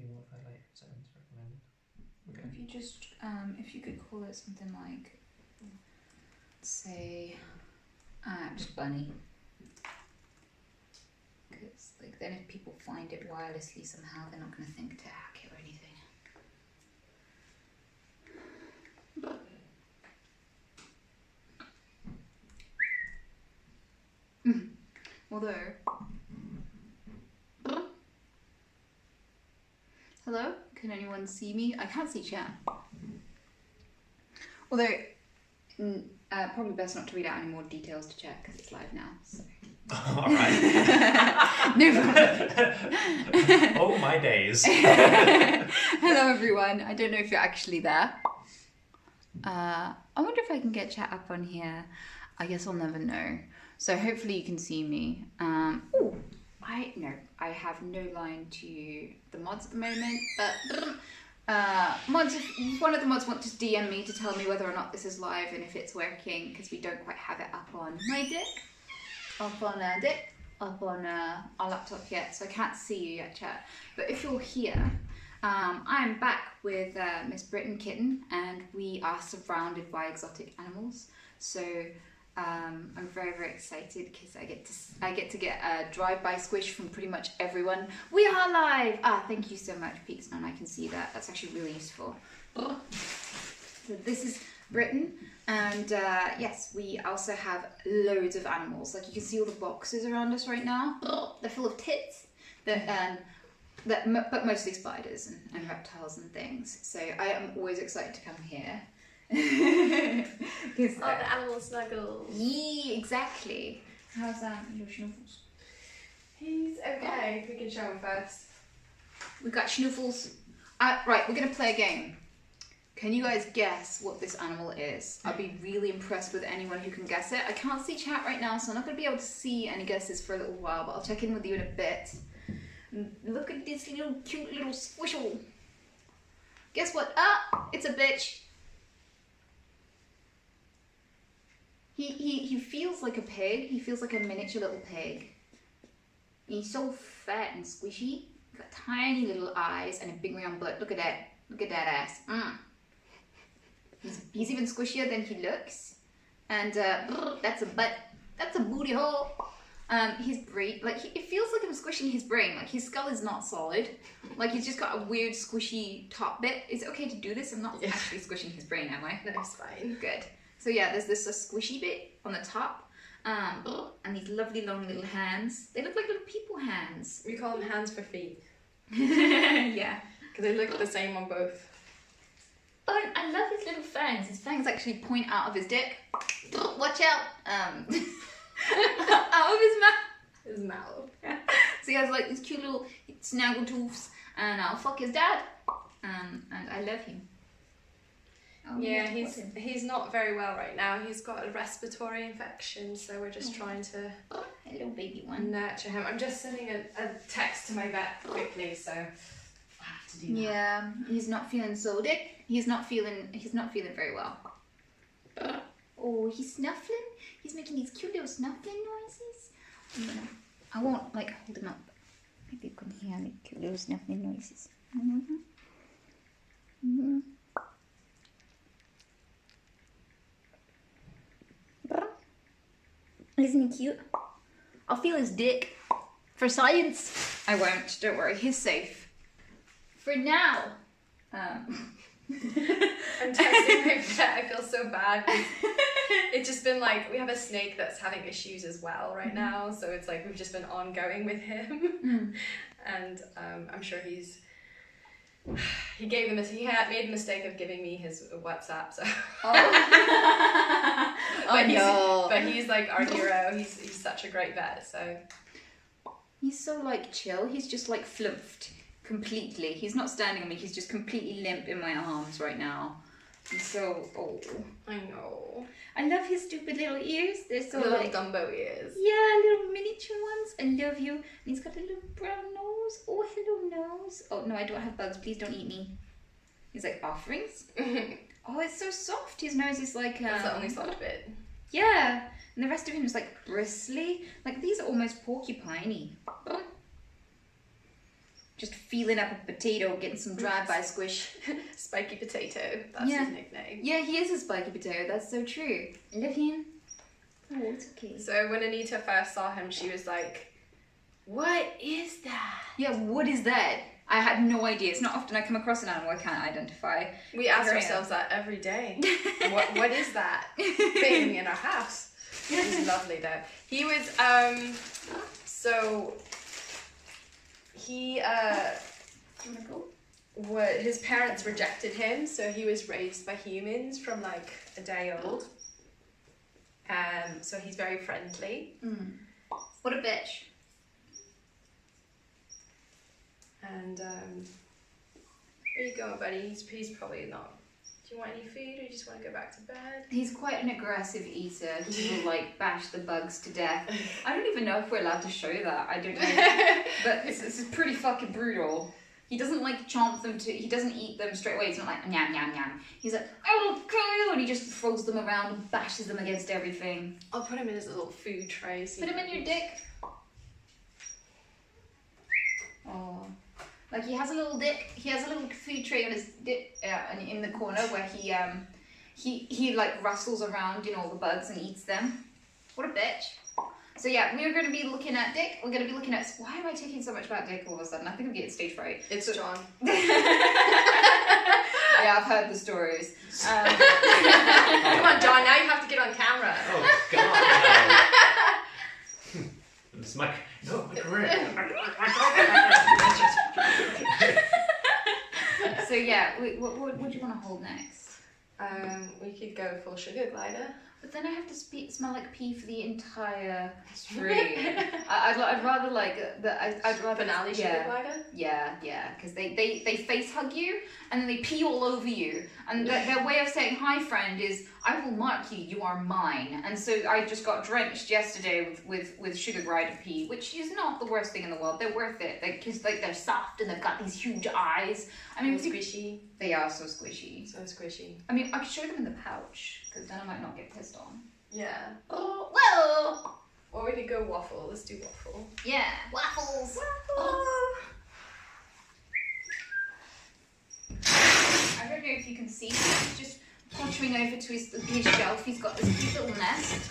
you know if I like something to recommend. Okay. If you just, if you could call it something like, say, just bunny. Because like then if people find it wirelessly somehow, they're not going to think to hack it or anything. Although, hello, can anyone see me? I can't see chat. Although, probably best not to read out any more details to chat because it's live now. So. All right. No problem. Oh my days. Hello everyone. I don't know if you're actually there. I wonder if I can get chat up on here. I guess I'll never know. So hopefully you can see me. Oh, I have no line to the mods at the moment, but mods, if one of the mods want to DM me to tell me whether or not this is live and if it's working, because we don't quite have it up on my up on our laptop yet, so I can't see you yet, chat. But if you're here, I'm back with Miss Britton Kitten, and we are surrounded by exotic animals. So I'm very, very excited because I get to get a drive-by squish from pretty much everyone. We are live! Thank you so much, Peaksman. I can see that. That's actually really useful. So this is Britain, and yes, we also have loads of animals. Like you can see all the boxes around us right now. They're full of tits, but mostly spiders and reptiles and things. So I am always excited to come here. The animal snuggles. Yeah, exactly. How's your Schnuffles? He's okay. We can show him first. We got Schnuffles. Right, we're gonna play a game. Can you guys guess what this animal is? I'd be really impressed with anyone who can guess it. I can't see chat right now, so I'm not gonna be able to see any guesses for a little while, but I'll check in with you in a bit. Look at this little cute little squishle. Guess what? It's a bitch. He feels like a pig. He feels like a miniature little pig. He's so fat and squishy. He's got tiny little eyes and a big round butt. Look at that. Look at that ass. He's even squishier than he looks. And that's a butt. That's a booty hole. His brain, like it feels like I'm squishing his brain. Like his skull is not solid. Like he's just got a weird squishy top bit. Is it okay to do this? I'm not actually squishing his brain, am I? No, it's fine. Good. So yeah, there's this squishy bit on the top, and these lovely long little hands. They look like little people hands. We call them hands for feet. Yeah. Because they look the same on both. Oh, I love his little fangs. His fangs actually point out of his dick. Watch out. Out of his mouth. His mouth. So he has like these cute little snaggle tooths, and I'll fuck his dad. And I love him. Yeah, he's not very well right now. He's got a respiratory infection, so we're just trying to hello baby one. Nurture him. I'm just sending a text to my vet quickly, so I have to do that. Yeah, he's not feeling so dick. He's not feeling very well. Oh, he's snuffling. He's making these cute little snuffling noises. I won't like hold him up. Maybe you can hear the cute little snuffling noises. Isn't he cute? I'll feel his dick. For science. I won't, don't worry, he's safe. For now. I'm texting my vet, I feel so bad. It's just been like, we have a snake that's having issues as well right now, so it's like we've just been ongoing with him. And I'm sure he had made the mistake of giving me his WhatsApp, so but he's like our hero. He's such a great vet, so he's so like chill. He's just like flumped completely. He's not standing on me. He's just completely limp in my arms right now. And so I know. I love his stupid little ears. They're so little like Dumbo ears. Yeah, little miniature ones. I love you. And he's got a little brown nose. Oh, hello nose. Oh no, I don't have bugs. Please don't eat me. He's like offerings. Oh, it's so soft. His nose is like that's the only soft bit. Yeah, and the rest of him is like bristly. Like these are almost porcupine-y. just feeling up a potato, getting some drive-by squish. Spiky Potato. That's Yeah. his nickname. Yeah, he is a spiky potato. That's so true. I love him. Oh, it's okay. So when Anita first saw him, she was like, "What is that?" Yeah, what is that? I had no idea. It's not often I come across an animal I can't identify. We ask Here I am. ourselves that every day. What is that thing in our house? He's lovely though. He was so he his parents rejected him, so he was raised by humans from like a day old. So he's very friendly. What a bitch. And where you going, buddy? He's probably not. Do you want any food, or you just want to go back to bed? He's quite an aggressive eater. He will like bash the bugs to death. I don't even know if we're allowed to show that. I don't know. But this is pretty fucking brutal. He doesn't like chomp them he doesn't eat them straight away. He's not like yam yam yam. He's like, I will kill you, and he just throws them around and bashes them against everything. I'll put him in his little food tray. So Put him in your dick. Oh. Like he has a little dick. He has a little food tray on his dick, and in the corner where he like rustles around in all the bugs and eats them. What a bitch. So yeah, we are going to be looking at Dick. We're going to be looking at... Why am I taking so much about Dick all of a sudden? I think I'm getting stage fright. It's John. Yeah, I've heard the stories. Come on, John. Now you have to get on camera. Oh God! No. It's my career. So yeah, what do you want to hold next? We could go full sugar glider. But then I have to smell like pee for the entire stream. I'd rather like I'd rather Finale sugar glider. Yeah, because they face hug you and then they pee all over you, and their way of saying hi, friend, is I will mark you. You are mine. And so I just got drenched yesterday with sugar glider pee, which is not the worst thing in the world. They're worth it because they're soft and they've got these huge eyes. I mean, Squishy. They are so squishy. So squishy. I mean, I could show them in the pouch because then I might not get pissed on. Yeah. Oh, well. Or we could go waffle. Let's do waffle. Yeah, waffles. I don't know if you can see, he's just pottering over to his shelf. He's got this cute little nest.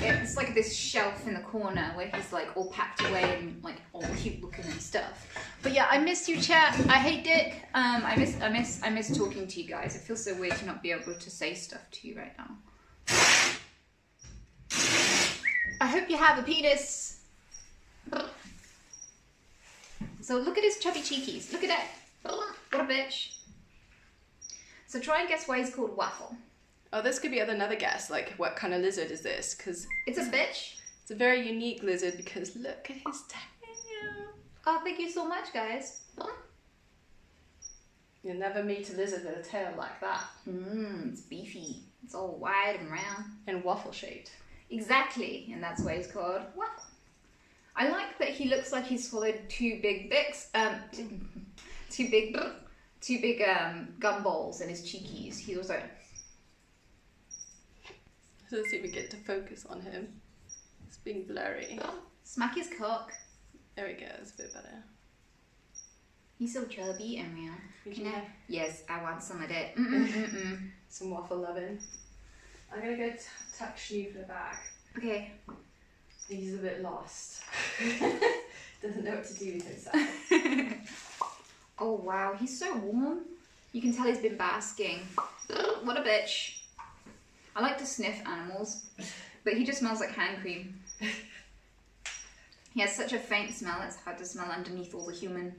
It's like this shelf in the corner where he's like all packed away and like all cute looking and stuff. But yeah, I miss you, chat. I hate Dick. I miss talking to you guys. It feels so weird to not be able to say stuff to you right now. I hope you have a penis. So look at his chubby cheekies. Look at that. What a bitch. So try and guess why he's called Waffle. Oh, this could be another guess. Like, what kind of lizard is this? Because It's a bitch. it's a very unique lizard. Because look at his tail. Oh, thank you so much, guys. You'll never meet a lizard with a tail like that. It's beefy. It's all wide and round. And waffle shaped. Exactly, and that's why he's called Waffle. I like that he looks like he's swallowed two big gumballs in his cheekies. He was like, Doesn't even get to focus on him. It's being blurry. smack his cock. There we go. It's a bit better. He's so chubby and round. Would Can you I? like Yes, I want some of that. some waffle loving? I'm gonna go tuck Snoop in the back. Okay. He's a bit lost. Doesn't know what to do with himself. Oh wow, he's so warm. You can tell he's been basking. What a bitch. I like to sniff animals, but he just smells like hand cream. He has such a faint smell, it's hard to smell underneath all the human.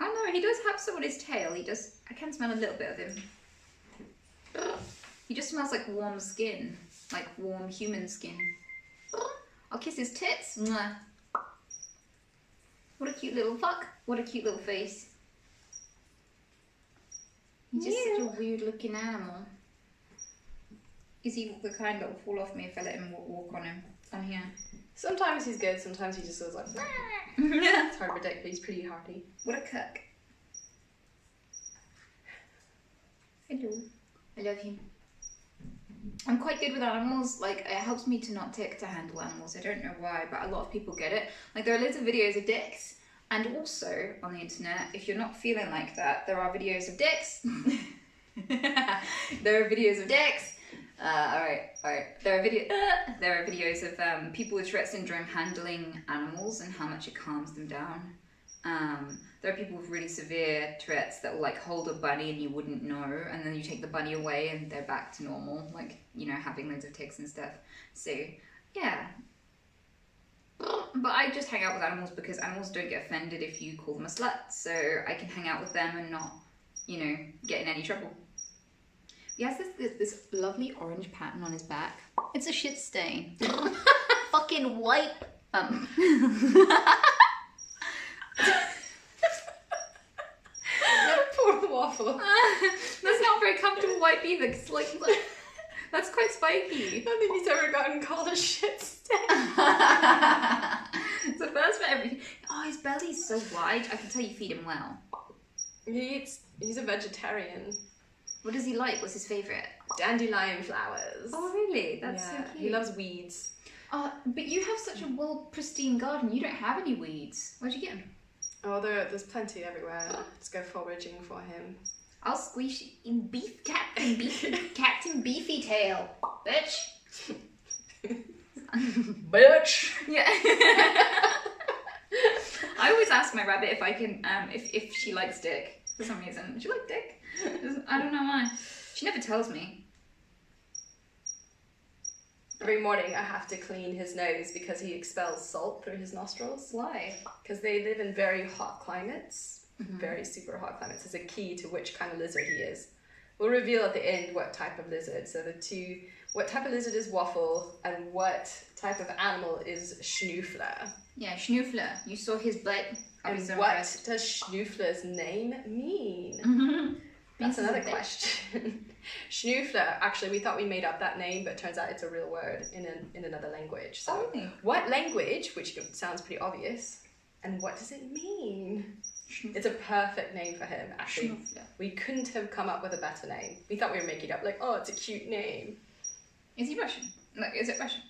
Oh no, he does have some on his tail. I can smell a little bit of him. He just smells like warm skin, like warm human skin. I'll kiss his tits. Mwah. What a cute little fuck. What a cute little face. He's just such a weird looking animal. Is he the kind that will fall off me if I let him walk on here? Sometimes he's good, sometimes he just goes like it's hard to predict, but he's pretty hardy. What a cook. Hello. I love him. I'm quite good with animals. Like, it helps me to not tick to handle animals. I don't know why, but a lot of people get it. Like, there are loads of videos of dicks. And also, on the internet, if you're not feeling like that, there are videos of dicks. There are videos of dicks. Alright. There are videos of people with Tourette syndrome handling animals and how much it calms them down. There are people with really severe Tourette's that will like hold a bunny and you wouldn't know, and then you take the bunny away and they're back to normal, like, you know, having loads of tics and stuff. So, yeah. But I just hang out with animals because animals don't get offended if you call them a slut, so I can hang out with them and not, you know, get in any trouble. He has this lovely orange pattern on his back. It's a shit stain. Fucking wipe. Poor Waffle. That's not very comfortable wipe either, because like, that's quite spiky. I don't think he's ever gotten called a shit stain. It's the first for everything. Oh, his belly's so wide. I can tell you feed him well. He's a vegetarian. What does he like? What's his favourite? Dandelion flowers. Oh, really? That's so cute. He loves weeds. But you have such a well pristine garden. You don't have any weeds. Where'd you get them? Oh, there's plenty everywhere. Let's go foraging for him. I'll squeeze you in beef, Captain Beefy Tail, bitch. Bitch. Yeah. I always ask my rabbit if I can, if she likes dick for some reason. Do you like dick? I don't know why. She never tells me. Every morning I have to clean his nose because he expels salt through his nostrils. Why? Because they live in very hot climates, very super hot climates. It's a key to which kind of lizard he is. We'll reveal at the end what type of lizard. So what type of lizard is Waffle and what type of animal is Schnoofler. Yeah, Schnoofler. You saw his butt. And so what impressed. does Schnoofler's name mean? Mm-hmm. That's another question. Schnoofler, actually, we thought we made up that name, but it turns out it's a real word in another language. So, really? What language, which sounds pretty obvious, and what does it mean? It's a perfect name for him, actually. Schnoofler. We couldn't have come up with a better name. We thought we were making it up, like, oh, it's a cute name. Is he Russian? Like, is it Russian?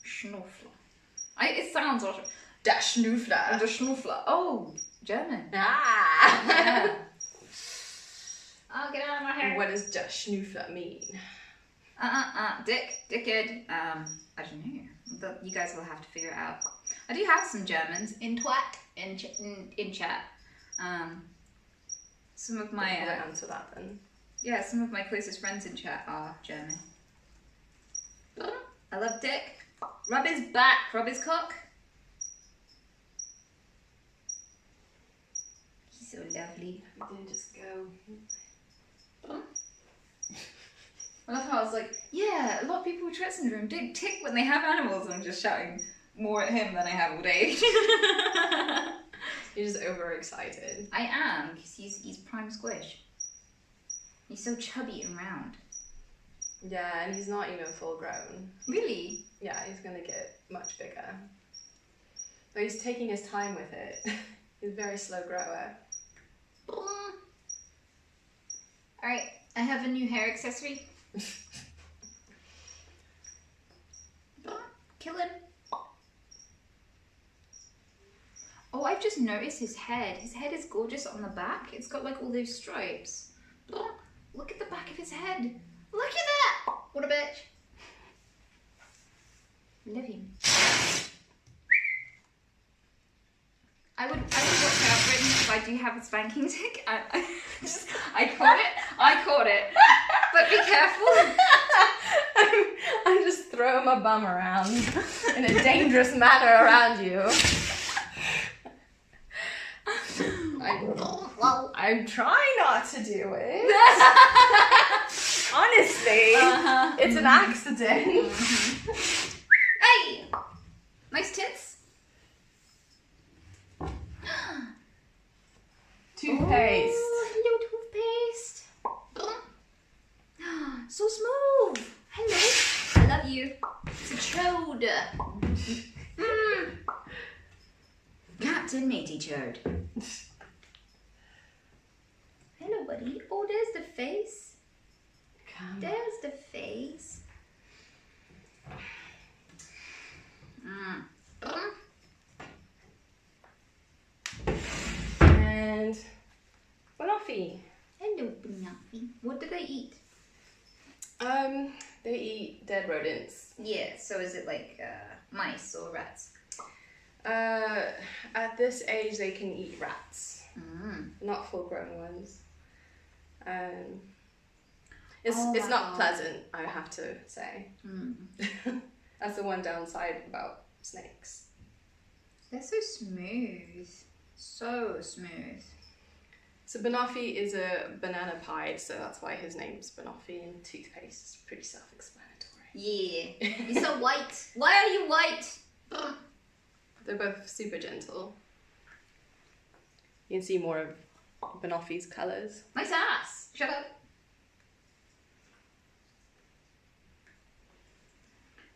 Schnoofler. It sounds Russian. Der Schnoofler. The Schnoofler. Oh, German. Ah! Yeah. Oh, get out of my hair. What does der Schnoofler mean? Dickhead. I don't know. You guys will have to figure it out. I do have some Germans in chat. Some of my I'll answer that then. yeah, some of my closest friends in chat are German. I love Dick. Rub his back. Rub his cock. He's so lovely. We did just go. I love how I was like, yeah, a lot of people with Tourette syndrome do tick when they have animals, and I'm just shouting more at him than I have all day. You're just overexcited. I am, because he's prime squish. He's so chubby and round. Yeah, and he's not even full grown. Really? Yeah, he's gonna get much bigger. But he's taking his time with it. He's a very slow grower. Alright, I have a new hair accessory. Kill him. Oh, I've just noticed his head. His head is gorgeous on the back. It's got like all those stripes. Look at the back of his head. Look at that! What a bitch. Love him. I would watch out for him if I do have a spanking tick. I caught it. But be careful. I'm just throwing my bum around in a dangerous manner around you. I'm trying not to do it. Honestly, it's an accident. Hey! Nice tits. Toothpaste. Oh, hello, toothpaste. So smooth. Hello. I love you. It's a chode. Captain Matey Chode. Hello, buddy. Oh, there's the face. There's the face. And Banoffee. Hello, Banoffee. What do they eat? They eat dead rodents. Yeah, so is it like mice or rats? At this age, they can eat rats. Not full-grown ones. It's not pleasant, I have to say. That's the one downside about snakes. They're so smooth. So smooth. So Banoffee is a banana pied, so that's why his name's Banoffee, and toothpaste is pretty self-explanatory. Yeah. You're so white. Why are you white? They're both super gentle. You can see more of Banoffee's colours. Nice ass. Shut up.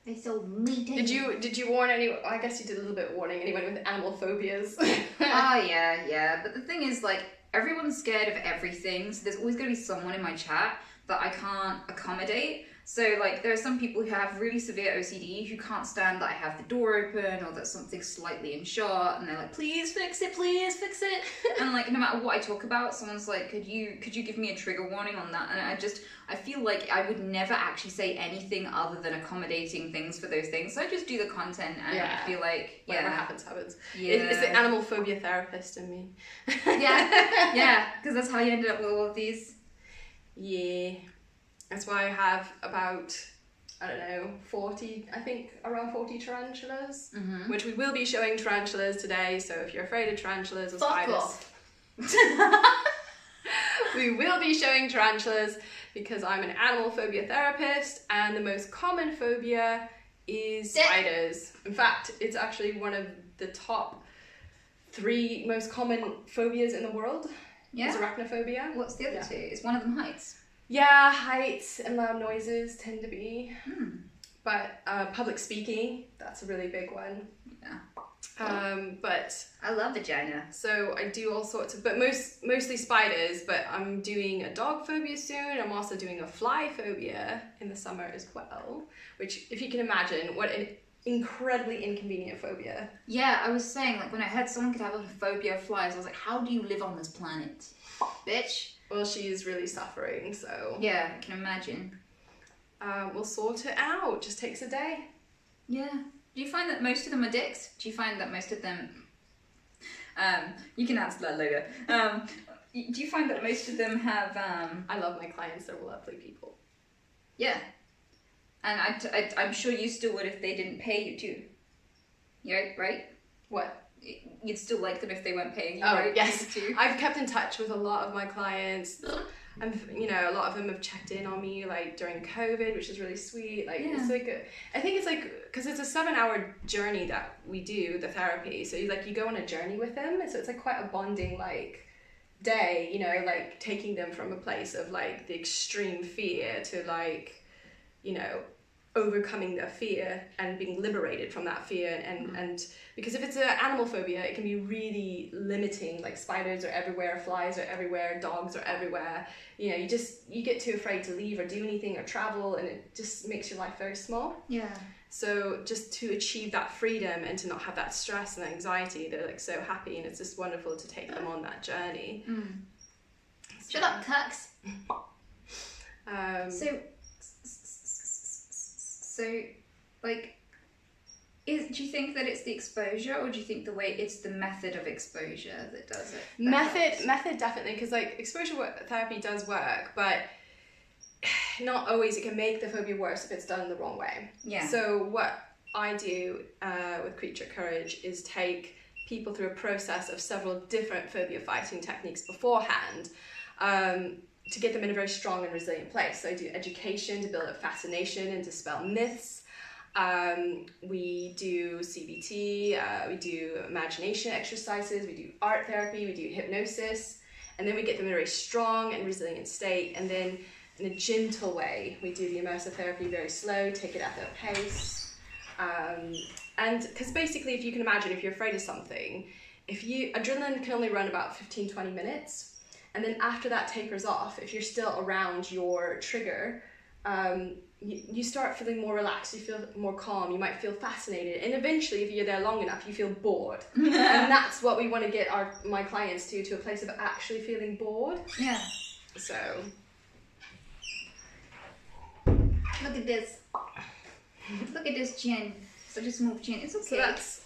They're so meaty. Did you warn anyone? I guess you did a little bit of warning anyone with animal phobias. Oh yeah. But the thing is, like, everyone's scared of everything, so there's always going to be someone in my chat that I can't accommodate. So, like, there are some people who have really severe OCD who can't stand that I have the door open or that something's slightly in shot, and they're like, please fix it, and like, no matter what I talk about, someone's like, could you give me a trigger warning on that? And I feel like I would never actually say anything other than accommodating things for those things. So I just do the content, and I feel like, whatever happens. Yeah. It's the animal phobia therapist in me. yeah, because that's how you ended up with all of these. Yeah. That's why I have about, I don't know, 40, I think around 40 tarantulas, which we will be showing tarantulas today, so if you're afraid of tarantulas or spiders, we will be showing tarantulas because I'm an animal phobia therapist, and the most common phobia is spiders. In fact, it's actually one of the top 3 most common phobias in the world. Yeah. Is arachnophobia. What's the other 2? Is one of them heights? Yeah, heights and loud noises tend to be. But public speaking, that's a really big one. Yeah. But I love vagina. So I do all sorts of, but mostly spiders, but I'm doing a dog phobia soon. I'm also doing a fly phobia in the summer as well, which, if you can imagine, what an incredibly inconvenient phobia. Yeah, I was saying, like, when I heard someone could have a phobia of flies, I was like, how do you live on this planet? Bitch. Well, she's really suffering, so... Yeah, I can imagine. We'll sort it out. Just takes a day. Yeah. Do you find that most of them are dicks? Do you find that most of them... you can answer that later. Do you find that most of them have... I love my clients. They're lovely people. Yeah. And I'm sure you still would if they didn't pay you too. Yeah, right? What? You'd still like them if they weren't paying you, oh, right? Yes. I've kept in touch with a lot of my clients. And, you know, a lot of them have checked in on me, like, during COVID, which is really sweet. Like, it's like, I think it's like, because it's a 7-hour journey that we do, the therapy. So, you go on a journey with them. So it's, like, quite a bonding, like, day, you know, like, taking them from a place of, like, the extreme fear to, like, you know, overcoming their fear and being liberated from that fear, and because if it's an animal phobia, it can be really limiting. Like, spiders are everywhere, flies are everywhere, dogs are everywhere. You know, you get too afraid to leave or do anything or travel, and it just makes your life very small. Yeah. So just to achieve that freedom and to not have that stress and anxiety, they're, like, so happy, and it's just wonderful to take them on that journey. Shut up, cucks. So, like, do you think that it's the exposure, or do you think it's the method of exposure that does it? Method definitely, because, like, exposure therapy does work, but not always. It can make the phobia worse if it's done the wrong way. Yeah. So what I do with Creature Courage is take people through a process of several different phobia fighting techniques beforehand, to get them in a very strong and resilient place. So I do education to build up fascination and dispel myths. We do CBT, we do imagination exercises, we do art therapy, we do hypnosis, and then we get them in a very strong and resilient state. And then in a gentle way, we do the immersive therapy very slow, take it at their pace. And because basically, if you can imagine, if you're afraid of something, adrenaline can only run about 15-20 minutes. And then after that tapers off, if you're still around your trigger, you start feeling more relaxed, you feel more calm, you might feel fascinated, and eventually if you're there long enough you feel bored. And that's what we want to get my clients to a place of actually feeling bored. Yeah. So Look at this. Look at this chin. Such a smooth chin. It's okay. So that's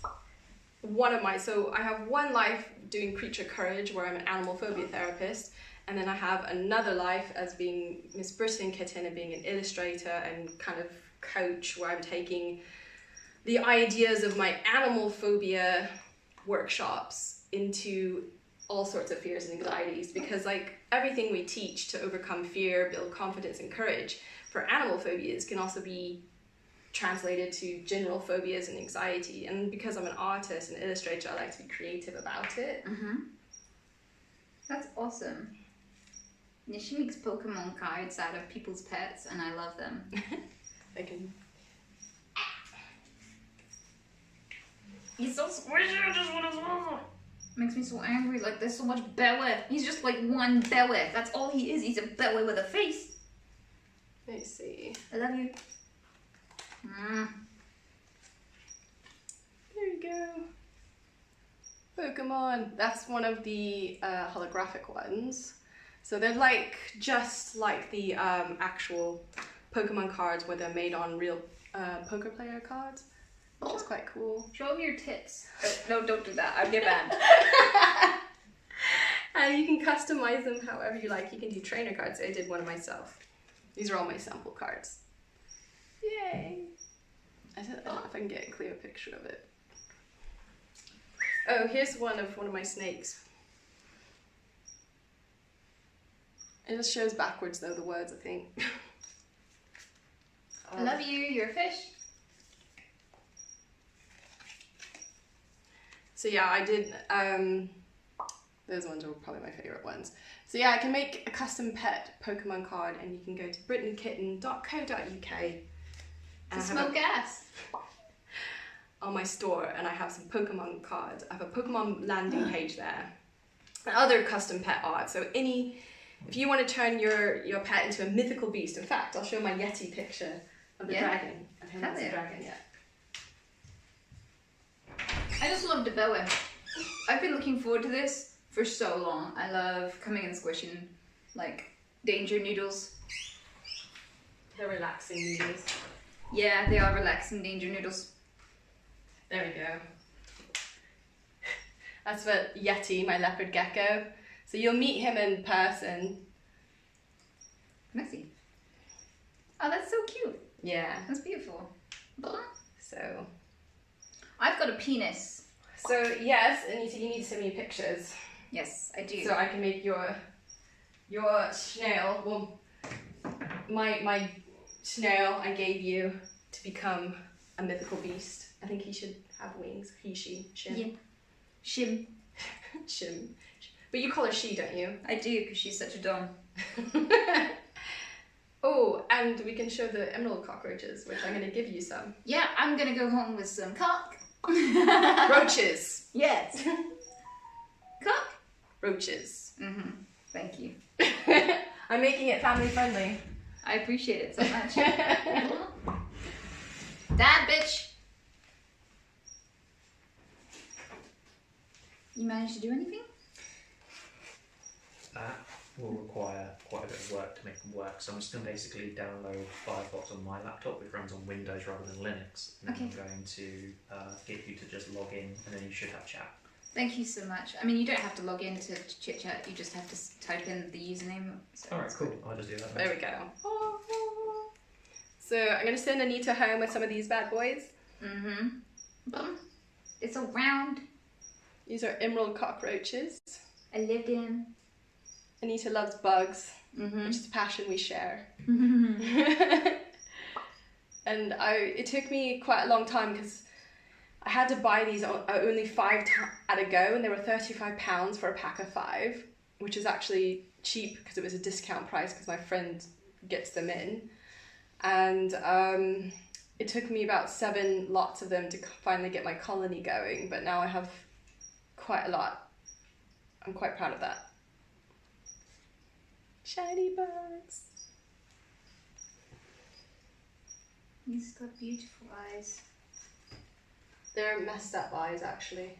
one of my, so I have one life doing creature courage where I'm an animal phobia therapist, and then I have another life as being Miss Britain Kitten and being an illustrator and kind of coach, where I'm taking the ideas of my animal phobia workshops into all sorts of fears and anxieties, because like everything we teach to overcome fear, build confidence and courage for animal phobias can also be translated to general phobias and anxiety. And because I'm an artist and illustrator, I like to be creative about it. That's awesome. Yeah, she makes Pokemon cards out of people's pets, and I love them. I can. He's so squishy, I just want to swallow. Makes me so angry, like there's so much belly. He's just like one belly. That's all he is. He's a belly with a face. Let me see. I love you. There you go. Pokemon. That's one of the holographic ones. So they're like just like the actual Pokemon cards, where they're made on real poker player cards, which is quite cool. Show me your tits. No, don't do that. I'd get banned. And you can customize them however you like. You can do trainer cards. I did one of myself. These are all my sample cards. Yay! I don't know if I can get a clear picture of it. Oh, here's one of my snakes. It just shows backwards though, the words, I think. I love you, you're a fish. So yeah, I did, those ones are probably my favorite ones. So yeah, I can make a custom pet Pokemon card, and you can go to britankitten.co.uk To smoke gas. on my store, and I have some Pokemon cards. I have a Pokemon landing page there. And other custom pet art. So if you want to turn your pet into a mythical beast, in fact, I'll show my Yeti picture of the dragon. I think that's a dragon, yeah. I just love the belly. I've been looking forward to this for so long. I love coming and squishing like danger noodles. They're relaxing noodles. Yeah, they are relaxing danger noodles. There we go. That's what Yeti, my leopard gecko. So you'll meet him in person. Messy. Oh, that's so cute. Yeah. That's beautiful. So I've got a penis. So yes, Anita, you need to send me pictures. Yes, I do. So I can make your snail. Well, my snail I gave you to become a mythical beast. I think he should have wings. He, she, shim. Yeah. Shim. Shim. But you call her she, don't you? I do, because she's such a dom. Oh, and we can show the emerald cockroaches, which I'm going to give you some. Yeah, I'm going to go home with some cock. Roaches. Yes. Cock. Roaches. Thank you. I'm making it family friendly. I appreciate it so much. Dad, bitch. You managed to do anything? That will require quite a bit of work to make them work. So I'm just going to basically download Firefox on my laptop, which runs on Windows rather than Linux. And then I'm going to get you to just log in, and then you should have chat. Thank you so much. I mean, you don't have to log in to chit chat. You just have to type in the username. So All right, cool. I'll just do that. There we go. So I'm going to send Anita home with some of these bad boys. It's all round. These are emerald cockroaches. I lived in. Anita loves bugs, which is a passion we share. And it took me quite a long time, because I had to buy these only 5 at a go, and they were £35 for a pack of 5, which is actually cheap because it was a discount price because my friend gets them in. And it took me about 7 lots of them to finally get my colony going, but now I have quite a lot. I'm quite proud of that. Shiny bugs. He's got beautiful eyes. They're messed up eyes, actually.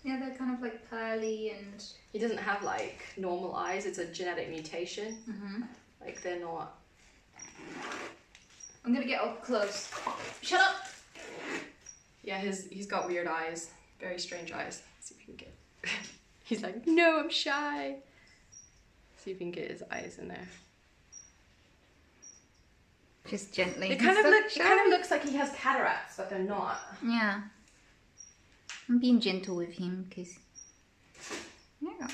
Yeah, they're kind of like pearly and... He doesn't have like normal eyes. It's a genetic mutation. Like they're not. I'm gonna get up close. Shut up! Yeah, he's got weird eyes. Very strange eyes. See if you can get. He's like, no, I'm shy. See if you can get his eyes in there. Just gently. It kind of looks like he has cataracts, but they're not. Yeah. I'm being gentle with him because... Yeah.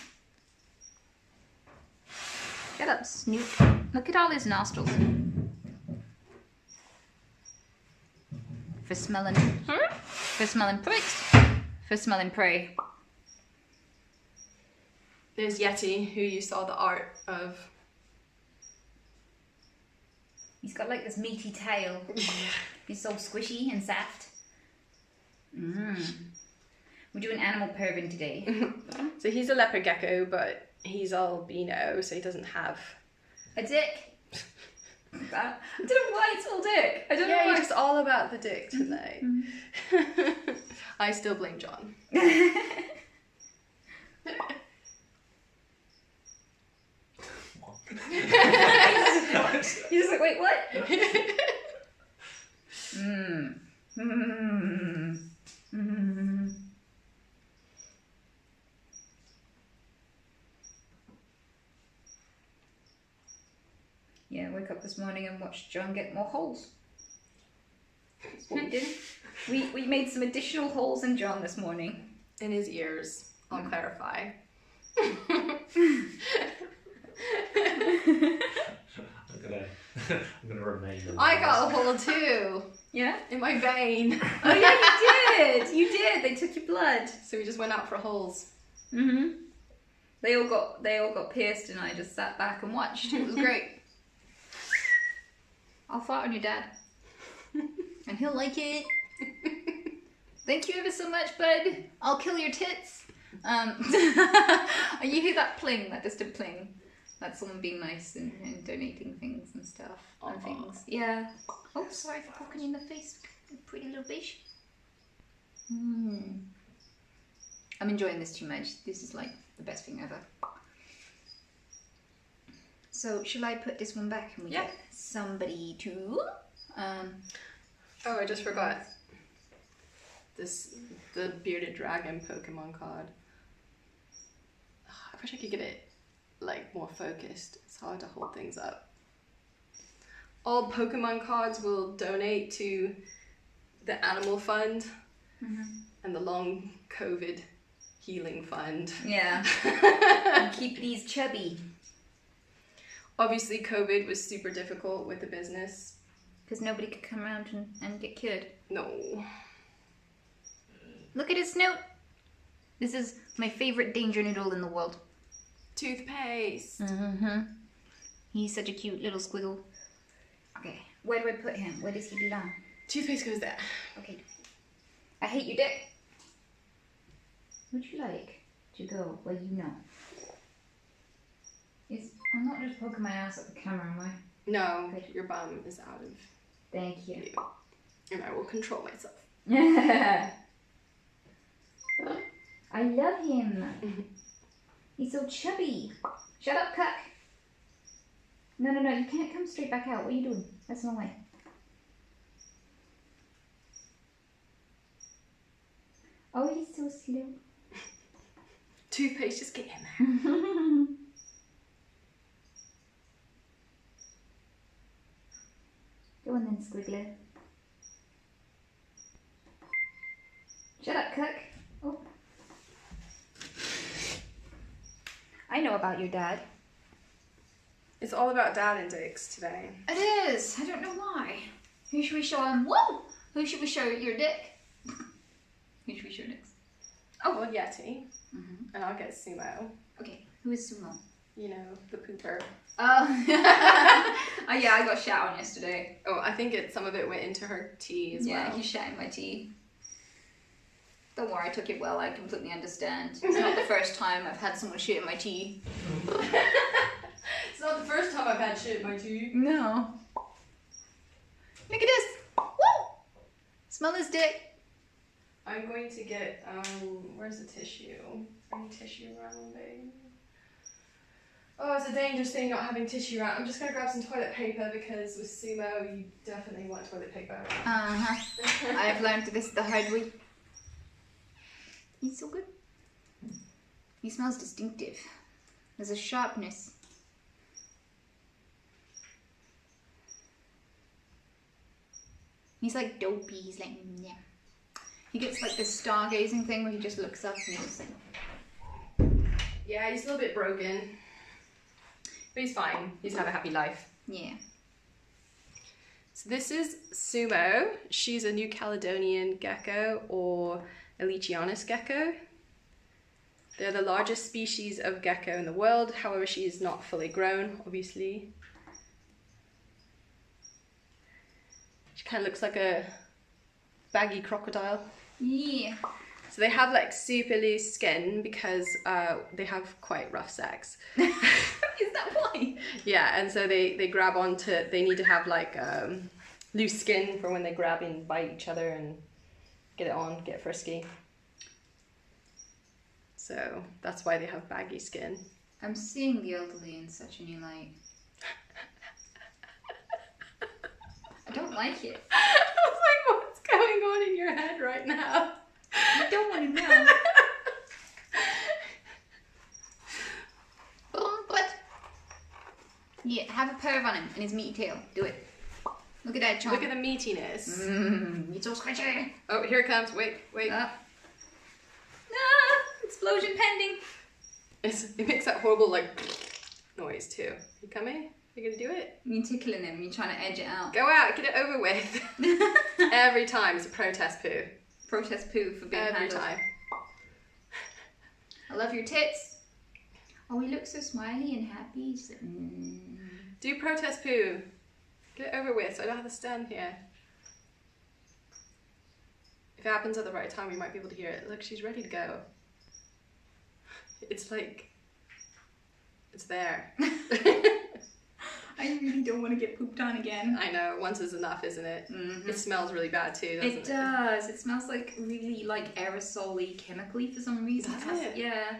Shut up, Snoop. Look at all his nostrils. For smelling... For smelling pricks. For smelling prey. There's Yeti, who you saw the art of. He's got like this meaty tail. He's so squishy and soft. We're doing animal perving today. So he's a leopard gecko, but he's albino, so he doesn't have a dick. I don't know why it's all dick. I don't know why. You're just all about the dick tonight. I still blame John. He's just like, wait, what? Yeah, I woke up this morning and watched John get more holes. That's what we did. We made some additional holes in John this morning. In his ears, I'll clarify. I'm gonna remain. I got a hole too. Yeah? In my vein. Oh yeah, you did! You did! They took your blood. So we just went out for holes. They all got pierced and I just sat back and watched. It was great. I'll fart on your dad. And he'll like it. Thank you ever so much, bud. I'll kill your tits. You hear that pling, that distant pling? That's someone being nice and donating things and stuff. And things. Yeah. Oh, sorry for poking you in the face, pretty little bitch. I'm enjoying this too much. This is like the best thing ever. So, shall I put this one back and we get somebody to... Oh, I just forgot. The bearded dragon Pokemon card. I wish I could get it like more focused. It's hard to hold things up. All Pokemon cards will donate to the Animal Fund and the Long COVID Healing Fund. Yeah. And keep these chubby. Obviously, COVID was super difficult with the business. Because nobody could come around and get cured. No. Look at his snout. This is my favourite danger noodle in the world. Toothpaste. He's such a cute little squiggle. Okay, where do I put him? Where does he belong? Toothpaste goes there. Okay. I hate your dick. Would you like to go where you know? I'm not just poking my ass at the camera, am I? No, your bum is out of... Thank you. And I will control myself. I love him. He's so chubby. Shut up, cuck. No, you can't come straight back out. What are you doing? That's my way. Oh, he's so slow. Toothpaste, just get in there. Go on then, Squiggler. Shut up, cuck. Oh. I know about your dad. It's all about dad and dicks today. It is. I don't know why. Who should we show him? Whoa! Who should we show your dick? Who should we show next? Oh, well, Yeti. And I'll get Sumo. Okay, who is Sumo? You know, the pooper. Oh. Oh yeah, I got shat on yesterday. Oh, I think some of it went into her tea as well. Yeah, he shat in my tea. Don't worry, I took it well. I completely understand. It's not the first time I've had someone shit in my tea. It's not the first time I've had shit in my tea. No. Look at this. Smell his dick. I'm going to get, where's the tissue? Any tissue around, babe? Oh, it's a dangerous thing not having tissue around. I'm just going to grab some toilet paper because with Sumo, you definitely want toilet paper. I've learned this the hard way. He's so good. He smells distinctive. There's a sharpness. He's like dopey. He's like, yeah. He gets like this stargazing thing where he just looks up and he's just like... Yeah, he's a little bit broken. But he's fine. He's had a happy life. Yeah. So this is Sumo. She's a New Caledonian gecko or Elitianus gecko. They're the largest species of gecko in the world. However, she is not fully grown, obviously. She kind of looks like a baggy crocodile. Yeah. So they have like super loose skin because they have quite rough sex. Is that why? Yeah, and so they grab onto, they need to have like loose skin for when they grab and bite each other and get it on, get frisky. So that's why they have baggy skin. I'm seeing the elderly in such a new light. I don't like it. I was like, what's going on in your head right now? I don't want to know. But yeah, have a perv on him and his meaty tail. Do it. Look at that chomp. Look at the meatiness. It's so squishy. Oh, here it comes. Wait. Explosion pending. It makes that horrible like noise too. You coming? You gonna do it? You're tickling him. You're trying to edge it out. Go out. Get it over with. Every time it's a protest poo. Protest poo for being Every handled. time. I love your tits. Oh, he looks so smiley and happy. Just like, Do protest poo. Get it over with so I don't have to stand here. If it happens at the right time, we might be able to hear it. Look, she's ready to go. It's like, it's there. I really don't want to get pooped on again. I know, once is enough, isn't it? Mm-hmm. It smells really bad too, doesn't it? It does. It smells like really like aerosol-y, chemically for some reason. Does it? Yeah.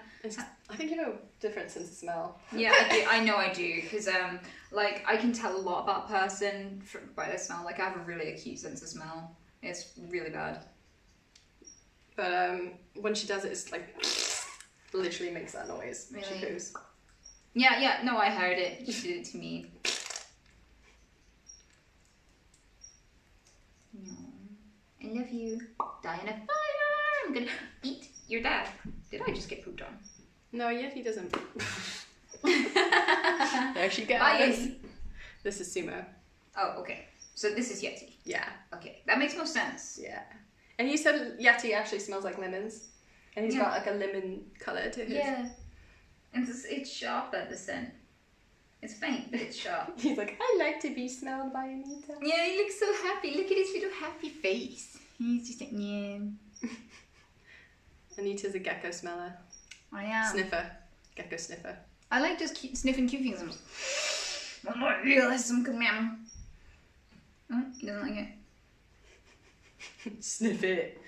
I think you know different sense of smell. Yeah, I do. I know I do because like I can tell a lot about a person by their smell. Like I have a really acute sense of smell. It's really bad. But when she does it, it's like literally makes that noise. Really? She poos. Yeah. No, I heard it. She did it to me. No, I love you. Die in a fire. I'm gonna eat your dad. Did I just get pooped on? No, Yeti doesn't. There she goes. Bye, Yeti. This is Sumo. Oh, okay. So this is Yeti. Yeah. Okay, that makes more sense. Yeah. And you said Yeti actually smells like lemons. And he's Yeah. got like a lemon colour to his. Yeah. And it's sharp at the scent. It's faint, but it's sharp. He's like, I like to be smelled by Anita. Yeah, he looks so happy. Look at his little happy face. He's just like, yeah. Anita's a gecko smeller. I am. Sniffer. Gecko sniffer. I like just sniffing cute things. I'm just, one more realism, come here. Oh, he doesn't like it. Sniff it.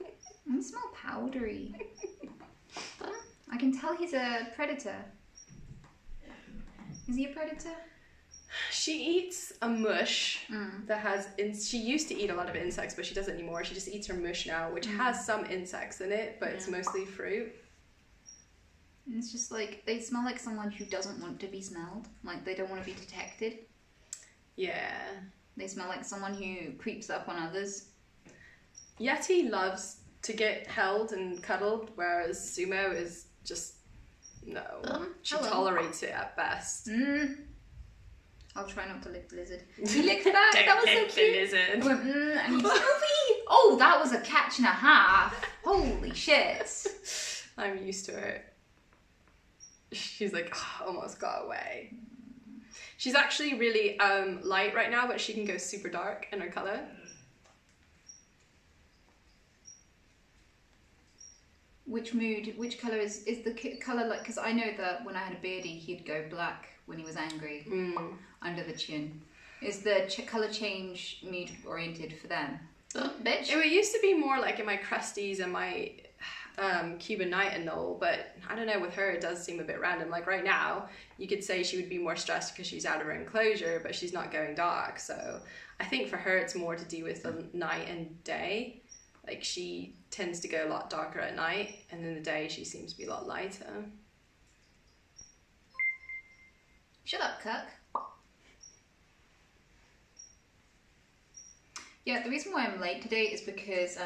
I smell powdery. I can tell he's a predator. Is he a predator? She eats a mush that has, she used to eat a lot of insects, but she doesn't anymore. She just eats her mush now, which has some insects in it, but it's mostly fruit. And it's just like, they smell like someone who doesn't want to be smelled. Like, they don't want to be detected. Yeah. They smell like someone who creeps up on others. Yeti loves to get held and cuddled, whereas Sumo is just, no. She hello. tolerates it at best. I'll try not to lick the lizard. He licked that. That was so cute. Lizard. I went, and he just, oh, that was a catch and a half. Holy shit. I'm used to it. She's like, oh, almost got away. She's actually really light right now, but she can go super dark in her colour. Which colour is the colour like, because I know that when I had a beardy, he'd go black when he was angry, under the chin. Is the colour change mood oriented for them? Bitch. It used to be more like in my crusties and my Cuban night and all, but I don't know, with her it does seem a bit random. Like right now, you could say she would be more stressed because she's out of her enclosure, but she's not going dark. So I think for her it's more to do with the night and day. Like she tends to go a lot darker at night, and in the day she seems to be a lot lighter. Shut up, Kirk. Yeah, the reason why I'm late today is because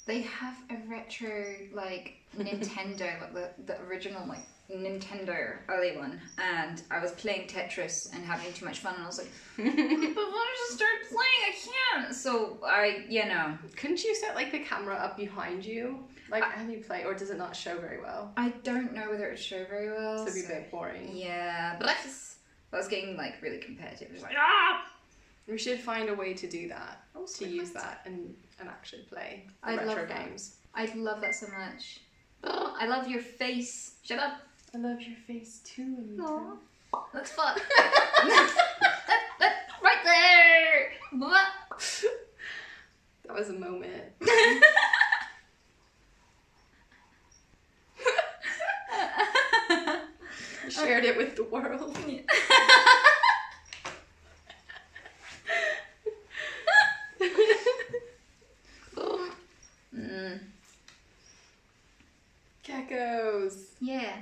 they have a retro like Nintendo, like the original like Nintendo early one, and I was playing Tetris and having too much fun, and I was like, but why don't I just start playing? I can't. So no. Couldn't you set like the camera up behind you? Like how do you play, or does it not show very well? I don't know whether it would show very well. So it'd be a bit boring. Yeah, but I was getting like really competitive. It was like, ah! We should find a way to do that, to use that and actually play the retro games. I love that so much. Oh, I love your face. Shut up. I love your face too, Anita. Aww. That's fun. Right there. That was a moment. You shared it with the world. Geckos. Yeah.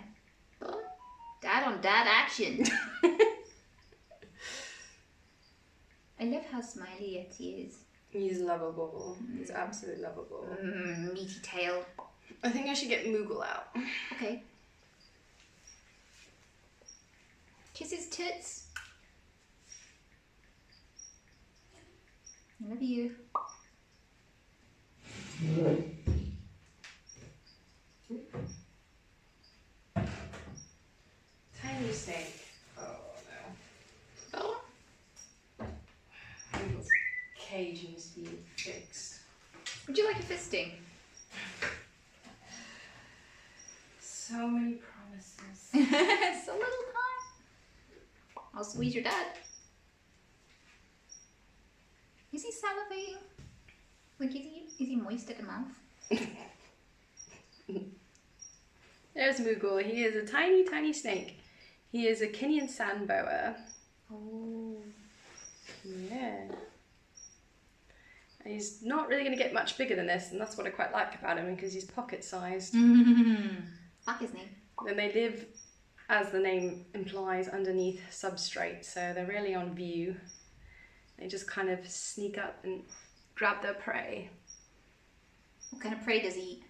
Dad on dad action. I love how smiley Yeti is. He's lovable. He's absolutely lovable. Meaty tail. I think I should get Moogle out. Okay. Kiss his tits. I love you. Tiny snake. Oh no. Oh. Moogle's cage needs to be fixed. Would you like a fisting? So many promises. It's a little time. I'll squeeze your dad. Is he salivating? Like, is he moist at the mouth? There's Moogle. He is a tiny, tiny snake. He is a Kenyan sand boa. Oh. Yeah. And he's not really going to get much bigger than this, and that's what I quite like about him, because he's pocket-sized. Fuck his name. And they live, as the name implies, underneath substrate, so they're really on view. They just kind of sneak up and grab their prey. What kind of prey does he eat?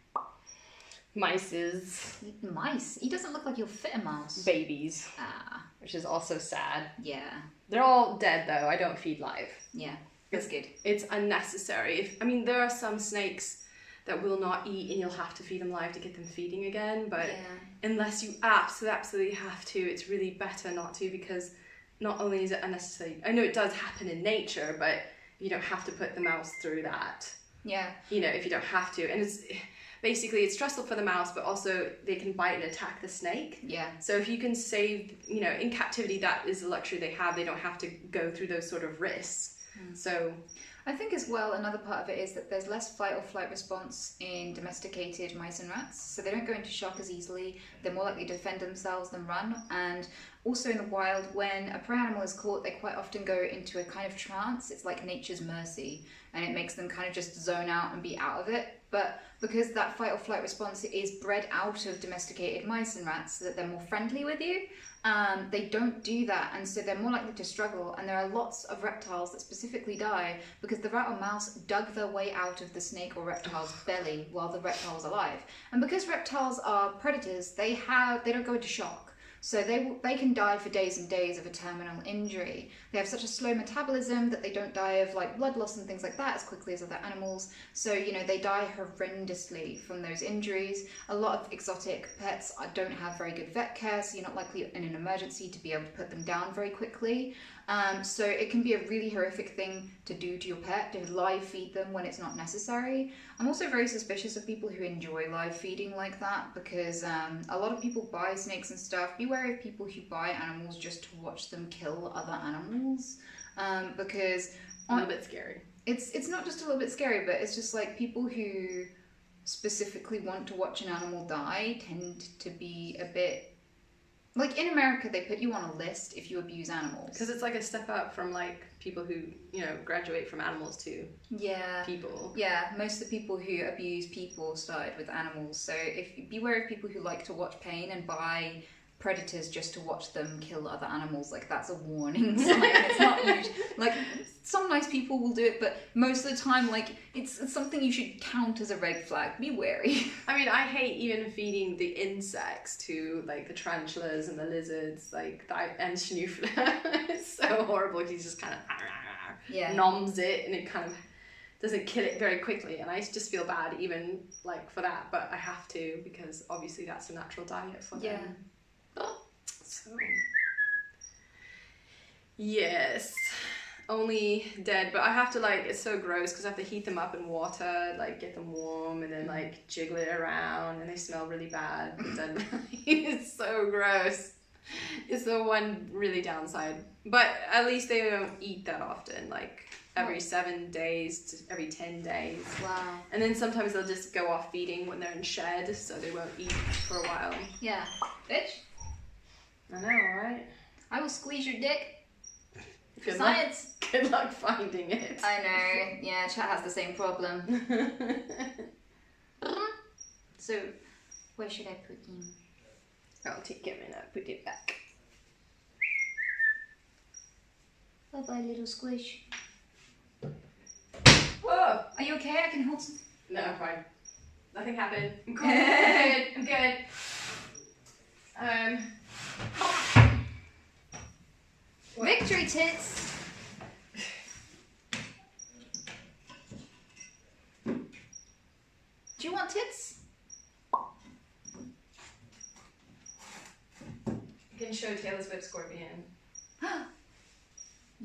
Mices. Mice? He doesn't look like he'll fit a mouse. Babies. Ah. Which is also sad. Yeah. They're all dead though, I don't feed live. Yeah, that's good. It's unnecessary. There are some snakes that will not eat and you'll have to feed them live to get them feeding again, but unless you absolutely have to, it's really better not to, because not only is it unnecessary, I know it does happen in nature, but you don't have to put the mouse through that. Yeah. If you don't have to. And it's stressful for the mouse, but also they can bite and attack the snake. Yeah. So if you can save, in captivity, that is the luxury they have. They don't have to go through those sort of risks. So I think as well, another part of it is that there's less fight or flight response in domesticated mice and rats. So they don't go into shock as easily. They're more likely to defend themselves than run. And also in the wild, when a prey animal is caught, they quite often go into a kind of trance. It's like nature's mercy, and it makes them kind of just zone out and be out of it. But because that fight or flight response is bred out of domesticated mice and rats, so that they're more friendly with you, they don't do that, and so they're more likely to struggle. And there are lots of reptiles that specifically die because the rat or mouse dug their way out of the snake or reptile's belly while the reptile was alive. And because reptiles are predators, they don't go into shock. So they can die for days and days of a terminal injury. They have such a slow metabolism that they don't die of like blood loss and things like that as quickly as other animals. So, they die horrendously from those injuries. A lot of exotic pets don't have very good vet care, so you're not likely in an emergency to be able to put them down very quickly. So it can be a really horrific thing to do to your pet, to live feed them when it's not necessary. I'm also very suspicious of people who enjoy live feeding like that, because a lot of people buy snakes and stuff. Be wary of people who buy animals just to watch them kill other animals. because A little bit scary. it's not just a little bit scary, but it's just like people who specifically want to watch an animal die tend to be a bit like, in America they put you on a list if you abuse animals, Because it's like a step up from like people who, you know, graduate from animals to people. Yeah, most of the people who abuse people started with animals. So if beware of people who like to watch pain and buy predators just to watch them kill other animals. Like, that's a warning sign. It's not usually, like, some nice people will do it, but most of the time, like, it's something you should count as a red flag. Be wary. I mean, I hate even feeding the insects to, like, the tarantulas and the lizards, like, and Schnoofler. It's so horrible. He just kind of noms it, and it kind of doesn't kill it very quickly, and I just feel bad even, like, for that, but I have to, because obviously that's a natural diet for them. So, yes, only dead, but I have to, like, it's so gross because I have to heat them up in water, like, get them warm, and then, like, jiggle it around, and they smell really bad, but then it's so gross. It's the one really downside, but at least they don't eat that often, like every 7 days to every 10 days. Wow. And then sometimes they'll just go off feeding when they're in shed, so they won't eat for a while. Yeah. Bitch. I know, right? I will squeeze your dick. For Good science. Luck. Good luck finding it. I know. Yeah, chat has the same problem. So, where should I put him? I'll take him and I'll put it back. Bye-bye, little squish. Whoa! Are you okay? I can hold some. No, I'm fine. Nothing happened. I'm cool. I'm good. I'm good. Victory tits! Do you want tits? You can show Taylor Swift Scorpion.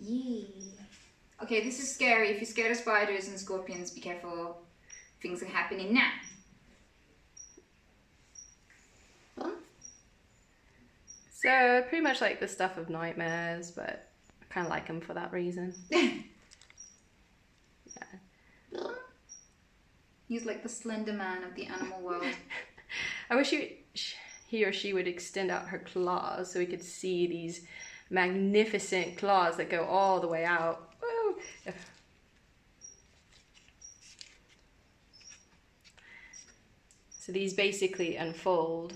Yay. Okay, this is scary. If you're scared of spiders and scorpions, be careful. Things are happening now. So, pretty much like the stuff of nightmares, but I kind of like him for that reason. Yeah. He's like the Slender Man of the animal world. I wish he or she would extend out her claws so we could see these magnificent claws that go all the way out. Woo! So these basically unfold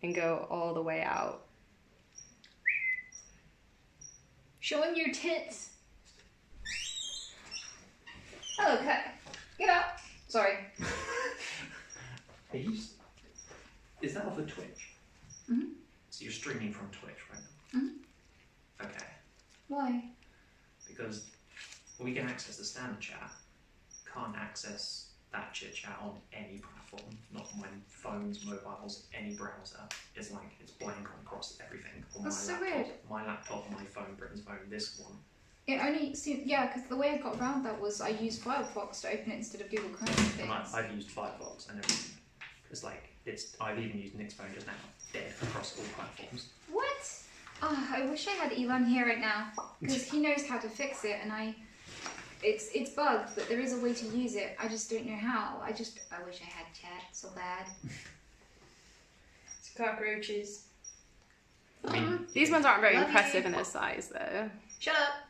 and go all the way out. Show him your tits. Hello, cat. Get out. Sorry. Is that off of Twitch? Mm-hmm. So you're streaming from Twitch right now? Mm-hmm. Okay. Why? Because we can access the standard chat, can't access that chit chat on any platform, not my phones, mobiles, any browser. It's like it's blank across everything on That's my so laptop. weird. My laptop, my phone, Britain's phone, this one. It only yeah, because the way I got around that was I used Firefox to open it instead of Google Chrome and things. I've used Firefox and everything. It's like I've even used Nick's phone just now, dead across all platforms. What? Oh, I wish I had Elon here right now because he knows how to fix it, and it's bugged, but there is a way to use it. I just don't know how. I wish I had chat so bad. It's cockroaches. I mean, These ones aren't very Love impressive you. in their size, though. Shut up.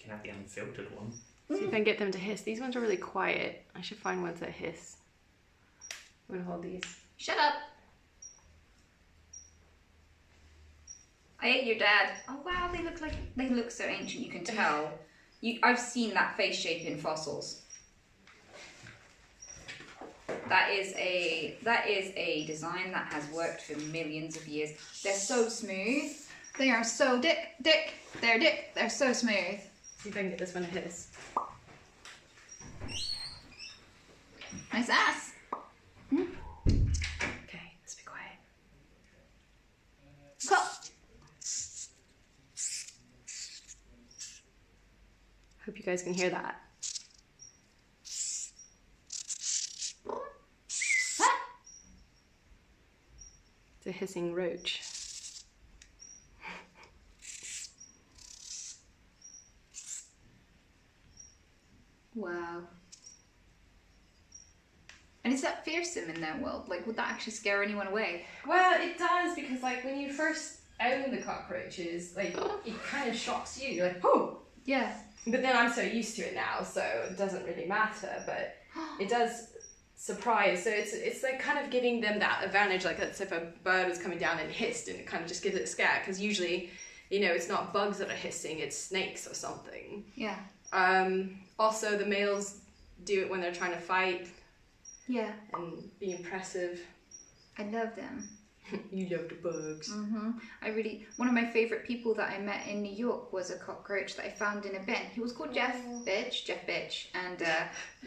you can have the unfiltered one. See if I can get them to hiss. These ones are really quiet. I should find ones that hiss. I'm gonna hold these. Shut up. I ate your dad. Oh wow, they look so ancient. You can tell. I've seen that face shape in fossils. That is a design that has worked for millions of years. They're so smooth. They are so They're so smooth. See if I can get this one to hiss. Nice ass. Okay, let's be quiet. Cool. Hope you guys can hear that. It's a hissing roach. And is that fearsome in their world? Like, would that actually scare anyone away? Well, it does, because like when you first own the cockroaches, like it kind of shocks you. You're like, oh. Yeah. But then I'm so used to it now, so it doesn't really matter. But it does surprise. So it's like kind of giving them that advantage. Like let's say if a bird was coming down and hissed, and it kind of just gives it a scare, because usually, you know, it's not bugs that are hissing, it's snakes or something. Yeah. Also, the males do it when they're trying to fight. Yeah. And be impressive. I love them. You love the bugs. One of my favourite people that I met in New York was a cockroach that I found in a bin. He was called Jeff Bitch, and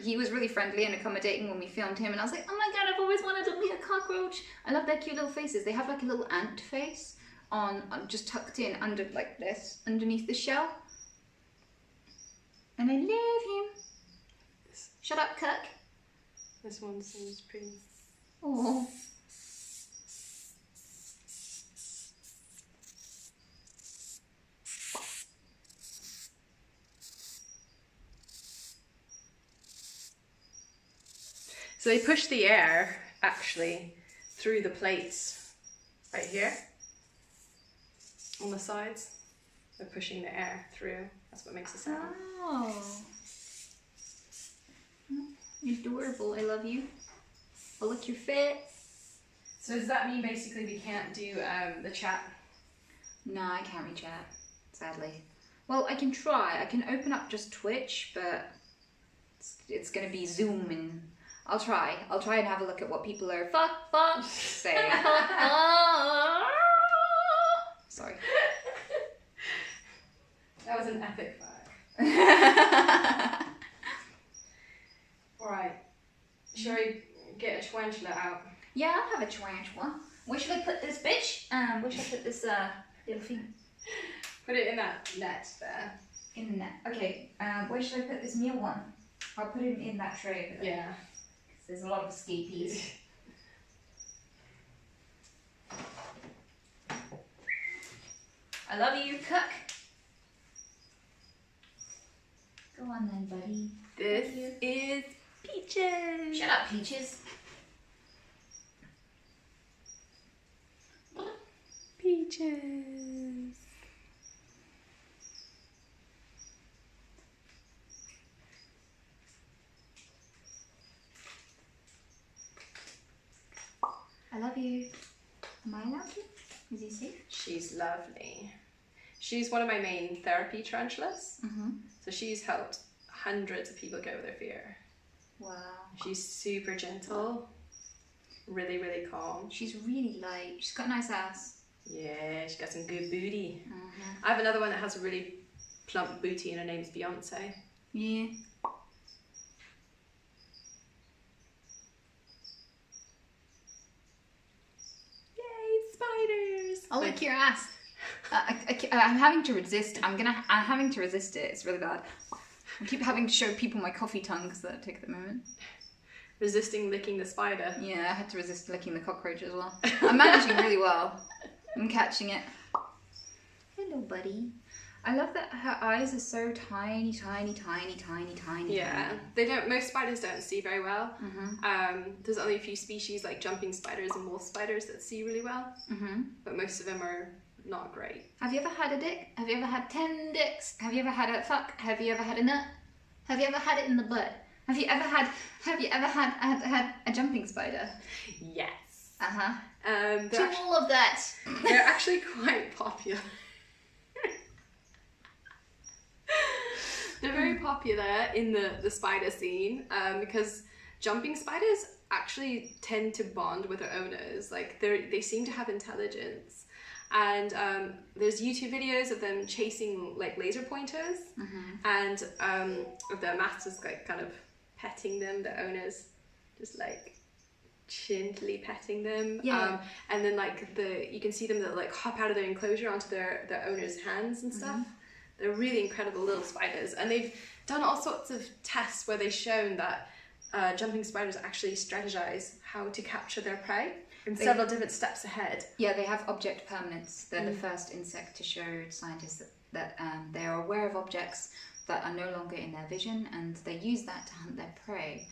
he was really friendly and accommodating when we filmed him, and I was like, oh my god, I've always wanted to meet a cockroach. I love their cute little faces. They have like a little ant face on just tucked in under like this, underneath the shell. And I love him. Shut up, Cook. This one seems pretty... Oh. So they push the air, actually, through the plates right here on the sides. They're pushing the air through. That's what makes the sound. Oh. Adorable. I love you. I'll lick your face. So does that mean basically we can't do the chat? No, I can't reach out, sadly. Well, I can try. I can open up just Twitch, but it's going to be Zoom, and I'll try. I'll try and have a look at what people are saying. Sorry. That was an epic fire. Alright. Shall I get a tarantula out? Yeah, I'll have a tarantula. Where should I put this bitch? Where should I put this little thing? Put it in that net there. In the net. Okay, where should I put this meal one? I'll put it in that tray over there. Yeah. There's a lot of escapees. I love you, Cook. Go on then, buddy. This is Peaches. Shut up, Peaches. Peaches. I love you. Am I allowed to? Is he safe? She's lovely. She's one of my main therapy tarantulas. So she's helped hundreds of people get over their fear. Wow. She's super gentle, really, really calm. She's really light. She's got a nice ass. Yeah, she's got some good booty. I have another one that has a really plump booty, and her name's Beyonce. Yeah. Yay, spiders! I'll lick your ass. I'm having to resist. I'm having to resist it. It's really bad. I keep having to show people my coffee tongue because that take at the moment. Resisting licking the spider. Yeah, I had to resist licking the cockroach as well. I'm managing really well. I'm catching it. Hello, buddy. I love that her eyes are so tiny, tiny, tiny, tiny, tiny. Yeah, they don't. Most spiders don't see very well. There's only a few species like jumping spiders and wolf spiders that see really well. But most of them are not great. Have you ever had a dick? Have you ever had 10 dicks? Have you ever had a fuck? Have you ever had a nut? Have you ever had it in the butt? Have you ever had a jumping spider? Yes. To all of that. They're actually quite popular. They're very popular in the spider scene because jumping spiders actually tend to bond with their owners. Like they seem to have intelligence. And there's YouTube videos of them chasing like laser pointers and of their masters like kind of petting them, the owners just like gently petting them. Yeah. And then like you can see them that like hop out of their enclosure onto their owner's hands and stuff. They're really incredible little spiders, and they've done all sorts of tests where they've shown that jumping spiders actually strategize how to capture their prey in several different steps ahead. Yeah, they have object permanence. They're the first insect to show scientists that they are aware of objects that are no longer in their vision, and they use that to hunt their prey.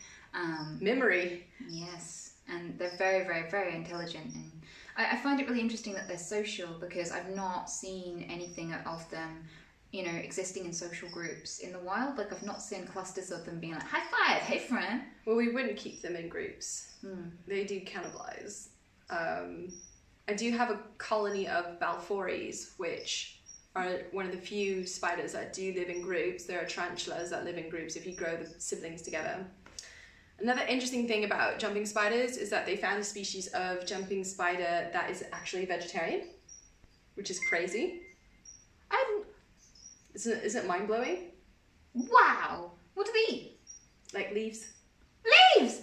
Memory. Yes, and they're very, very, very intelligent. And I find it really interesting that they're social because I've not seen anything of them, you know, existing in social groups in the wild. Like, I've not seen clusters of them being like, high five, hey friend. Well, we wouldn't keep them in groups. They do cannibalize. I do have a colony of Balfories, which are one of the few spiders that do live in groups. There are tarantulas that live in groups if you grow the siblings together. Another interesting thing about jumping spiders is that they found a species of jumping spider that is actually vegetarian, which is crazy. Isn't it mind-blowing? Wow! What do they eat? Like leaves. Leaves!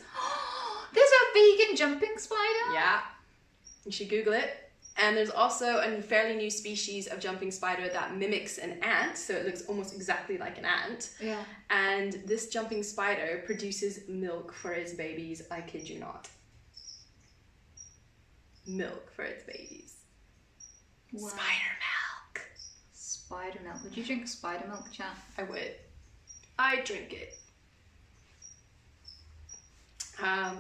There's a vegan jumping spider? Yeah. You should Google it. And there's also a fairly new species of jumping spider that mimics an ant, so it looks almost exactly like an ant. Yeah. And this jumping spider produces milk for its babies, I kid you not. Milk for its babies. Wow. Spider milk. Spider milk. Would you drink spider milk, chat? I would. I drink it.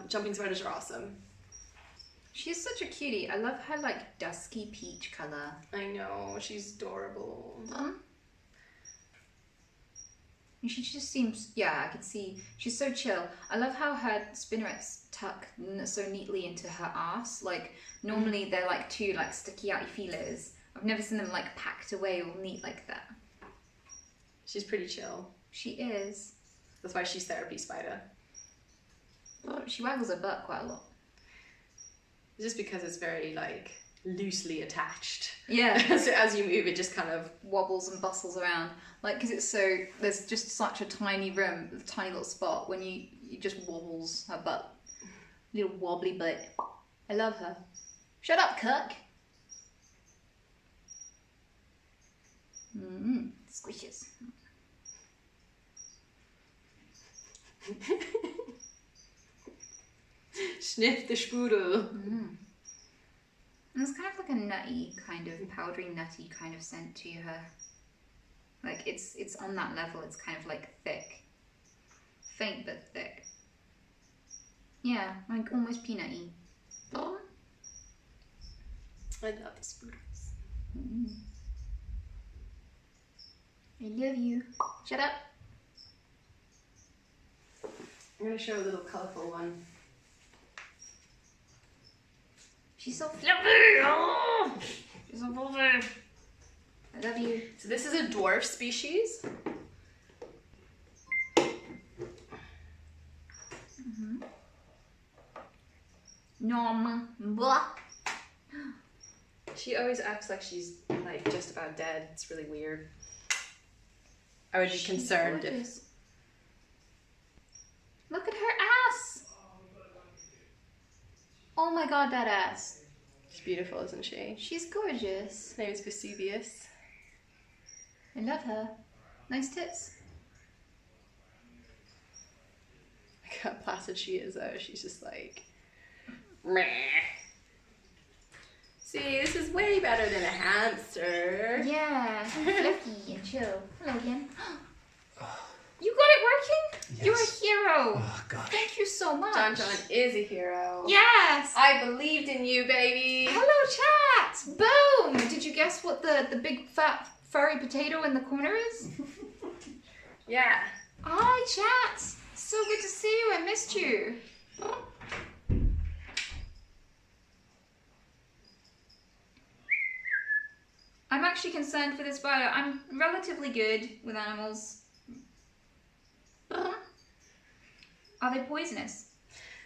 Jumping spiders are awesome. She's such a cutie. I love her like dusky peach color. I know, she's adorable. She just seems, yeah, I can see. She's so chill. I love how her spinnerets tuck so neatly into her ass. Like, normally they're like two like sticky outy feelers. I've never seen them like packed away all neat like that. She's pretty chill. She is. That's why she's therapy spider. But she waggles her butt quite a lot. Just because it's very like loosely attached. Yeah. So as you move, it just kind of wobbles and bustles around. Like, because it's so, there's just such a tiny room, a tiny little spot when you just wobbles her butt. Little wobbly butt. I love her. Shut up, Kirk. Squishes. Sniff the Sprudel. And it's kind of like a nutty kind of, powdery nutty kind of scent to her. Like, it's on that level. It's kind of like thick. Faint but thick. Yeah, like almost peanutty. I love the Sprudels. I love you. Shut up. I'm going to show a little colourful one. She's so fluffy. Oh, she's so fluffy. I love you. So this is a dwarf species. Nom. Blah. She always acts like she's like just about dead. It's really weird. I would be concerned if... Look at her ass. Oh my god, that ass. She's beautiful, isn't she? She's gorgeous. Her name is Vesuvius. I love her. Nice tits. Look how placid she is though. She's just like... Meh. See, this is way better than a hamster. Yeah, fluffy and chill. Hello again. You got it working? Yes. You're a hero. Oh, gosh. Thank you so much. John is a hero. Yes. I believed in you, baby. Hello, chat. Boom. Did you guess what the big fat furry potato in the corner is? Yeah. Hi, chat. So good to see you. I missed you. I'm actually concerned for this spider. I'm relatively good with animals. Are they poisonous?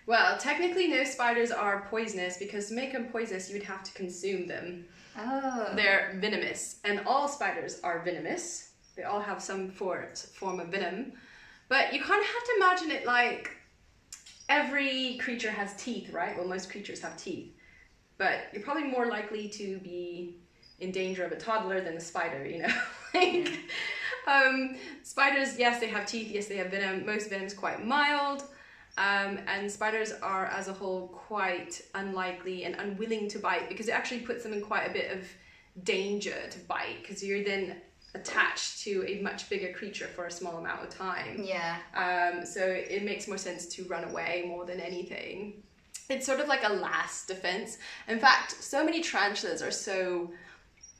Well, technically no spiders are poisonous because to make them poisonous you would have to consume them. Oh. They're venomous, and all spiders are venomous. They all have some form of venom. But you kind of have to imagine it like every creature has teeth, right? Well, most creatures have teeth. But you're probably more likely to be in danger of a toddler than a spider, you know? Like, spiders, yes, they have teeth, yes, they have venom. Most venom is quite mild. And spiders are, as a whole, quite unlikely and unwilling to bite because it actually puts them in quite a bit of danger to bite because you're then attached to a much bigger creature for a small amount of time. Yeah. So it makes more sense to run away more than anything. It's sort of like a last defense. In fact, so many tarantulas are so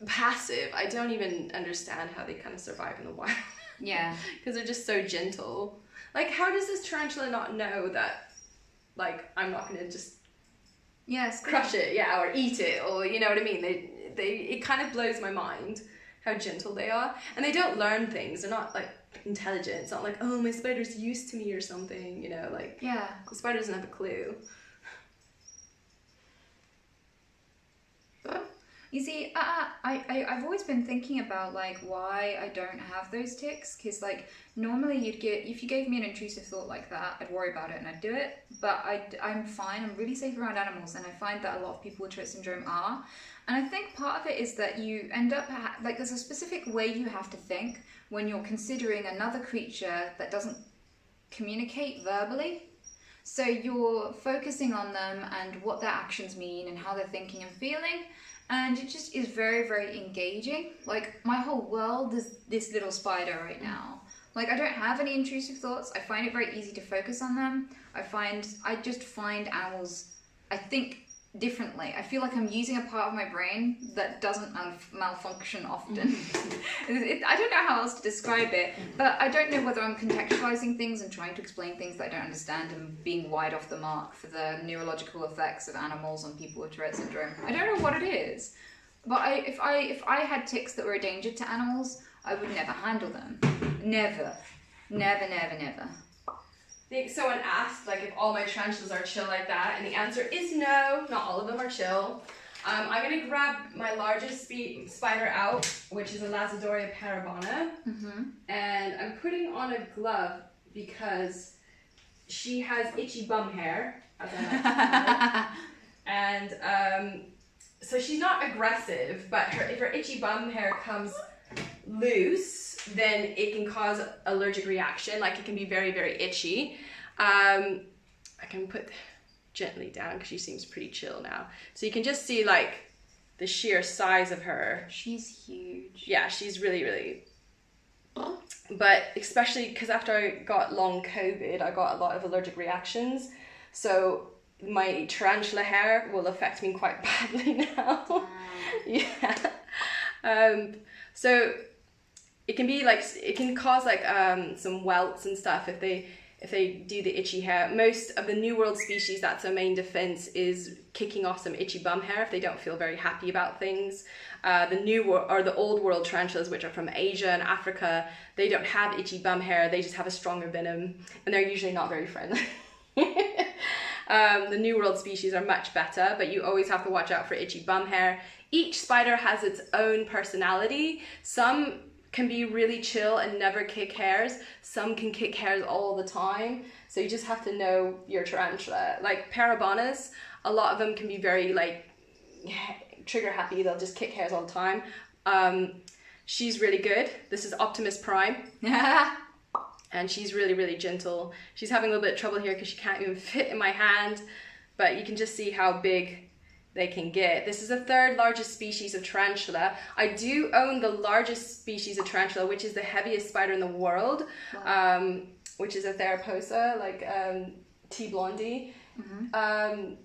passive. I don't even understand how they kind of survive in the wild. Yeah. Because they're just so gentle. Like, how does this tarantula not know that, like, I'm not going to just crush it, or eat it, or you know what I mean? It kind of blows my mind how gentle they are. And they don't learn things. They're not, like, intelligent. It's not like, oh, my spider's used to me or something, you know, like, the spider doesn't have a clue. You see, I've always been thinking about, like, why I don't have those tics, because, like, normally if you gave me an intrusive thought like that, I'd worry about it and I'd do it, but I'm fine, I'm really safe around animals, and I find that a lot of people with Tourette syndrome are, and I think part of it is that you end up, like, there's a specific way you have to think when you're considering another creature that doesn't communicate verbally. So you're focusing on them and what their actions mean and how they're thinking and feeling. And it just is very, very engaging. Like, my whole world is this little spider right now. Like, I don't have any intrusive thoughts. I find it very easy to focus on them. I just find animals, I think differently. I feel like I'm using a part of my brain that doesn't malfunction often. I don't know how else to describe it, but I don't know whether I'm contextualizing things and trying to explain things that I don't understand and being wide off the mark for the neurological effects of animals on people with Tourette syndrome. I don't know what it is, but if I had tics that were a danger to animals, I would never handle them. Never. Never, never, never. Someone asked, like, if all my tarantulas are chill like that, and the answer is no, not all of them are chill. I'm going to grab my largest spider out, which is a Lazadoria parabana, and I'm putting on a glove because she has itchy bum hair, as I like to call it. And so she's not aggressive, but if her itchy bum hair comes loose, then it can cause allergic reaction. Like, it can be very, very itchy. I can put gently down because she seems pretty chill now. So you can just see, like, the sheer size of her. She's huge. Yeah, she's really, really... But especially because after I got long COVID, I got a lot of allergic reactions. So my tarantula hair will affect me quite badly now. Yeah. So it can be like, it can cause like some welts and stuff if they do the itchy hair. Most of the New World species, that's their main defense, is kicking off some itchy bum hair if they don't feel very happy about things. The Old World tarantulas, which are from Asia and Africa, they don't have itchy bum hair. They just have a stronger venom, and they're usually not very friendly. The New World species are much better, but you always have to watch out for itchy bum hair. Each spider has its own personality. Some can be really chill and never kick hairs. Some can kick hairs all the time. So you just have to know your tarantula. Like parabonas, a lot of them can be very like trigger happy. They'll just kick hairs all the time. She's really good. This is Optimus Prime. And she's really, really gentle. She's having a little bit of trouble here because she can't even fit in my hand, but you can just see how big they can get. This is the third largest species of tarantula. I do own the largest species of tarantula, which is the heaviest spider in the world, wow. Which is a Theraposa, like T. blondie. Mm-hmm.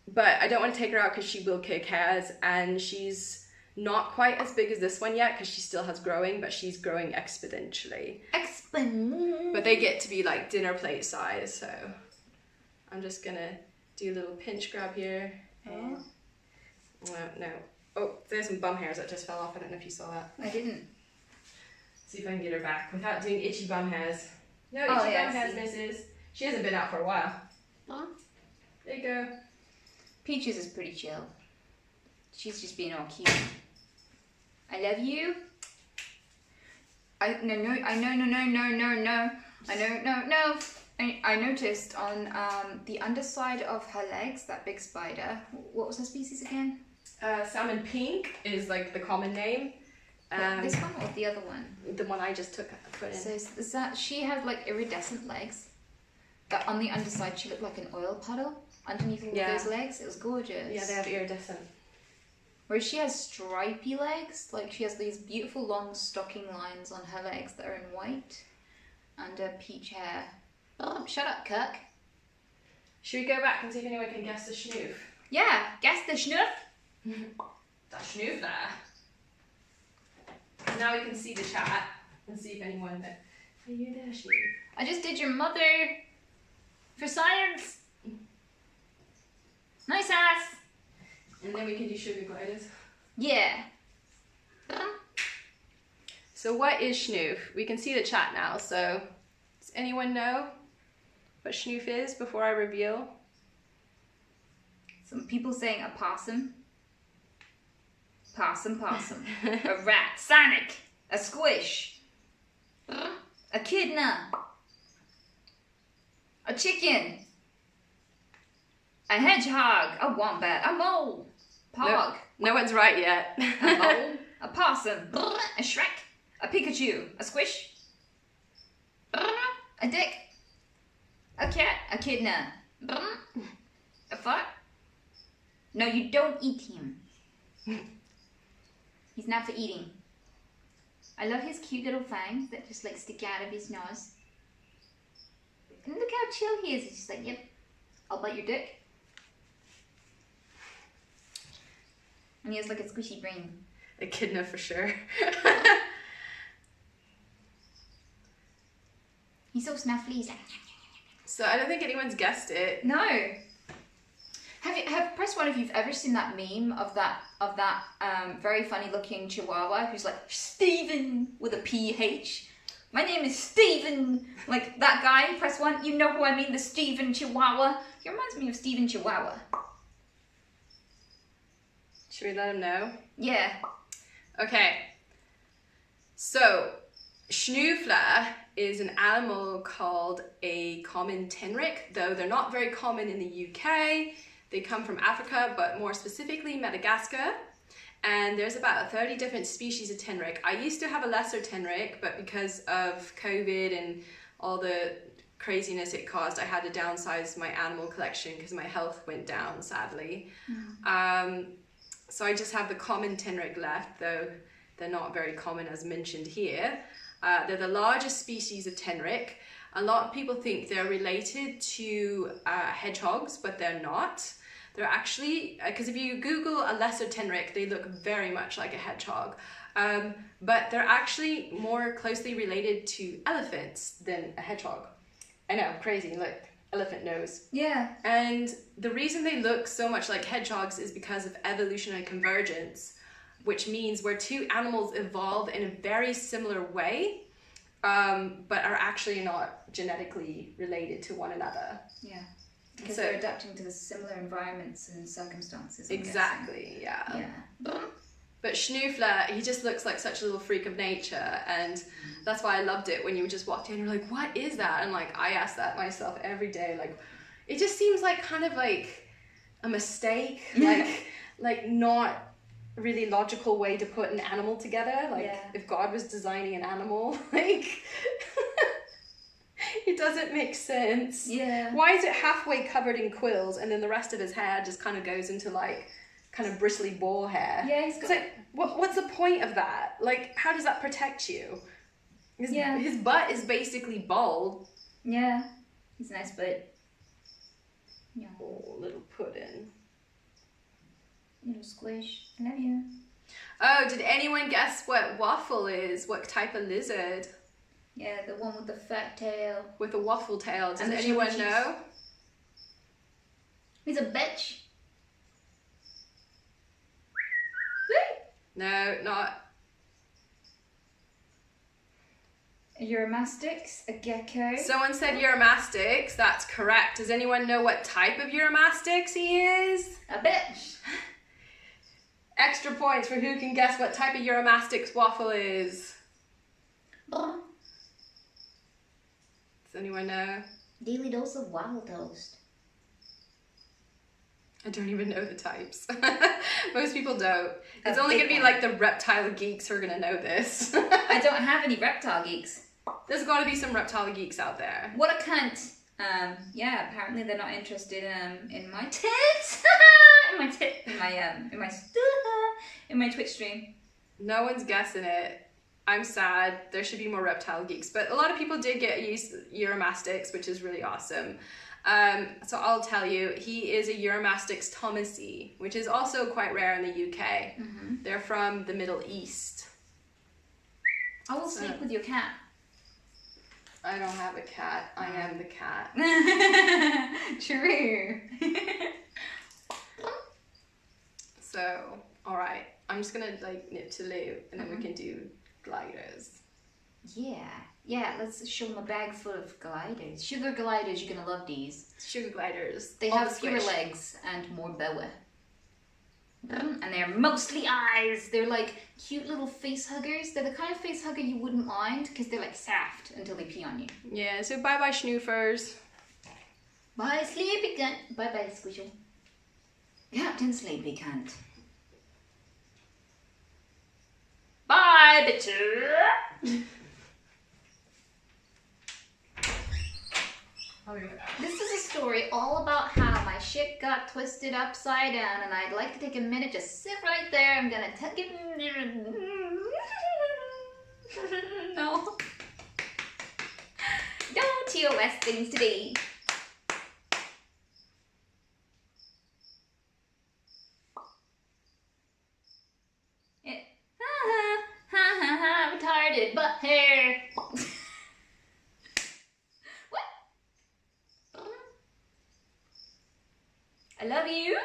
But I don't want to take her out because she will kick hairs, and she's not quite as big as this one yet because she still has growing, but she's growing exponentially. But they get to be like dinner plate size, so I'm just gonna do a little pinch grab here. And no. Oh, there's some bum hairs that just fell off. I don't know if you saw that. I didn't. See if I can get her back without doing itchy bum hairs. No itchy bum hairs, missus. She hasn't been out for a while. Huh? There you go. Peaches is pretty chill. She's just being all cute. I love you. I noticed on the underside of her legs, that big spider. What was her species again? Salmon pink is like the common name. This one or the other one? The one I just put in. So is that she had like iridescent legs? But on the underside, she looked like an oil puddle underneath all of those legs. It was gorgeous. Yeah, they have iridescent. Whereas she has stripy legs, like she has these beautiful long stocking lines on her legs that are in white and peach hair. Oh, shut up, Kirk. Should we go back and see if anyone can guess the schnoof? Yeah, guess the schnoof. That schnoof there. Now we can see the chat and see if anyone there. Are you there, schnoof? I just did your mother for science. Nice ass. And then we can do sugar gliders. Yeah. So what is schnoof? We can see the chat now, so does anyone know what schnoof is before I reveal? Some people saying a possum. Possum. A rat. Sonic. A squish. A echidna. A chicken. A hedgehog. A wombat. A mole. Pog. No one's right yet. A mole. A possum. A Shrek. A Pikachu. A squish. A dick. A cat. A echidna. A fart. No, you don't eat him. He's not for eating. I love his cute little fangs that just like stick out of his nose. And look how chill he is. He's just like, yep, I'll bite your dick. And he has like a squishy brain. Echidna for sure. He's so snuffly. He's like, So I don't think anyone's guessed it. no. Press 1 if you've ever seen that meme of that very funny looking Chihuahua who's like Steven with a PH. My name is Steven. Like that guy. Press 1. You know who I mean? The Steven Chihuahua. He reminds me of Steven Chihuahua. Should we let him know? Yeah. Okay. So schnoofler is an animal called a common tenric, though they're not very common in the UK. They come from Africa, but more specifically Madagascar. And there's about 30 different species of tenric. I used to have a lesser tenric, but because of COVID and all the craziness it caused, I had to downsize my animal collection because my health went down, sadly. So I just have the common tenric left, though they're not very common as mentioned here. They're the largest species of tenric. A lot of people think they're related to hedgehogs, but they're not. They're actually, because if you Google a lesser tenric, they look very much like a hedgehog. But they're actually more closely related to elephants than a hedgehog. I know, crazy, look, elephant nose. Yeah. And the reason they look so much like hedgehogs is because of evolutionary convergence, which means where two animals evolve in a very similar way, but are actually not genetically related to one another. Yeah. Because they're adapting to the similar environments and circumstances. I'm exactly, guessing. Yeah. But schnoofler, he just looks like such a little freak of nature, and that's why I loved it when you just walked in and you're like, what is that? And like, I ask that myself every day. Like, it just seems like kind of like a mistake, like not really logical way to put an animal together. Like, if God was designing an animal, like, it doesn't make sense. Yeah. Why is it halfway covered in quills and then the rest of his hair just kind of goes into like kind of bristly boar hair? Yeah, he's got... It's like, what's the point of that? Like, how does that protect you? His butt is basically bald. Yeah. He's a nice butt. Yeah. Oh, little puddin'. Little squish. I love you. Oh, did anyone guess what waffle is? What type of lizard? Yeah, the one with the fat tail. With a waffle tail. Does And anyone know? He's a bitch. No, not. A Eurymastix, a gecko. Someone said Eurymastix. That's correct. Does anyone know what type of Eurymastix he is? A bitch. Extra points for who can guess what type of Eurymastix waffle is. Oh. Does anyone know? Daily dose of waffle toast. I don't even know the types. Most people don't. It's A only big going to be one. like the reptile geeks who are going to know this. I don't have any reptile geeks. There's got to be some reptile geeks out there. What a cunt. Yeah, apparently they're not interested in my tits. in my in my Twitch stream. No one's guessing it. I'm sad. There should be more reptile geeks, but a lot of people did get used Uromastyx, which is really awesome. So I'll tell you, he is a Uromastyx thomasi, which is also quite rare in the UK. They're from the Middle East. I will sleep with your cat. I don't have a cat. I am the cat. True. So, all right. I'm just gonna like nip to Lou, and then we can do gliders. Yeah, let's show them a bag full of gliders. Sugar gliders, you're gonna love these. Sugar gliders. They have fewer legs and more boa. And they're mostly eyes. They're like cute little face huggers. They're the kind of face hugger you wouldn't mind because they're like soft until they pee on you. Yeah, so bye bye schnoofers. Bye sleepy cunt. Bye bye squishel. Captain Sleepy Cunt. Bye bitches. This is a story all about how my shit got twisted upside down, and I'd like to take a minute, just sit right there. I'm gonna give no. Don't TOS things today. Retarded butt hair. I love you.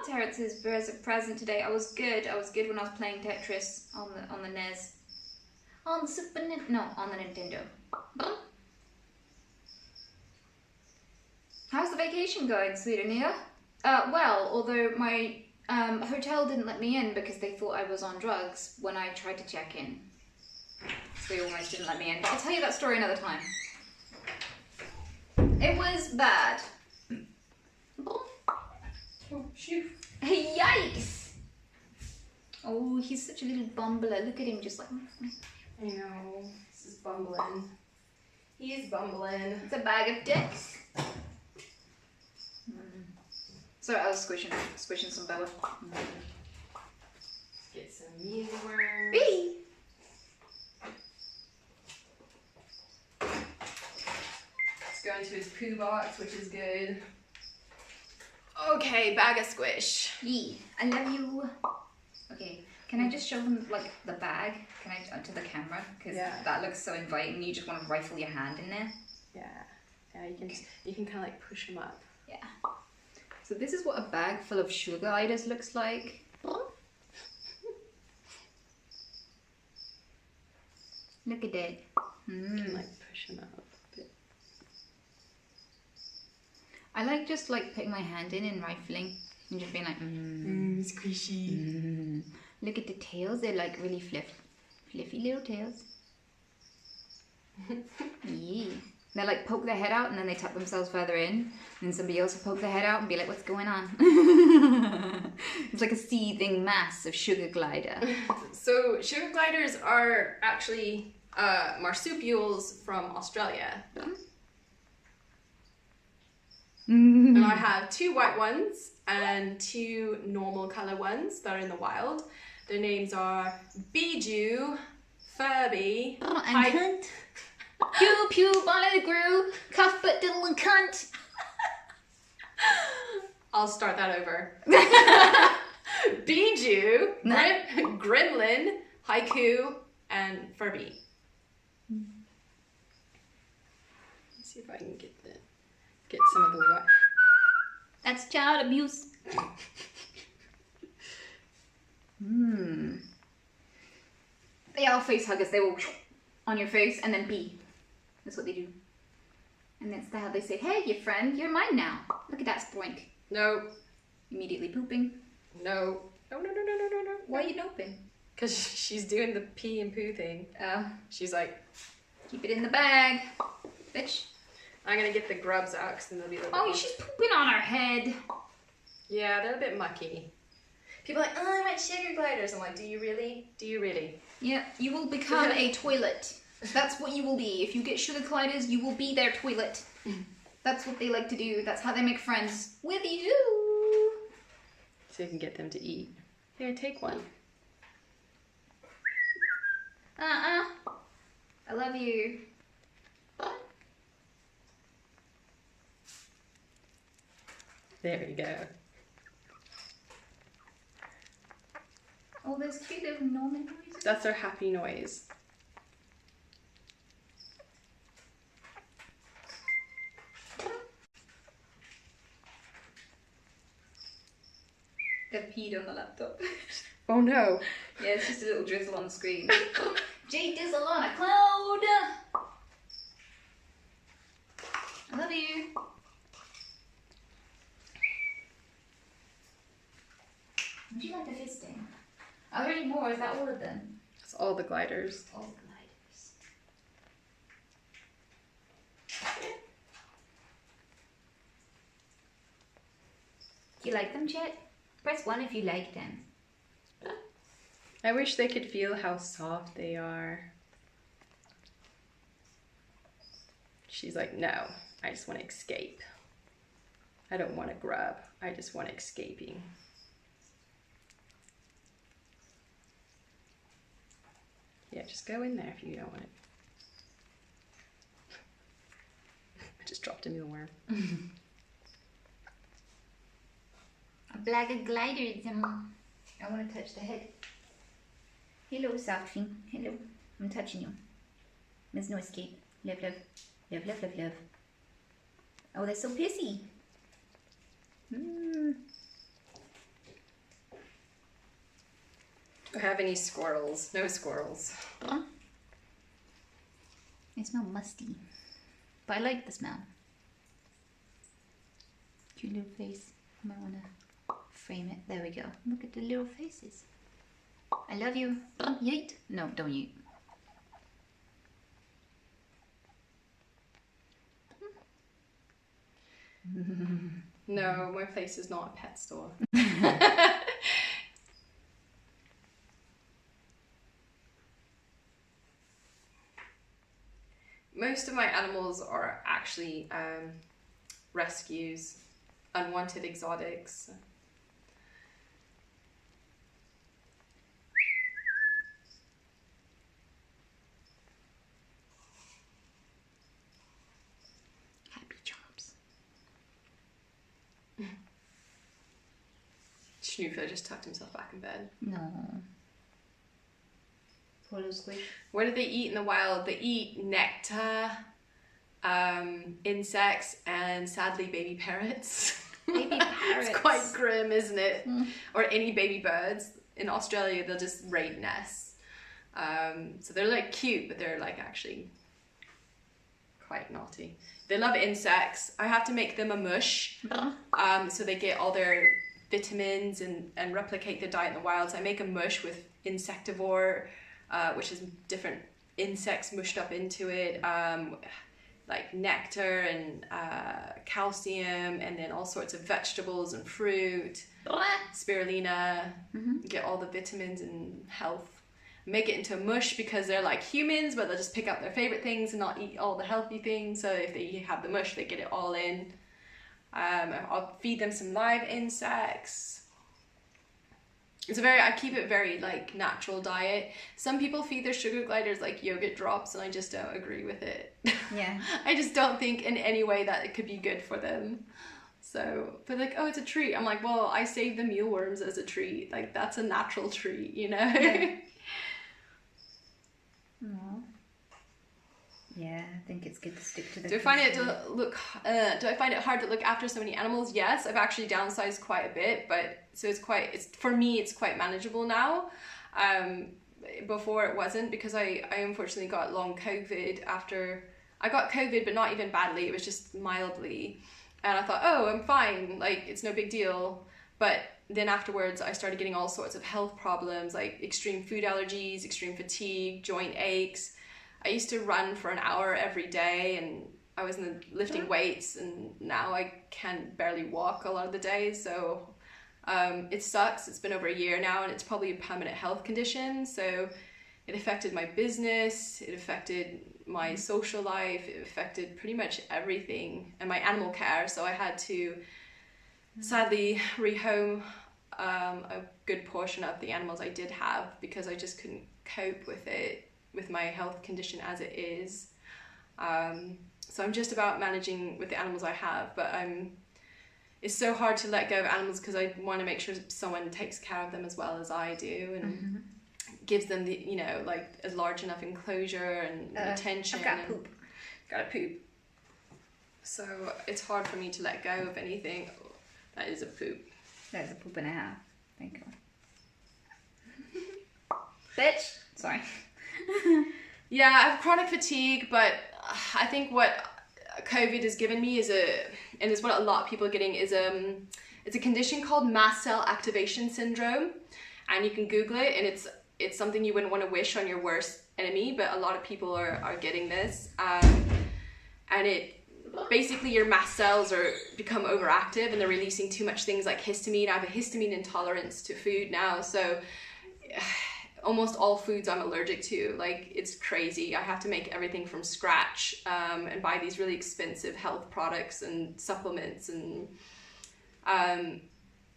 Terrence's birthday present today. I was good. I was good when I was playing Tetris on the NES. On the Super Nintendo. No, on the Nintendo. How's the vacation going, sweet Anita? Well, although my hotel didn't let me in because they thought I was on drugs when I tried to check in. So they almost didn't let me in. But I'll tell you that story another time. It was bad. Oh, shoot. Yikes! Oh, he's such a little bumbler. Look at him just like... I know. This is bumbling. He is bumbling. It's a bag of dicks. Sorry, I was squishing some boa. Get some mealworms. Whee! Let's go into his poo box, which is good. Okay, bag of squish. Yee, I love you. Okay, can I just show them like the bag? Can I to the camera? Because that looks so inviting. You just want to rifle your hand in there. Yeah, you can kind of like push them up. Yeah. So this is what a bag full of sugar gliders looks like. Look at that. You can like push them up a bit. I like just like putting my hand in and rifling and just being like, squishy. Look at the tails. They're like really fluffy little tails. Yeah. They like poke their head out and then they tuck themselves further in. And then somebody else will poke their head out and be like, what's going on? It's like a seething mass of sugar glider. So sugar gliders are actually marsupials from Australia. And I have 2 white ones and 2 normal colour ones that are in the wild. Their names are Bijou, Furby, and cunt. Pew pew, bonnet grew, cuff butt diddle and cunt. I'll start that over. Bijou, Gremlin, Haiku, and Furby. Let's see if I can get some of the white. That's child abuse. They are face huggers. They will on your face and then pee. That's what they do. And that's how they say, hey, your friend, you're mine now. Look at that spoink. No. Immediately pooping. No. No. Why are you noping? Because she's doing the pee and poo thing. She's like, keep it in the bag, bitch. I'm gonna get the grubs out because then they'll be a little bit she's pooping on her head. Yeah, they're a bit mucky. People are like, oh, I want sugar gliders. I'm like, do you really? Do you really? Yeah, you will become a toilet. That's what you will be. If you get sugar gliders, you will be their toilet. That's what they like to do. That's how they make friends with you. So you can get them to eat. Here, take one. I love you. There you go. Oh, those cute little Norman noises. That's their happy noise. They've peed on the laptop. Oh no. Yeah, it's just a little drizzle on the screen. Jay Dizzle on a cloud. I love you. Would you like the fisting? Are there any more? Is that all of them? That's all the gliders. All the gliders. Do you like them, Chet? Press 1 if you like them. I wish they could feel how soft they are. She's like, no, I just want to escape. I don't want to grub. I just want escaping. Yeah, just go in there if you don't want it. I just dropped a mealworm. A black glider. I want to touch the head. Hello, Softfin. Hello. I'm touching you. There's no escape. Love, love. Love, love, love, love. Oh, they're so pissy. Do I have any squirrels? No squirrels. They smell musty. But I like the smell. Cute little face. I might want to frame it. There we go. Look at the little faces. I love you. Yeet. No, don't yeet. No, my place is not a pet store. Most of my animals are actually rescues, unwanted exotics. Happy chops. Schnoofer just tucked himself back in bed. No. Poor little squish. What do they eat in the wild? They eat nectar, insects, and sadly baby parrots. Baby parrots. It's quite grim, isn't it? Or any baby birds. In Australia, they'll just raid nests. So they're like cute, but they're like actually quite naughty. They love insects. I have to make them a mush, so they get all their vitamins and replicate their diet in the wild. So I make a mush with insectivore, which is different insects mushed up into it, like nectar and calcium, and then all sorts of vegetables and fruit, spirulina, get all the vitamins and health. Make it into a mush because they're like humans, but they'll just pick up their favorite things and not eat all the healthy things. So if they have the mush, they get it all in. I'll feed them some live insects. I keep it very like natural diet. Some people feed their sugar gliders like yogurt drops, and I just don't agree with it. Yeah. I just don't think in any way that it could be good for them. So, but like, oh, it's a treat. I'm like, well, I saved the mealworms as a treat. Like, that's a natural treat, you know? Yeah. Aww. Yeah, I think it's good to stick to the. Do I find it hard to look after so many animals? Yes, I've actually downsized quite a bit, but so for me it's quite manageable now. Before it wasn't, because I unfortunately got long COVID after I got COVID, but not even badly. It was just mildly, and I thought, oh, I'm fine, like it's no big deal. But then afterwards, I started getting all sorts of health problems, like extreme food allergies, extreme fatigue, joint aches. I used to run for an hour every day, and I was lifting weights, and now I can barely walk a lot of the days. So it sucks. It's been over a year now, and it's probably a permanent health condition. So it affected my business, it affected my social life, it affected pretty much everything, and my animal care. So I had to sadly rehome a good portion of the animals I did have because I just couldn't cope with it, with my health condition as it is. So I'm just about managing with the animals I have, but it's so hard to let go of animals because I want to make sure someone takes care of them as well as I do, and gives them the, you know, like a large enough enclosure and attention. I've got poop. Got a poop. So it's hard for me to let go of anything. Oh, that is a poop. That is a poop and a half. Thank you. Bitch. Sorry. Yeah, I have chronic fatigue, but I think what COVID has given me is and it's what a lot of people are getting, is it's a condition called mast cell activation syndrome, and you can Google it, and it's something you wouldn't want to wish on your worst enemy, but a lot of people are getting this, and it basically, your mast cells become overactive and they're releasing too much things like histamine. I have a histamine intolerance to food now, so almost all foods I'm allergic to. Like, it's crazy. I have to make everything from scratch, and buy these really expensive health products and supplements, and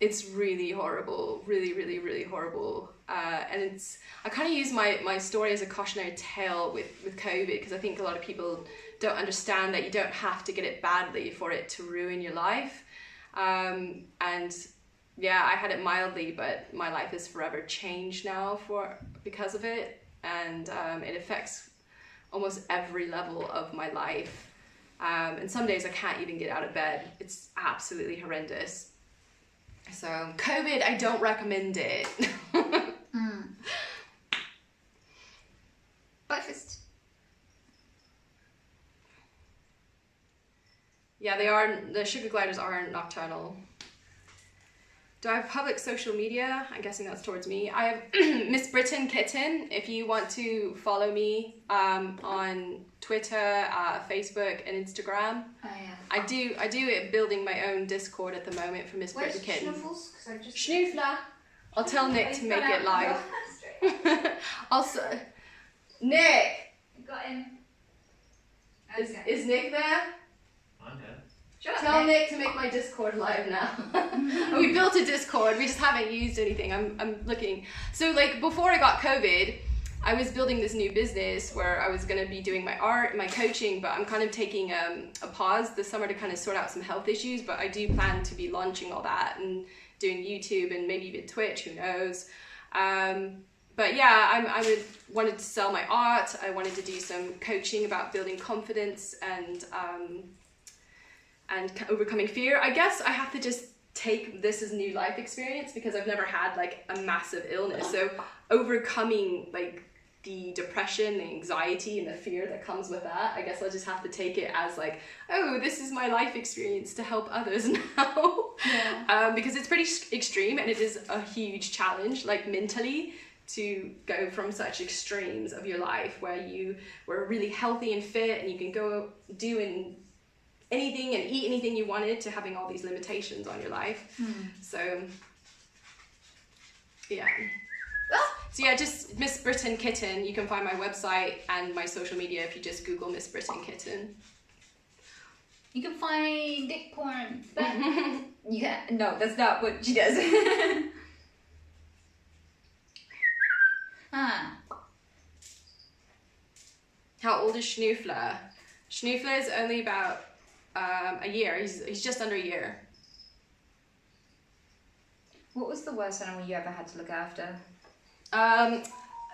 it's really horrible, really, really, really horrible. And I kind of use my story as a cautionary tale with COVID, because I think a lot of people don't understand that you don't have to get it badly for it to ruin your life. And yeah, I had it mildly, but my life is forever changed now because of it, and it affects almost every level of my life. And some days I can't even get out of bed. It's absolutely horrendous. So COVID, I don't recommend it. Breakfast. Yeah, the sugar gliders are nocturnal. Do I have public social media? I'm guessing that's towards me. I have Miss Britain Kitten. If you want to follow me on Twitter, Facebook, and Instagram. Oh yeah. I do it building my own Discord at the moment for Miss Britain Kitten. Schnuffles? 'Cause I just... Schnoofler. I'll tell Nick to make it live. Also, Nick. You got him. Is Nick there? I'm here. Shut up, Tell Nick to make my Discord live now. We built a Discord, we just haven't used anything. I'm looking. So like before I got COVID, I was building this new business where I was gonna be doing my art, my coaching, but I'm kind of taking a pause this summer to kind of sort out some health issues, but I do plan to be launching all that and doing YouTube and maybe even Twitch, who knows. But yeah, I wanted to sell my art. I wanted to do some coaching about building confidence and overcoming fear. I guess I have to just take this as new life experience because I've never had like a massive illness. So overcoming like the depression, the anxiety, and the fear that comes with that, I guess I'll just have to take it as like, oh, this is my life experience to help others now. Yeah. Because it's pretty extreme and it is a huge challenge, like mentally, to go from such extremes of your life where you were really healthy and fit and you can go do anything and eat anything you wanted to having all these limitations on your life. So yeah. So yeah, just Miss Britain Kitten. You can find my website and my social media if you just Google Miss Britain Kitten. You can find dick porn. No, that's not what she does. How old is Schnoofler? Schnoofler is only about a year. He's just under a year. What was the worst animal you ever had to look after?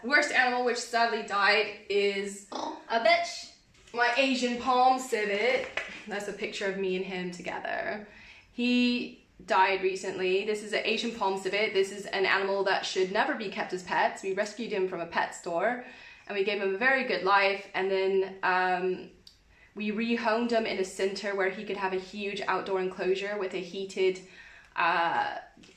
Worst animal, which sadly died, is A bitch. my Asian palm civet. That's a picture of me and him together. He died recently. This is an Asian palm civet. This is an animal that should never be kept as pets. We rescued him from a pet store and we gave him a very good life, and then we rehomed him in a center where he could have a huge outdoor enclosure with a heated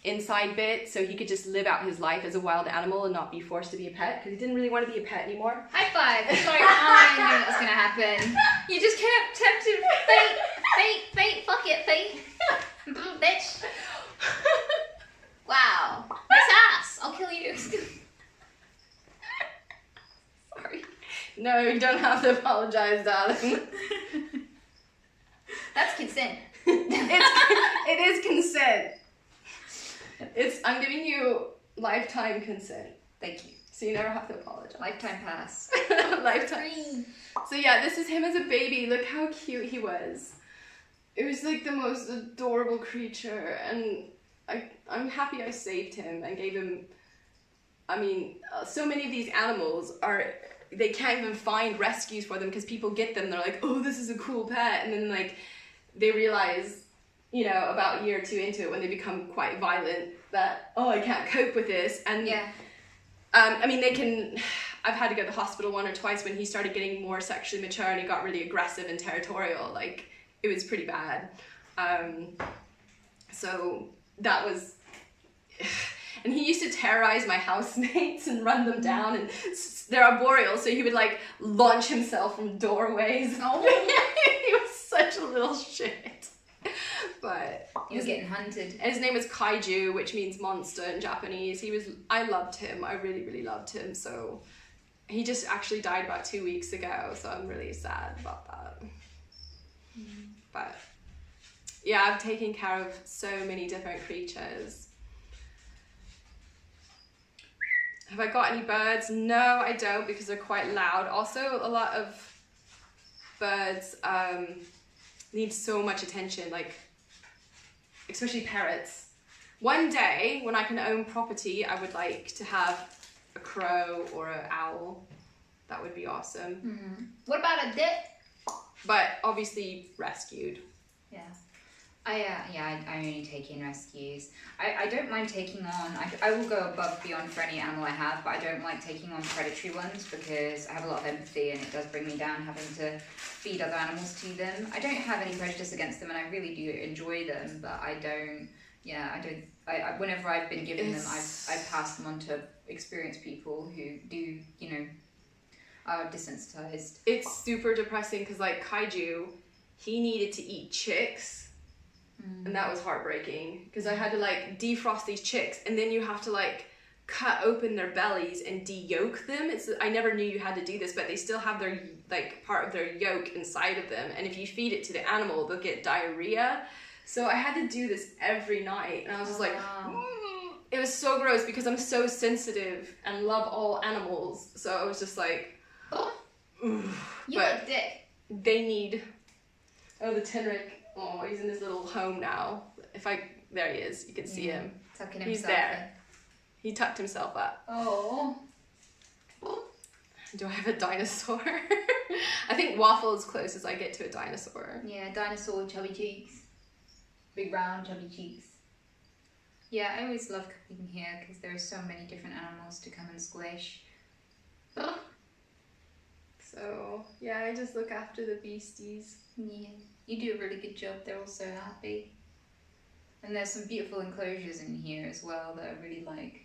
inside bit, so he could just live out his life as a wild animal and not be forced to be a pet, because he didn't really want to be a pet anymore. High five. Sorry, I knew that was gonna happen. You just kept tempting fate, fuck it, fate. Bitch. Wow. Nice ass. I'll kill you. Sorry. No, you don't have to apologize, darling. That's consent. It is consent. I'm giving you lifetime consent. Thank you. So you never have to apologize. Lifetime pass. Lifetime. So yeah, this is him as a baby. Look how cute he was. It was like the most adorable creature, and I'm happy I saved him and gave him. I mean, so many of these animals they can't even find rescues for them because people get them. They're like, oh, this is a cool pet, and then like they realize, you know, about a year or two into it when they become quite violent that, oh, I can't cope with this. And yeah. I mean, I've had to go to the hospital 1 or twice when he started getting more sexually mature and he got really aggressive and territorial. Like, it was pretty bad. So that was, and he used to terrorize my housemates and run them down, and they're arboreal, so he would like launch himself from doorways. Oh, he was such a little shit. But he was getting hunted. His name was Kaiju, which means monster in Japanese. I loved him. I really, really loved him. So he just actually died about 2 weeks ago. So I'm really sad about that. But yeah, I've taken care of so many different creatures. Have I got any birds? No, I don't, because they're quite loud. Also, a lot of birds need so much attention, like especially parrots. One day, when I can own property, I would like to have a crow or an owl. That would be awesome. Mm-hmm. What about a dick? But obviously rescued. Yeah. I only take in rescues. I don't mind taking on, I will go above beyond for any animal I have, but I don't like taking on predatory ones because I have a lot of empathy and it does bring me down having to feed other animals to them. I don't have any prejudice against them and I really do enjoy them, but whenever I've been given them, I've passed them on to experienced people who do, you know, are desensitized. It's super depressing because like Kaiju, he needed to eat chicks. And that was heartbreaking because I had to like defrost these chicks and then you have to like cut open their bellies and de-yolk them. I never knew you had to do this, but they still have their like part of their yolk inside of them, and if you feed it to the animal they'll get diarrhea. So I had to do this every night and I was just like, it was so gross because I'm so sensitive and love all animals. So I was just like, you like dick. They need, the Tenric. Oh, he's in his little home now. There he is. You can see him. Tucking he's himself there. He tucked himself up. Oh. Do I have a dinosaur? I think Waffle is close as I get to a dinosaur. Yeah, dinosaur with chubby cheeks. Big round chubby cheeks. Yeah, I always love cooking here because there are so many different animals to come and squish. So, yeah, I just look after the beasties. Yeah. You do a really good job, they're all so happy. And there's some beautiful enclosures in here as well that I really like.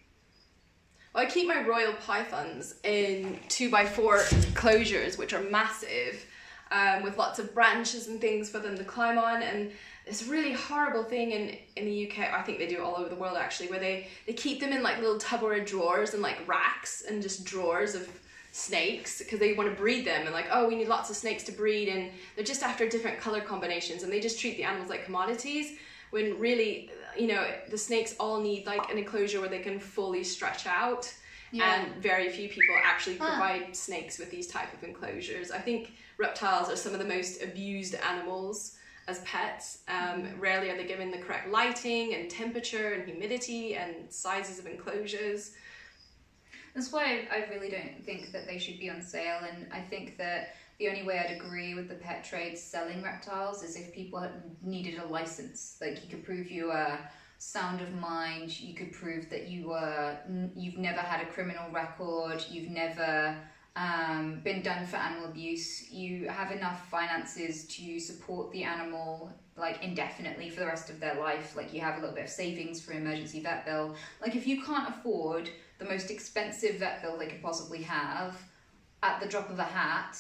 Well, I keep my royal pythons in 2x4 enclosures, which are massive, with lots of branches and things for them to climb on. And this really horrible thing in the UK, I think they do it all over the world actually, where they keep them in like little Tupperware drawers and like racks and just drawers of snakes because they want to breed them and like, oh, we need lots of snakes to breed, and they're just after different color combinations and they just treat the animals like commodities when really, you know, the snakes all need like an enclosure where they can fully stretch out. Yeah. And very few people actually provide snakes with these type of enclosures. I think reptiles are some of the most abused animals as pets. Rarely are they given the correct lighting and temperature and humidity and sizes of enclosures. That's why I really don't think that they should be on sale, and I think that the only way I'd agree with the pet trade selling reptiles is if people needed a license. Like, you could prove you are sound of mind, you could prove that you've never had a criminal record, you've never been done for animal abuse, you have enough finances to support the animal like indefinitely for the rest of their life, like you have a little bit of savings for an emergency vet bill. Like, if you can't afford the most expensive vet bill they could possibly have at the drop of a hat,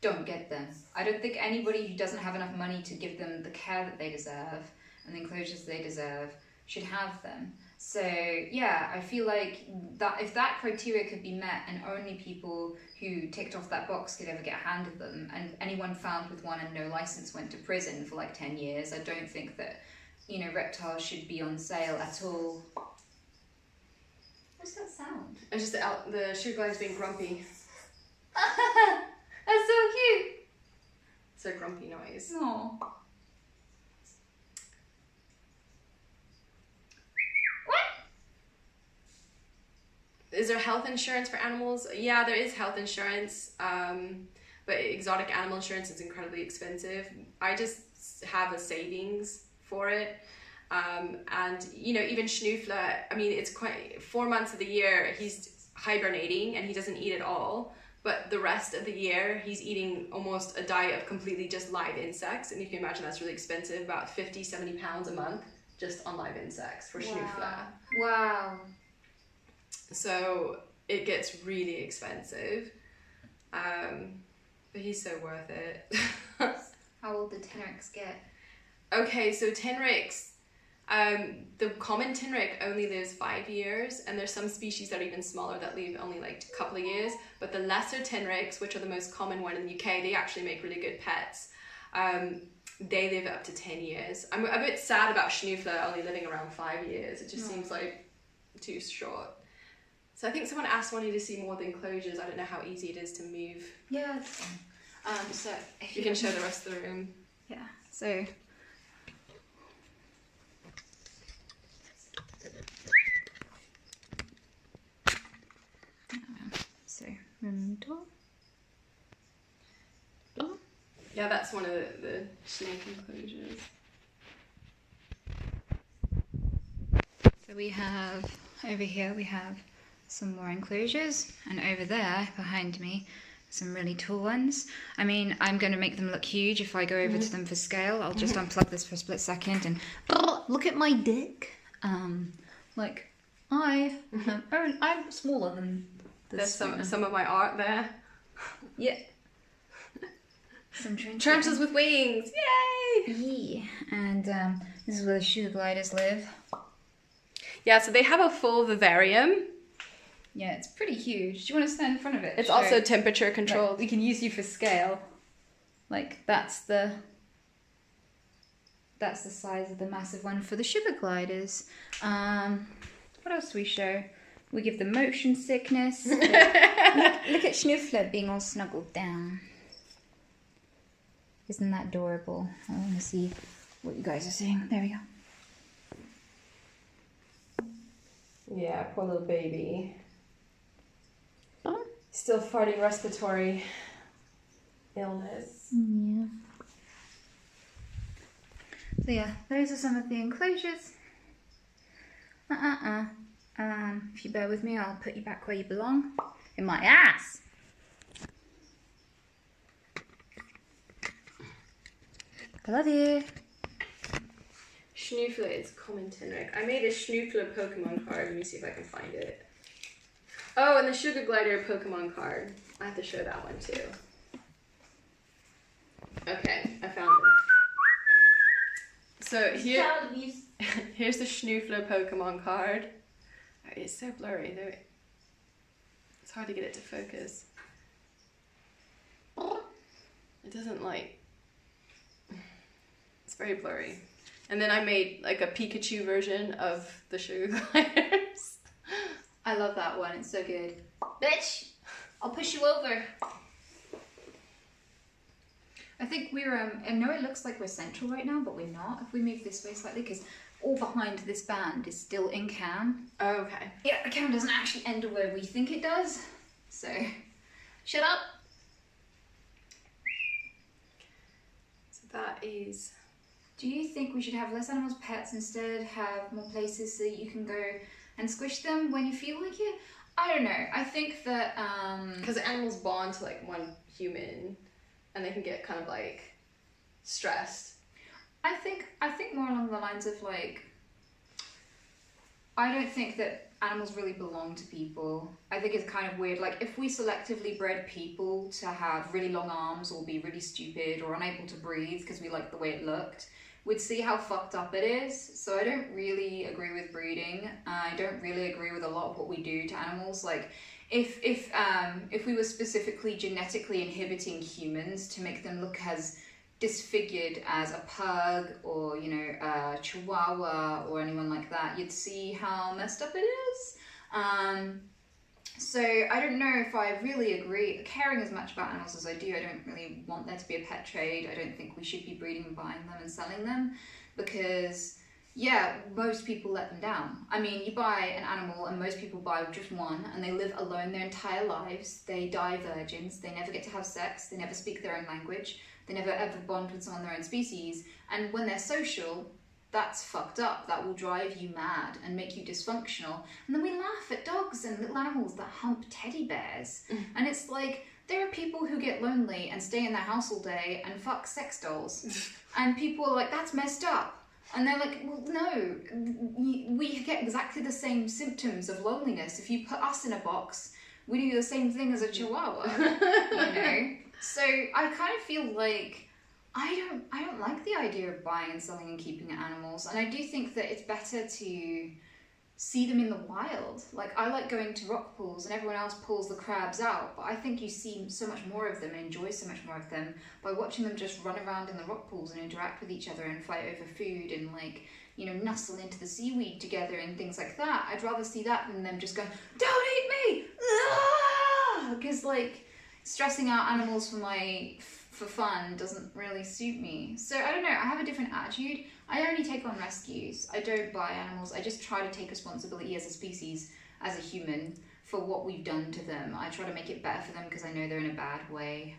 don't get them. I don't think anybody who doesn't have enough money to give them the care that they deserve and the enclosures they deserve should have them. So yeah, I feel like that if that criteria could be met and only people who ticked off that box could ever get handed them, and anyone found with one and no license went to prison for like 10 years, I don't think that, reptiles should be on sale at all. What's that sound? It's just the sugar glider's being grumpy. That's so cute. It's a grumpy noise. Aww. Is there health insurance for animals? Yeah, there is health insurance, but exotic animal insurance is incredibly expensive. I just have a savings for it. And even Schnoofler, I mean, it's quite 4 months of the year he's hibernating and he doesn't eat at all, but the rest of the year he's eating almost a diet of completely just live insects, and you can imagine that's really expensive, about 50-70 pounds a month just on live insects for Schnoofler. Wow. So it gets really expensive, but he's so worth it. How old do Tenrecs get? Okay, so Tenrecs, the common Tenrec only lives 5 years, and there's some species that are even smaller that live only like a couple of years, but the lesser Tenrecs, which are the most common one in the UK, they actually make really good pets. They live up to 10 years. I'm a bit sad about Schnoofler only living around 5 years. It just seems like too short. So I think someone wanted to see more of the enclosures. I don't know how easy it is to move. Yeah, that's fine. So if You can show the rest of the room. Yeah, so room door. Yeah, that's one of the snake enclosures. So we have, over here we have some more enclosures, and over there behind me some really tall ones. I mean, I'm going to make them look huge if I go over to them for scale. I'll just unplug this for a split second and look at my dick. I'm smaller than this. There's some of my art there. Yeah. Some tarantulas with wings. Yay! Yeah. And this is where the sugar gliders live. Yeah, so they have a full vivarium. Yeah, it's pretty huge. Do you want to stand in front of it? It's also temperature controlled. Like, we can use you for scale. Like that's the size of the massive one for the sugar gliders. What else do we show? We give them motion sickness. look at Schnoofler being all snuggled down. Isn't that adorable? I want to see what you guys are seeing. There we go. Yeah, poor little baby. Oh. Still fighting respiratory illness. Yeah. So yeah, those are some of the enclosures. If you bear with me, I'll put you back where you belong. In my ass! I love you. Schnoofler is common Tenrec. I made a Schnoofler Pokemon card. Let me see if I can find it. Oh, and the Sugar Glider Pokemon card. I have to show that one too. Okay, I found it. So here's the Schnoofler Pokemon card. Oh, it's so blurry. It's hard to get it to focus. It doesn't it's very blurry. And then I made like a Pikachu version of the Sugar Gliders. I love that one. It's so good. Bitch! I'll push you over. I think we're, I know it looks like we're central right now, but we're not. If we move this way slightly, because all behind this band is still in cam. Oh, okay. Yeah, the cam doesn't actually end where we think it does. So, shut up. So that is... Do you think we should have less animals, pets, instead have more places so that you can go and squish them when you feel like it? I don't know. I think that... Because animals bond to like one human and they can get kind of like stressed. I think more along the lines of like... I don't think that animals really belong to people. I think it's kind of weird. Like if we selectively bred people to have really long arms or be really stupid or unable to breathe because we liked the way it looked, we'd see how fucked up it is. So I don't really agree with breeding. I don't really agree with a lot of what we do to animals. Like if we were specifically genetically inhibiting humans to make them look as disfigured as a pug or, you know, a chihuahua or anyone like that, you'd see how messed up it is. So I don't know if I really agree. Caring as much about animals as I do, I don't really want there to be a pet trade. I don't think we should be breeding and buying them and selling them, because yeah, most people let them down. I mean, you buy an animal and most people buy just one, and they live alone their entire lives. They die virgins. They never get to have sex. They never speak their own language. They never ever bond with someone their own species. And when they're social, that's fucked up. That will drive you mad and make you dysfunctional. And then we laugh at dogs and little animals that hump teddy bears. And it's like, there are people who get lonely and stay in their house all day and fuck sex dolls. And people are like, that's messed up. And they're like, well, no, we get exactly the same symptoms of loneliness. If you put us in a box, we do the same thing as a chihuahua, you know? So I kind of feel like I don't like the idea of buying and selling and keeping animals. And I do think that it's better to see them in the wild. Like, I like going to rock pools and everyone else pulls the crabs out, but I think you see so much more of them and enjoy so much more of them by watching them just run around in the rock pools and interact with each other and fight over food and, like, you know, nuzzle into the seaweed together and things like that. I'd rather see that than them just going, don't eat me! Because, like, stressing out animals for fun doesn't really suit me. So I don't know, I have a different attitude. I only take on rescues. I don't buy animals. I just try to take responsibility as a species, as a human, for what we've done to them. I try to make it better for them because I know they're in a bad way.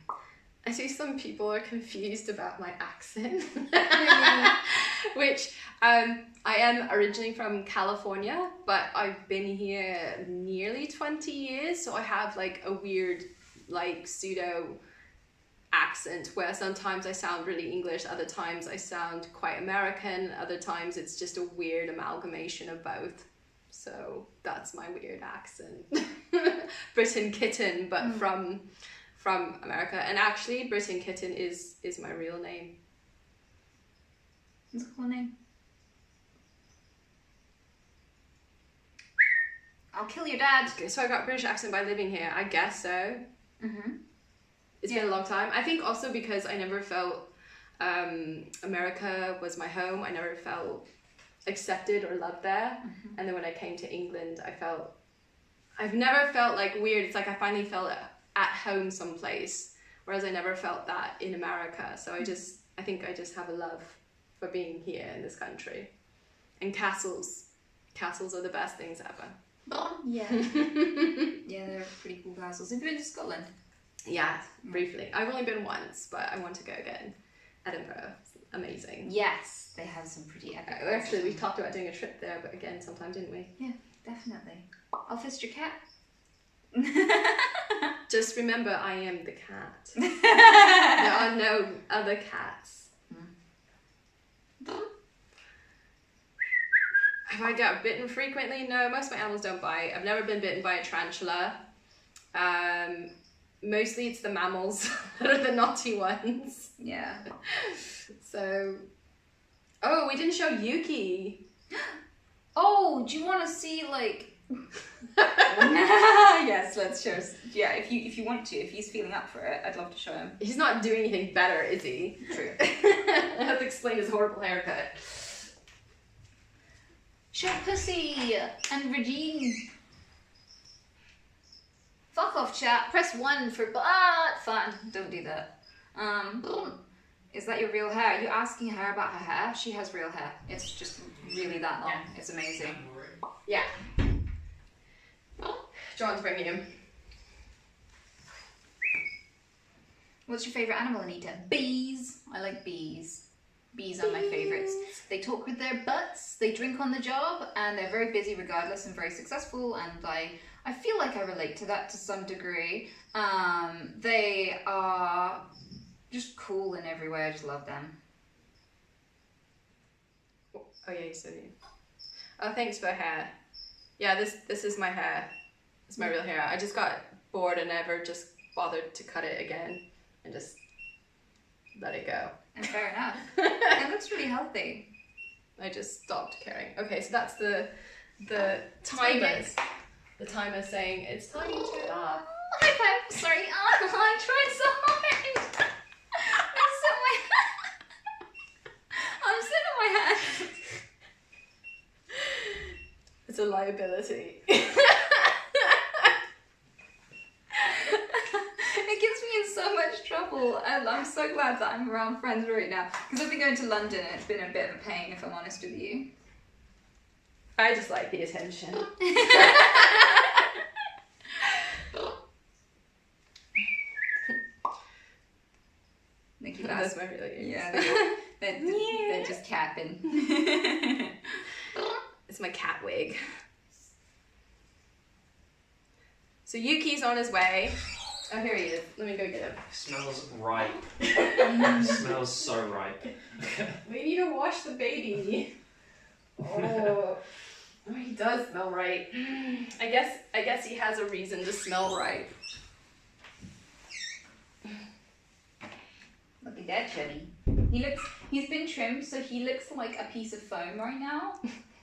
I see some people are confused about my accent. Which I am originally from California, but I've been here nearly 20 years, so I have like a weird, like, pseudo accent where sometimes I sound really English, other times I sound quite American, other times it's just a weird amalgamation of both. So that's my weird accent. Britain Kitten, but from America. And actually Britain Kitten is my real name. It's a cool name. I'll kill your dad. Okay, so I got British accent by living here, I guess so. It's been a long time. I think also because I never felt America was my home. I never felt accepted or loved there. And then when I came to England, I've never felt like weird. It's like I finally felt at home someplace, whereas I never felt that in America. So I think I just have a love for being here in this country. And castles are the best things ever. Yeah. Yeah, they're pretty cool castles. Have you been to Scotland? Yeah, briefly. I've only been once, but I want to go again. Edinburgh, amazing. Yes, they have some pretty epic. Actually, we talked about doing a trip there, but again, sometime, didn't we? Yeah, definitely. I'll fist your cat. Just remember, I am the cat. There are no other cats. Have I got bitten frequently? No, most of my animals don't bite. I've never been bitten by a tarantula. Mostly it's the mammals that are the naughty ones. Yeah. So, oh, we didn't show Yuki. Oh, do you want to see, like... Yes, let's show us. Yeah, if you want to, if he's feeling up for it, I'd love to show him. He's not doing anything better, is he? True. I have to explain his horrible haircut. Show Pussy and Regine. Fuck off, chat. Press 1 for fun. Don't do that. Is that your real hair? Are you asking her about her hair? She has real hair. It's just really that long. Yeah. It's amazing. Yeah. John's bringing him. What's your favourite animal, Anita? Bees. I like bees. Bees are my favourites. They talk with their butts, they drink on the job, and they're very busy regardless and very successful, and I feel like I relate to that to some degree. They are just cool in every way. I just love them. Oh yeah, you said it. Oh, thanks for hair. Yeah, this is my hair. It's my real hair. I just got bored and never just bothered to cut it again and just let it go. And fair enough. It looks really healthy. I just stopped caring. Okay, so that's the timer. The timer saying it's time to turn off. High five. Sorry. Oh, I tried so hard. a liability. It gets me in so much trouble, and I'm so glad that I'm around friends right now because I've been going to London and it's been a bit of a pain, if I'm honest with you. I just like the attention. Nikki That's my real ears. Yeah, they're just capping. It's my cat wig. So Yuki's on his way. Oh, here he is. Let me go get him. It smells ripe. It smells so ripe. We need to wash the baby. Oh, he does smell right. I guess he has a reason to smell right. Look at that chubby. He's been trimmed, so he looks like a piece of foam right now.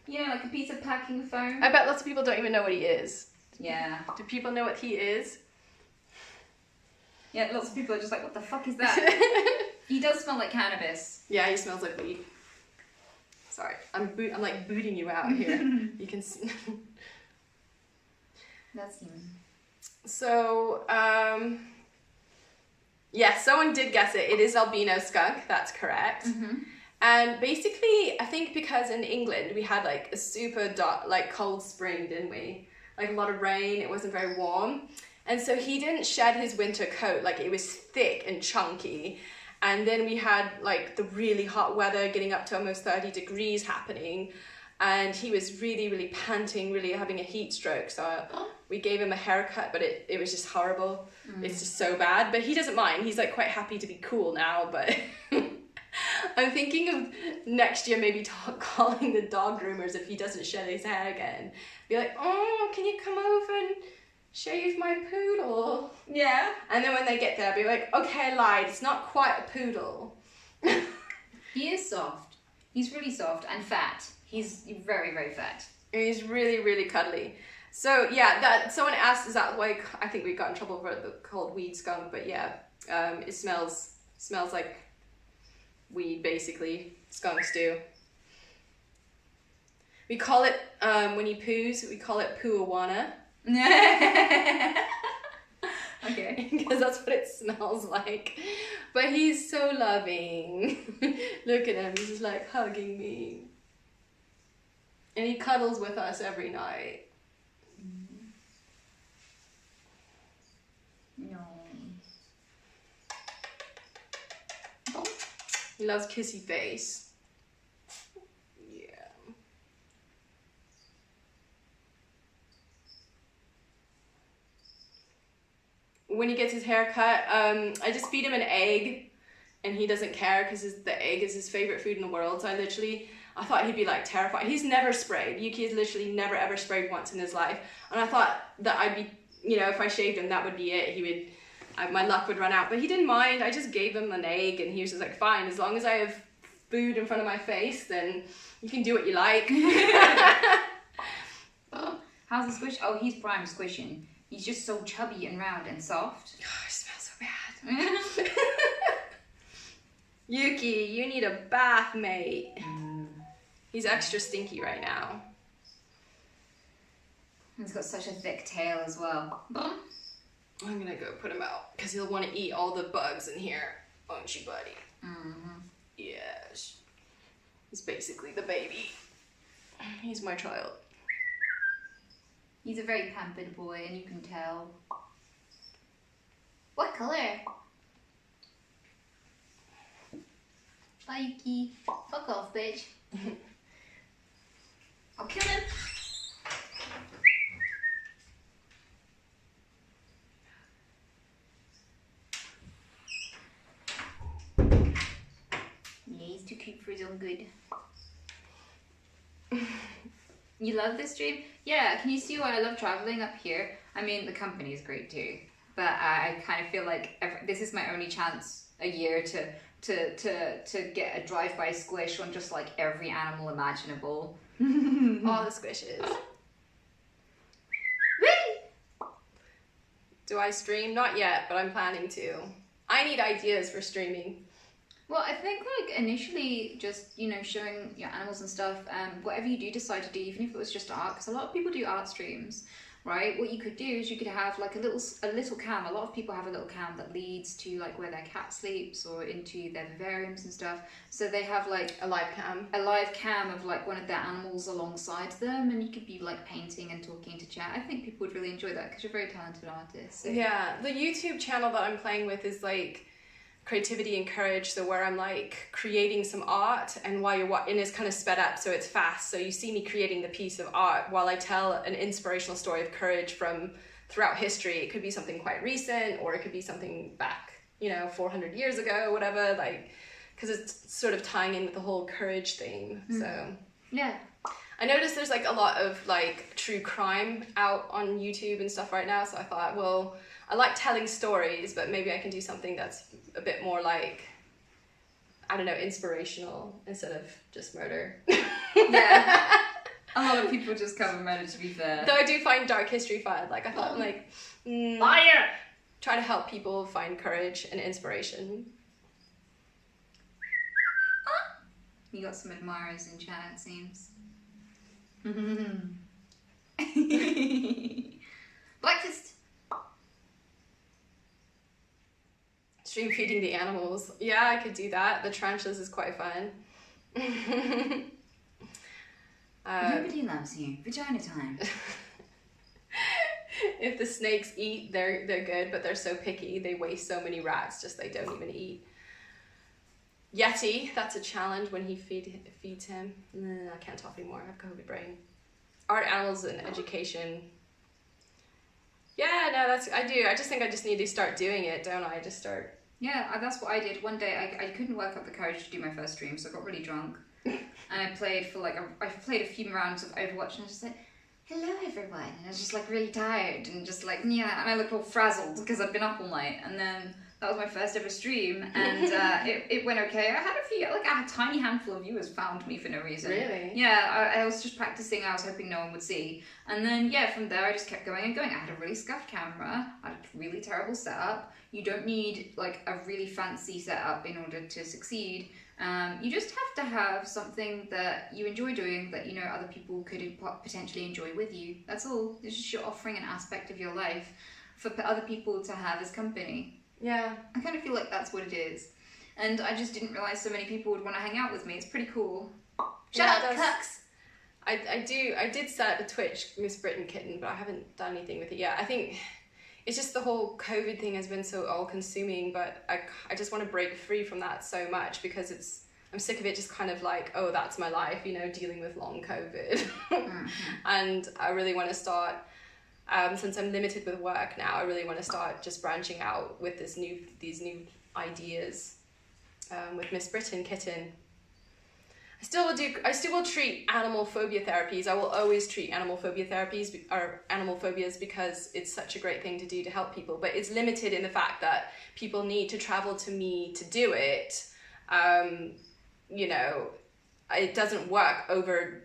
You know, like a piece of packing foam. I bet lots of people don't even know what he is. Yeah. Do people know what he is? Yeah, lots of people are just like, what the fuck is that? He does smell like cannabis. Yeah, he smells like weed. Sorry, I'm like booting you out here. You can see. That's him. So, yeah, someone did guess it. It is albino skunk. That's correct. Mm-hmm. And basically, I think because in England we had like a super cold spring, didn't we? Like a lot of rain. It wasn't very warm. And so he didn't shed his winter coat, like it was thick and chunky. And then we had like the really hot weather getting up to almost 30 degrees happening. And he was really, really panting, really having a heat stroke. So we gave him a haircut, but it was just horrible. It's just so bad. But he doesn't mind. He's like quite happy to be cool now. But I'm thinking of next year maybe calling the dog groomers if he doesn't shed his hair again. Be like, oh, can you come over and shave my poodle? Yeah. And then when they get there, I'll be like, okay, I lied, it's not quite a poodle. He is soft. He's really soft and fat. He's very, very fat. And he's really, really cuddly. So yeah, that someone asked, is that why I think we got in trouble for the called weed skunk? But yeah, it smells like weed basically. Skunks do. We call it when he poos, we call it poo-awana. Okay. Because that's what it smells like. But he's so loving. Look at him, he's just like hugging me. And he cuddles with us every night. No. He loves kissy face. Yeah. When he gets his hair cut, I just feed him an egg, and he doesn't care because the egg is his favorite food in the world. So I thought he'd be like terrified. He's never sprayed. Yuki has literally never ever sprayed once in his life, and I thought that I'd be, if I shaved him, that would be it. My luck would run out, but he didn't mind. I just gave him an egg, and he was just like, fine, as long as I have food in front of my face, then you can do what you like. How's the squish? Oh, he's prime squishing. He's just so chubby and round and soft. Oh, it smells so bad. Yuki, you need a bath, mate. He's extra stinky right now. He's got such a thick tail as well. I'm gonna go put him out because he'll want to eat all the bugs in here, won't you, buddy? Mm-hmm. Yes. He's basically the baby. He's my child. He's a very pampered boy, and you can tell. What color? Bye, Yuki. Fuck off, bitch. I'll kill him. Yeah, he's too cute for his own good. You love this dream? Yeah, can you see why I love traveling up here? I mean, the company is great too, but I kind of feel like this is my only chance a year to get a drive-by squish on just like every animal imaginable. All the squishes. Whee! Do I stream? Not yet, but I'm planning to. I need ideas for streaming. Well, I think like initially just, you know, showing your animals and stuff, whatever you do decide to do, even if it was just art, because a lot of people do art streams, right? What you could do is you could have like a little cam. A lot of people have a little cam that leads to like where their cat sleeps or into their vivariums and stuff. So they have like A live cam. a live cam of like one of their animals alongside them, and you could be like painting and talking to chat. I think people would really enjoy that because you're a very talented artist. So. Yeah, the YouTube channel that I'm playing with is like creativity and courage, so where I'm like creating some art, and while you're and it's kind of sped up so it's fast, so you see me creating the piece of art while I tell an inspirational story of courage from throughout history. It could be something quite recent, or it could be something back, you know, 400 years ago, whatever, like, because it's sort of tying in with the whole courage theme. So Yeah. I noticed there's like a lot of like true crime out on YouTube and stuff right now, so I thought, well, I like telling stories, but maybe I can do something that's a bit more like, I don't know, inspirational instead of just murder. Yeah. A lot of people just cover murder, to be fair. Though I do find dark history fun. Like I thought, like, Fire! try to help people find courage and inspiration. You got some admirers in chat, it seems. Breakfast. Stream feeding the animals. Yeah, I could do that. The tarantulas is quite fun. Nobody loves you. Vagina time. If the snakes eat, they're good, but they're so picky. They waste so many rats, just they don't even eat. Yeti, that's a challenge when he feeds him. I can't talk anymore. I have COVID brain. Art, animals, and education. Yeah, no, I do. I just think I just need to start doing it, don't I? Just start. Yeah, that's what I did. One day I couldn't work up the courage to do my first stream, so I got really drunk. And I played for like, I played a few rounds of Overwatch, and I was just like, hello everyone. And I was just like really tired and just like, yeah, and I looked all frazzled because I'd been up all night. And then that was my first ever stream, and it went okay. I had a tiny handful of viewers found me for no reason. Really? Yeah, I was just practicing. I was hoping no one would see. And then, yeah, from there I just kept going and going. I had a really scuffed camera. I had a really terrible setup. You don't need like a really fancy setup in order to succeed. You just have to have something that you enjoy doing that you know other people could potentially enjoy with you. That's all. It's just you're offering an aspect of your life for other people to have as company. Yeah. I kind of feel like that's what it is. And I just didn't realise so many people would want to hang out with me. It's pretty cool. Shut up, cucks! I did set up a Twitch, Miss Britain Kitten, but I haven't done anything with it yet. I think it's just the whole COVID thing has been so all-consuming, but I just want to break free from that so much because I'm sick of it just kind of like, oh, that's my life, you know, dealing with long COVID. And I really want to start, since I'm limited with work now, I really want to start just branching out with these new ideas with Miss Britain Kitten. I still will treat animal phobia therapies. I will always treat animal phobia therapies or animal phobias because it's such a great thing to do to help people, but it's limited in the fact that people need to travel to me to do it. You know, it doesn't work over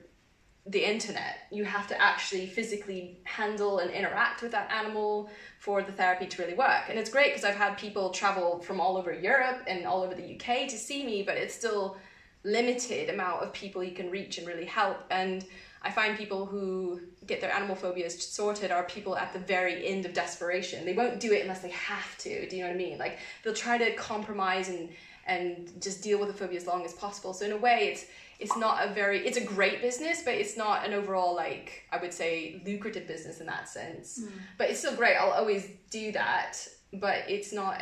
the internet. You have to actually physically handle and interact with that animal for the therapy to really work. And it's great because I've had people travel from all over Europe and all over the UK to see me, but it's still limited amount of people you can reach and really help. And I find people who get their animal phobias sorted are people at the very end of desperation. They won't do it unless they have to. Do you know what I mean? Like they'll try to compromise and just deal with the phobia as long as possible. So in a way, it's a great business, but it's not an overall, like, I would say, lucrative business in that sense. But it's still great. I'll always do that, but it's not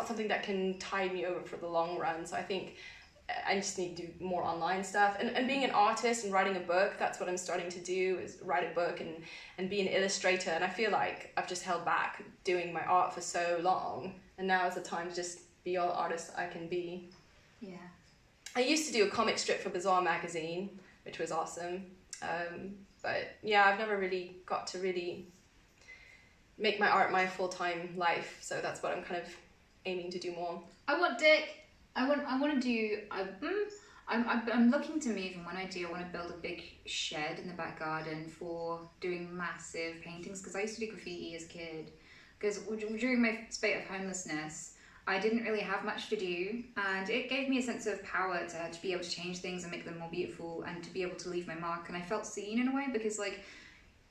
something that can tide me over for the long run. So I think I just need to do more online stuff. And being an artist and writing a book, that's what I'm starting to do, is write a book and be an illustrator. And I feel like I've just held back doing my art for so long. And now is the time to just be all artist I can be. Yeah. I used to do a comic strip for Bazaar magazine, which was awesome. But yeah, I've never really got to really make my art my full-time life. So that's what I'm kind of aiming to do more. I want dick. I want to do. I'm looking to move, and when I do, I want to build a big shed in the back garden for doing massive paintings. Because I used to do graffiti as a kid. Because during my spate of homelessness, I didn't really have much to do, and it gave me a sense of power to be able to change things and make them more beautiful, and to be able to leave my mark. And I felt seen in a way, because like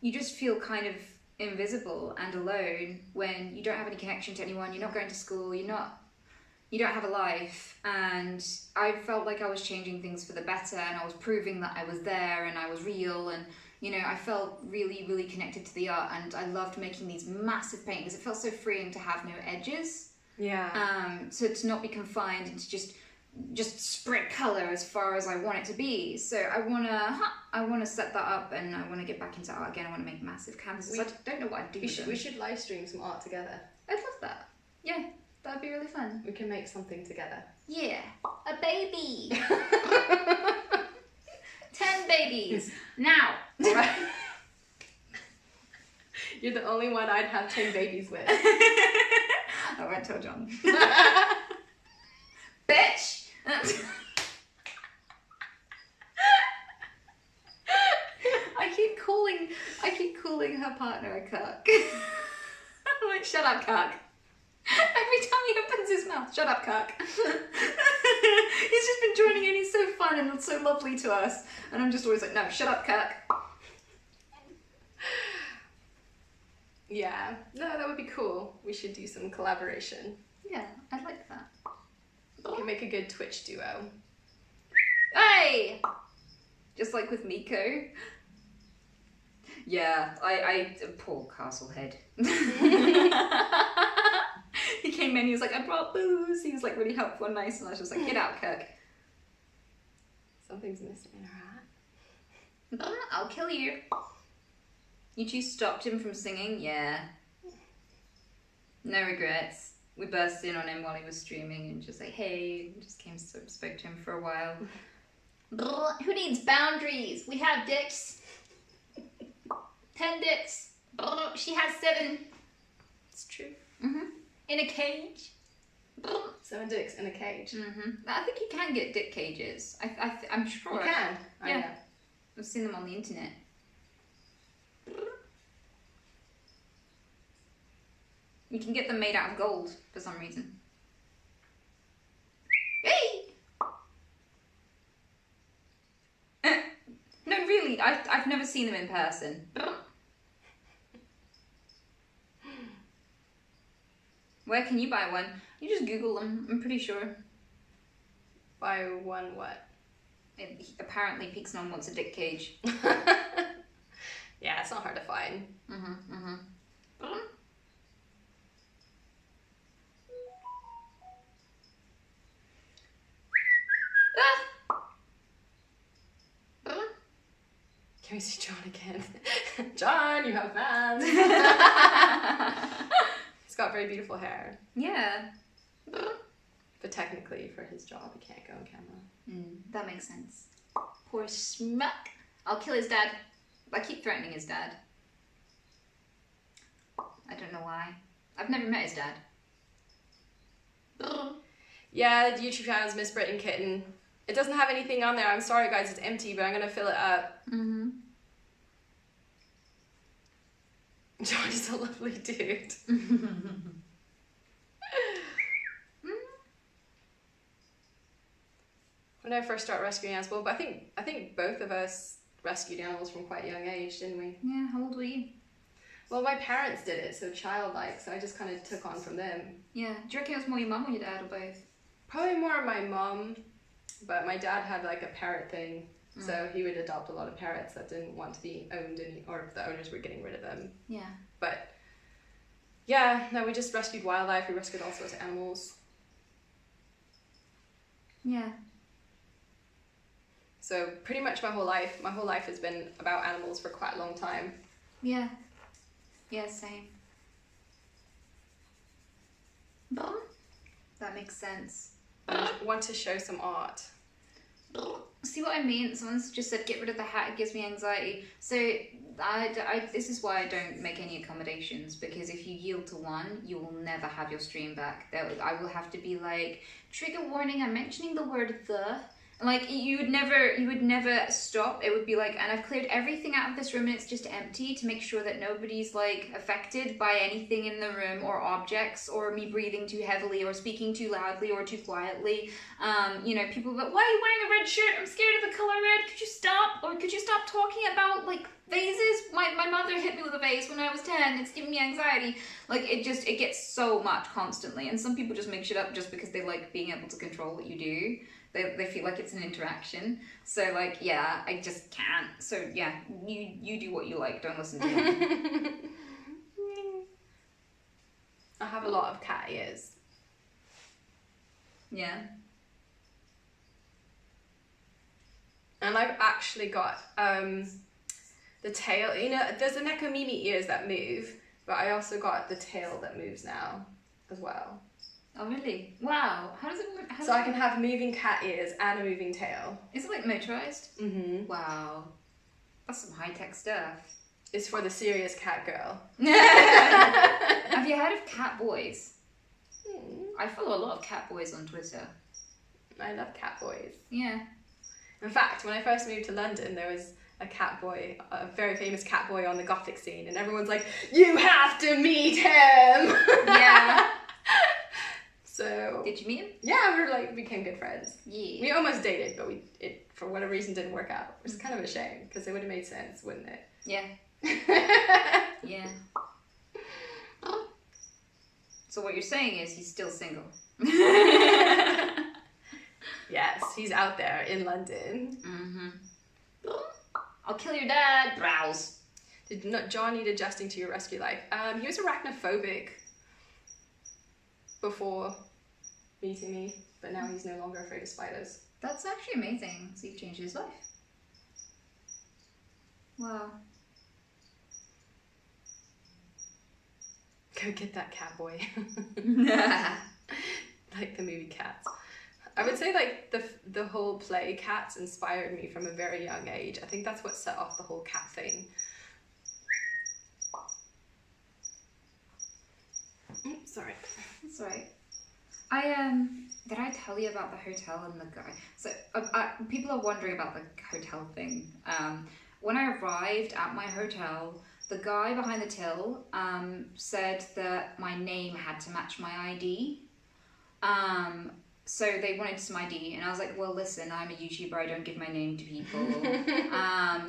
you just feel kind of invisible and alone when you don't have any connection to anyone. You're not going to school. You don't have a life. And I felt like I was changing things for the better, and I was proving that I was there and I was real, and you know, I felt really, really connected to the art, and I loved making these massive paintings. It felt so freeing to have no edges. Yeah. So to not be confined and to just spread color as far as I want it to be. So I wanna set that up, and I wanna get back into art again. I wanna make massive canvases. I don't know what I'd do. We should live stream some art together. I'd love that. Yeah, that'd be really fun. We can make something together. Yeah, a baby. 10 babies now. All right. You're the only one I'd have 10 babies with. I won't tell John. Bitch! I keep calling her partner a cuck. I'm like, shut up, cuck. Every time he opens his mouth, shut up, cuck. He's just been joining in, he's so fun and so lovely to us. And I'm just always like, no, shut up, cuck. Yeah, no, that would be cool. We should do some collaboration. Yeah, I'd like that. We can make a good Twitch duo. Hey! Just like with Miko. Yeah, I poor Castlehead. He came in, he was like, I brought booze. He was like really helpful and nice, and I was just like, get out, Kirk. Something's missing in her hat. I'll kill you. You two stopped him from singing? Yeah. No regrets. We burst in on him while he was streaming and just like, hey, and just came spoke to him for a while. Who needs boundaries? We have dicks. 10 dicks. She has 7. It's true. In a cage. 7 dicks in a cage. I think you can get dick cages. I'm sure. You can. Yeah. I know. I've seen them on the internet. You can get them made out of gold for some reason. Hey! No, really, I've never seen them in person. Where can you buy one? You just Google them, I'm pretty sure. Buy one what? Apparently Pixnon wants a dick cage. Yeah, it's not hard to find. Can we see John again? John, you have fans. He's got very beautiful hair. Yeah. But technically, for his job, he can't go on camera. That makes sense. Poor schmuck. I'll kill his dad. I keep threatening his dad. I don't know why. I've never met his dad. Yeah, the YouTube channel is Miss Brit and Kitten. It doesn't have anything on there. I'm sorry, guys, it's empty, but I'm gonna fill it up. John is a lovely dude. When I first started rescuing animals, well, but I think both of us rescued animals from quite a young age, didn't we? Yeah, how old were you? Well, my parents did it, so childlike, so I just kind of took on from them. Yeah. Do you reckon it was more your mum or your dad or both? Probably more my mum, but my dad had like a parrot thing, so he would adopt a lot of parrots that didn't want to be owned, or the owners were getting rid of them. Yeah. But yeah, no, we just rescued wildlife. We rescued all sorts of animals. Yeah. So pretty much my whole life has been about animals for quite a long time. Yeah. Yeah, same. That makes sense. I want to show some art. See what I mean? Someone's just said, get rid of the hat, it gives me anxiety. So this is why I don't make any accommodations, because if you yield to one, you will never have your stream back. I will have to be like, trigger warning, I'm mentioning the word the, Like you would never stop. It would be like, and I've cleared everything out of this room and it's just empty to make sure that nobody's like affected by anything in the room or objects or me breathing too heavily or speaking too loudly or too quietly. You know, people go, why are you wearing a red shirt? I'm scared of the color red. Could you stop? Or could you stop talking about like vases? My mother hit me with a vase when I was 10. It's giving me anxiety. Like it gets so much constantly. And some people just make shit up just because they like being able to control what you do. They feel like it's an interaction. So like, yeah, I just can't. So yeah, you do what you like. Don't listen to me. I have a lot of cat ears. Yeah. And I've actually got the tail. You know, there's the Nekomimi ears that move, but I also got the tail that moves now as well. Oh really? Wow. How does it work? So I can have moving cat ears and a moving tail. Is it like motorized? Mm-hmm. Wow. That's some high-tech stuff. It's for the serious cat girl. Have you heard of cat boys? I follow a lot of cat boys on Twitter. I love cat boys. Yeah. In fact, when I first moved to London, there was a cat boy, a very famous cat boy on the Gothic scene, and everyone's like, "You have to meet him!" Yeah. So did you meet him? Yeah, we became good friends. Yeah. We almost dated, but it for whatever reason didn't work out. Which is kind of a shame because it would have made sense, wouldn't it? Yeah. Yeah. So what you're saying is he's still single. Yes, he's out there in London. Mm-hmm. I'll kill your dad. Browse. Did not John need adjusting to your rescue life? He was arachnophobic before meeting me, but now he's no longer afraid of spiders. That's actually amazing. So you've changed his life. Wow. Go get that cat boy. Nah. Like the movie Cats. I would say like the whole play Cats inspired me from a very young age. I think that's what set off the whole cat thing. Sorry. That's right. Did I tell you about the hotel and the guy? So people are wondering about the hotel thing. When I arrived at my hotel, the guy behind the till said that my name had to match my ID. So they wanted some ID, and I was like, well, listen, I'm a YouTuber, I don't give my name to people.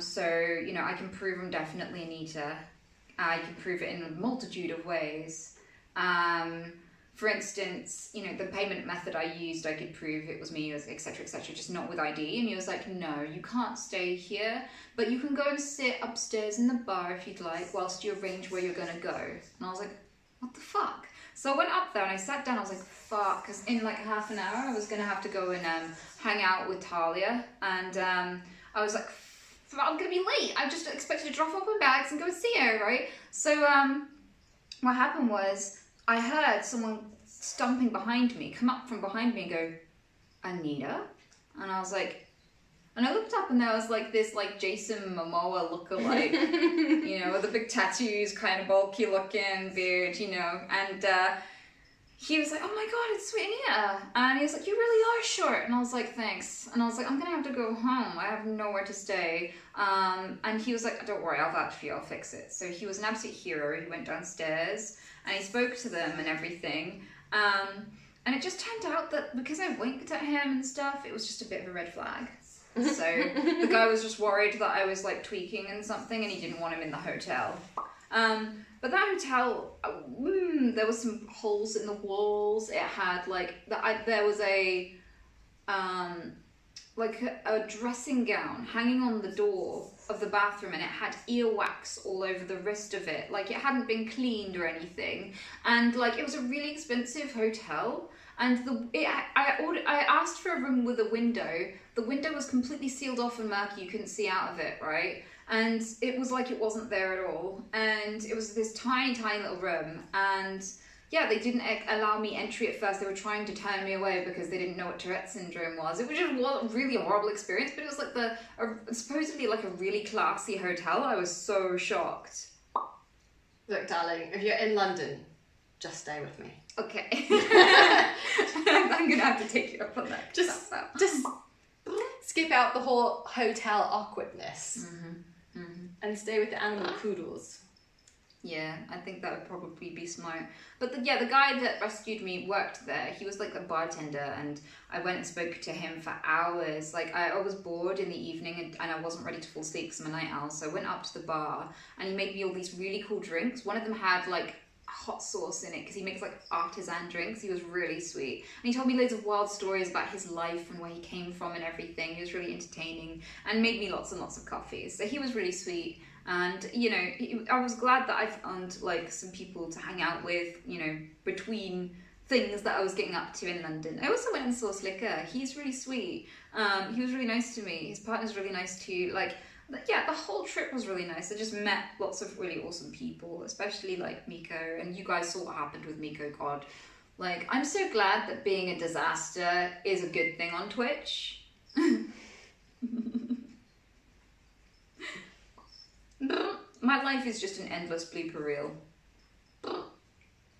So, you know, I can prove I'm definitely Anita. I can prove it in a multitude of ways. For instance, you know, the payment method I used, I could prove it was me, etc., just not with ID. And he was like, no, you can't stay here, but you can go and sit upstairs in the bar if you'd like, whilst you arrange where you're going to go. And I was like, what the fuck? So I went up there and I sat down, I was like, fuck, because in like half an hour I was going to have to go and hang out with Talia. And I was like, I'm going to be late. I just expected to drop off my bags and go and see her, right? So what happened was, I heard someone stomping behind me, come up from behind me and go, Anita? And I was like, and I looked up and there was like this like Jason Momoa lookalike, you know, with the big tattoos, kind of bulky looking, beard, you know, and he was like, oh my god, it's sweet Anita. And he was like, you really are short. And I was like, thanks. And I was like, I'm gonna have to go home. I have nowhere to stay. And he was like, don't worry, I'll vouch for you, I'll fix it. So he was an absolute hero. He went downstairs and he spoke to them and everything. And it just turned out that because I winked at him and stuff, it was just a bit of a red flag. So the guy was just worried that I was like tweaking and something and he didn't want him in the hotel. But that hotel, there was some holes in the walls. It had like, there was a dressing gown hanging on the door of the bathroom, and it had earwax all over the wrist of it. Like it hadn't been cleaned or anything. And like it was a really expensive hotel. And I asked for a room with a window. The window was completely sealed off and murky. You couldn't see out of it, right? And it was like it wasn't there at all. And it was this tiny, tiny little room. And yeah, they didn't allow me entry at first. They were trying to turn me away because they didn't know what Tourette's syndrome was. It was just really a horrible experience, but it was like supposedly like a really classy hotel. I was so shocked. Look, darling, if you're in London, just stay with me. Okay. I'm gonna have to take you up on that. Just skip out the whole hotel awkwardness and stay with the animal poodles. Yeah, I think that would probably be smart. But the guy that rescued me worked there. He was like a bartender, and I went and spoke to him for hours. Like, I was bored in the evening, and I wasn't ready to fall asleep because I'm a night owl. So I went up to the bar, and he made me all these really cool drinks. One of them had like hot sauce in it because he makes like artisan drinks. He was really sweet, and he told me loads of wild stories about his life and where he came from and everything. He was really entertaining and made me lots and lots of coffees. So he was really sweet. And, you know, I was glad that I found, like, some people to hang out with, you know, between things that I was getting up to in London. I also went and saw Slicker. He's really sweet. He was really nice to me. His partner's really nice too. Like, yeah, the whole trip was really nice. I just met lots of really awesome people, especially, like, Miko. And you guys saw what happened with Miko, God. Like, I'm so glad that being a disaster is a good thing on Twitch. My life is just an endless blooper reel.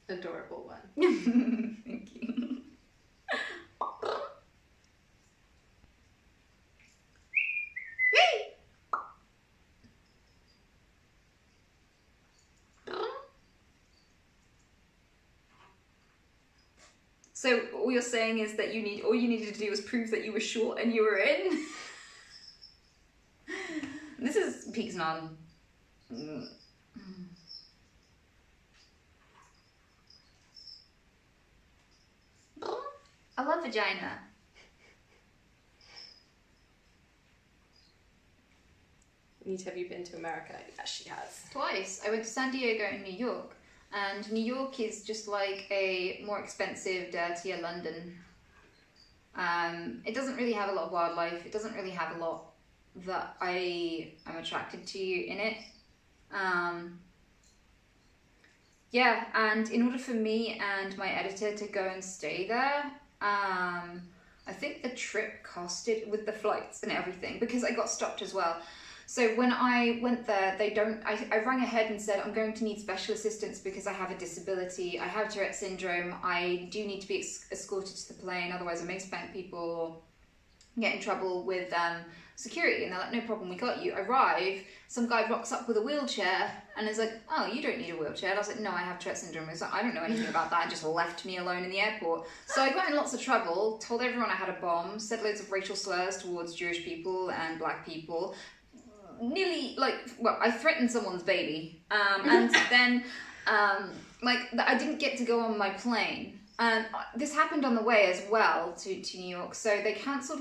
Adorable one. Thank you. So all you're saying is that all you needed to do was prove that you were short and you were in? This is Peaks Non. I love vagina. Anita, have you been to America? Yes, she has. Twice. I went to San Diego and New York. And New York is just like a more expensive, dirtier London. It doesn't really have a lot of wildlife. It doesn't really have a lot that I am attracted to in it. Yeah, and in order for me and my editor to go and stay there, I think the trip costed with the flights and everything, because I got stopped as well. So when I went there, I rang ahead and said, I'm going to need special assistance because I have a disability. I have Tourette syndrome. I do need to be escorted to the plane, otherwise I may spank people or get in trouble with security. And they're like, no problem, we got you. I arrive, some guy rocks up with a wheelchair and is like, oh, you don't need a wheelchair. And I was like, no, I have Tourette syndrome. He's like, I don't know anything about that, and just left me alone in the airport. So I got in lots of trouble, told everyone I had a bomb, said loads of racial slurs towards Jewish people and black people. Nearly, I threatened someone's baby. And then, I didn't get to go on my plane. And this happened on the way as well to New York. So they cancelled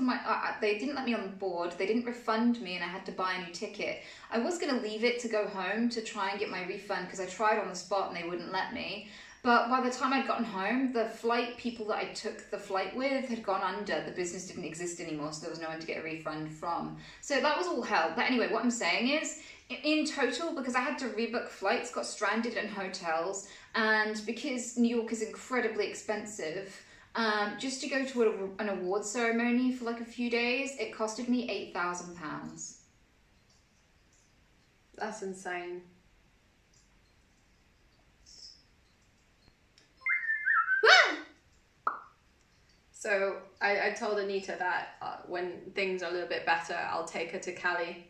they didn't let me on board. They didn't refund me and I had to buy a new ticket. I was going to leave it to go home to try and get my refund because I tried on the spot and they wouldn't let me. But by the time I'd gotten home, the flight people that I took the flight with had gone under. The business didn't exist anymore, so there was no one to get a refund from. So that was all hell. But anyway, what I'm saying is, in total, because I had to rebook flights, got stranded in hotels, and because New York is incredibly expensive, just to go to an award ceremony for like a few days, it costed me £8,000. That's insane. So I told Anita that when things are a little bit better, I'll take her to Cali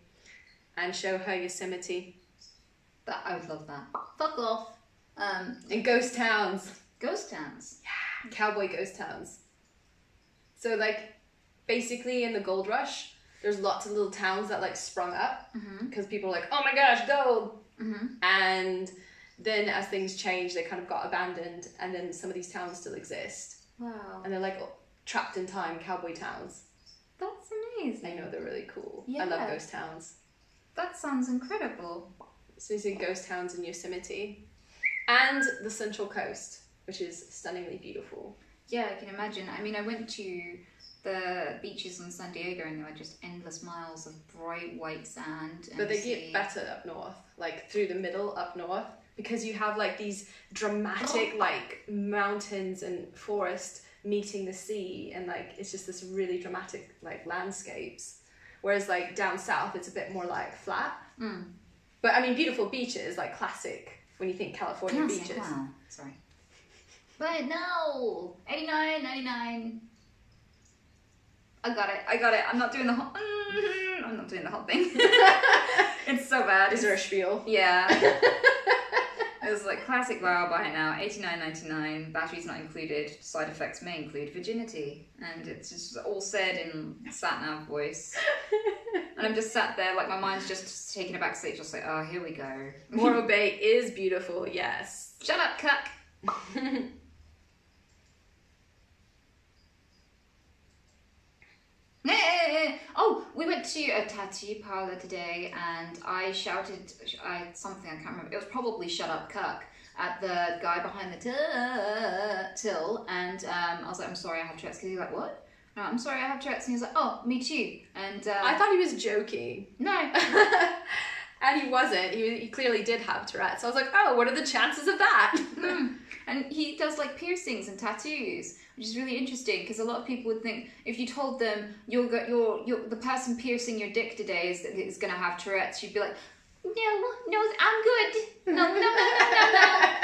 and show her Yosemite. I would love that. Fuck off. In ghost towns. Ghost towns? Yeah, cowboy ghost towns. So basically in the gold rush, there's lots of little towns that sprung up because people are like, oh my gosh, gold. And then as things changed, they kind of got abandoned, and then some of these towns still exist. Wow. And they're trapped in time cowboy towns. That's amazing. I know, they're really cool. Yeah. I love ghost towns. That sounds incredible. So you see ghost towns in Yosemite. And the Central Coast, which is stunningly beautiful. Yeah, I can imagine. I mean, I went to the beaches in San Diego and there were just endless miles of bright white sand. But they get better up north, through the middle up north, because you have these dramatic mountains and forest meeting the sea, and it's just this really dramatic landscapes. Whereas down south, it's a bit more flat. But I mean, beautiful beaches, classic. When you think California beaches. Wow. Sorry. But no! 89, 99. I got it. I'm not doing the whole. I'm not doing the whole thing. It's so bad. Is there a spiel? Yeah. It was like classic wow buy now, $89.99, batteries not included, side effects may include virginity. And it's just all said in sat-nav voice. And I'm just sat there, like my mind's just taking a back seat, just like, oh, here we go. Morro Bay is beautiful, yes. Shut up, cuck. Oh, we went to a tattoo parlor today and I shouted something, I can't remember. It was probably shut up cuck at the guy behind the till and I was like, I'm sorry I have Tourette's, because he's like, what? No, I'm sorry I have Tourette's, and he's like, oh, me too. And I thought he was joking. No. And he wasn't. He clearly did have Tourette's. So I was like, oh, what are the chances of that? And he does like piercings and tattoos, which is really interesting because a lot of people would think if you told them you're the person piercing your dick today is going to have Tourette's, you'd be like, no, I'm good. No.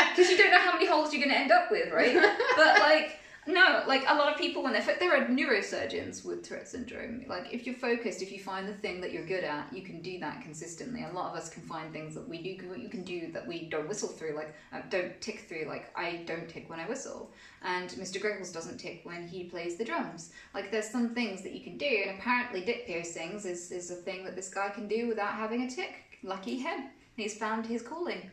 Because you don't know how many holes you're going to end up with, right? But like, no, like a lot of people when there are neurosurgeons with Tourette syndrome. Like if you're focused, if you find the thing that you're good at, you can do that consistently. A lot of us can find things that you can do that we don't whistle through, like don't tick through. Like I don't tick when I whistle, and Mr. Griggles doesn't tick when he plays the drums. Like there's some things that you can do, and apparently dick piercings is a thing that this guy can do without having a tick. Lucky him. He's found his calling.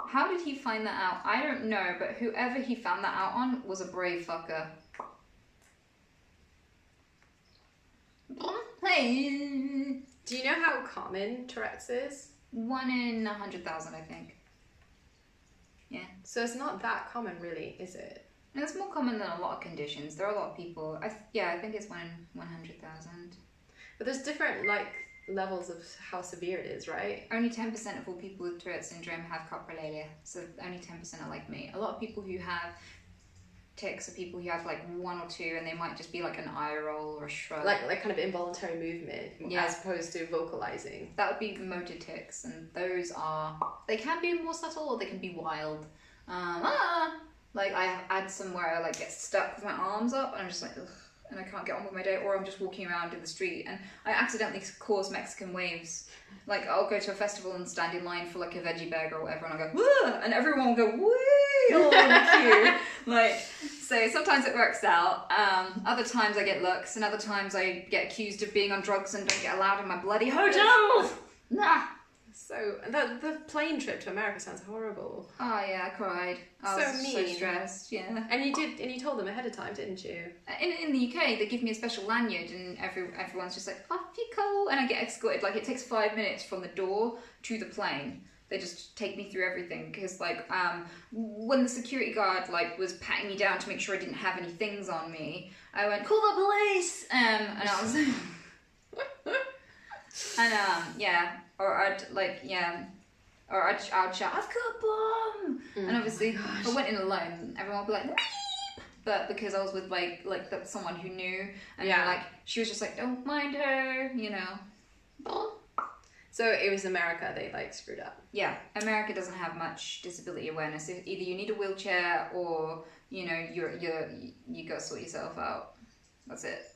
How did he find that out? I don't know, but whoever he found that out on was a brave fucker. Hey. Do you know how common Tourette's is? 1 in 100,000, I think. Yeah. So it's not that common, really, is it? And it's more common than a lot of conditions. There are a lot of people. I think it's 1 in 100,000. But there's different levels of how severe it is, right? Only 10% of all people with Tourette syndrome have coprolalia, so only 10% are like me. A lot of people who have tics are people who have like 1 or 2, and they might just be like an eye roll or a shrug. Like kind of involuntary movement, yeah, as opposed to vocalizing. That would be motor tics, and those they can be more subtle or they can be wild. Like I had some where I like get stuck with my arms up, and I'm just like, ugh, and I can't get on with my day, or I'm just walking around in the street and I accidentally cause Mexican waves. Like I'll go to a festival and stand in line for like a veggie burger or whatever, and I'll go, whoa, and everyone will go, whee, all in the queue. Like, so sometimes it works out. Other times I get looks, and other times I get accused of being on drugs and don't get allowed in my bloody hotel. Nah. So the plane trip to America sounds horrible. Oh yeah, I cried. I was so stressed. Yeah. And you told them ahead of time, didn't you? In the UK, they give me a special lanyard, and everyone's just like, off you go, and I get escorted. Like it takes 5 minutes from the door to the plane. They just take me through everything because like when the security guard like was patting me down to make sure I didn't have any things on me, I went, call the police, and I was and yeah. Or I'd shout, I've got a bomb! And obviously, if I went in alone, everyone would be like, weep! But because I was with someone who knew, and she was just like, don't mind her, you know. So it was America they like screwed up. Yeah, America doesn't have much disability awareness. Either you need a wheelchair or, you know, you gotta sort yourself out. That's it.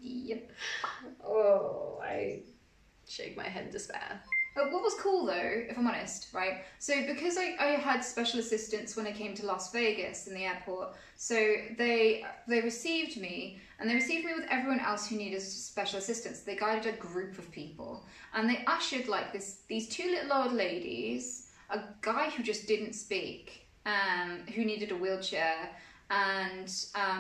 Yep. Oh, I shake my head in despair. But what was cool though, if I'm honest, right? So because I had special assistants when I came to Las Vegas in the airport, so they received me, and they received me with everyone else who needed special assistance. They guided a group of people, and they ushered like these 2 little old ladies, a guy who just didn't speak, who needed a wheelchair, and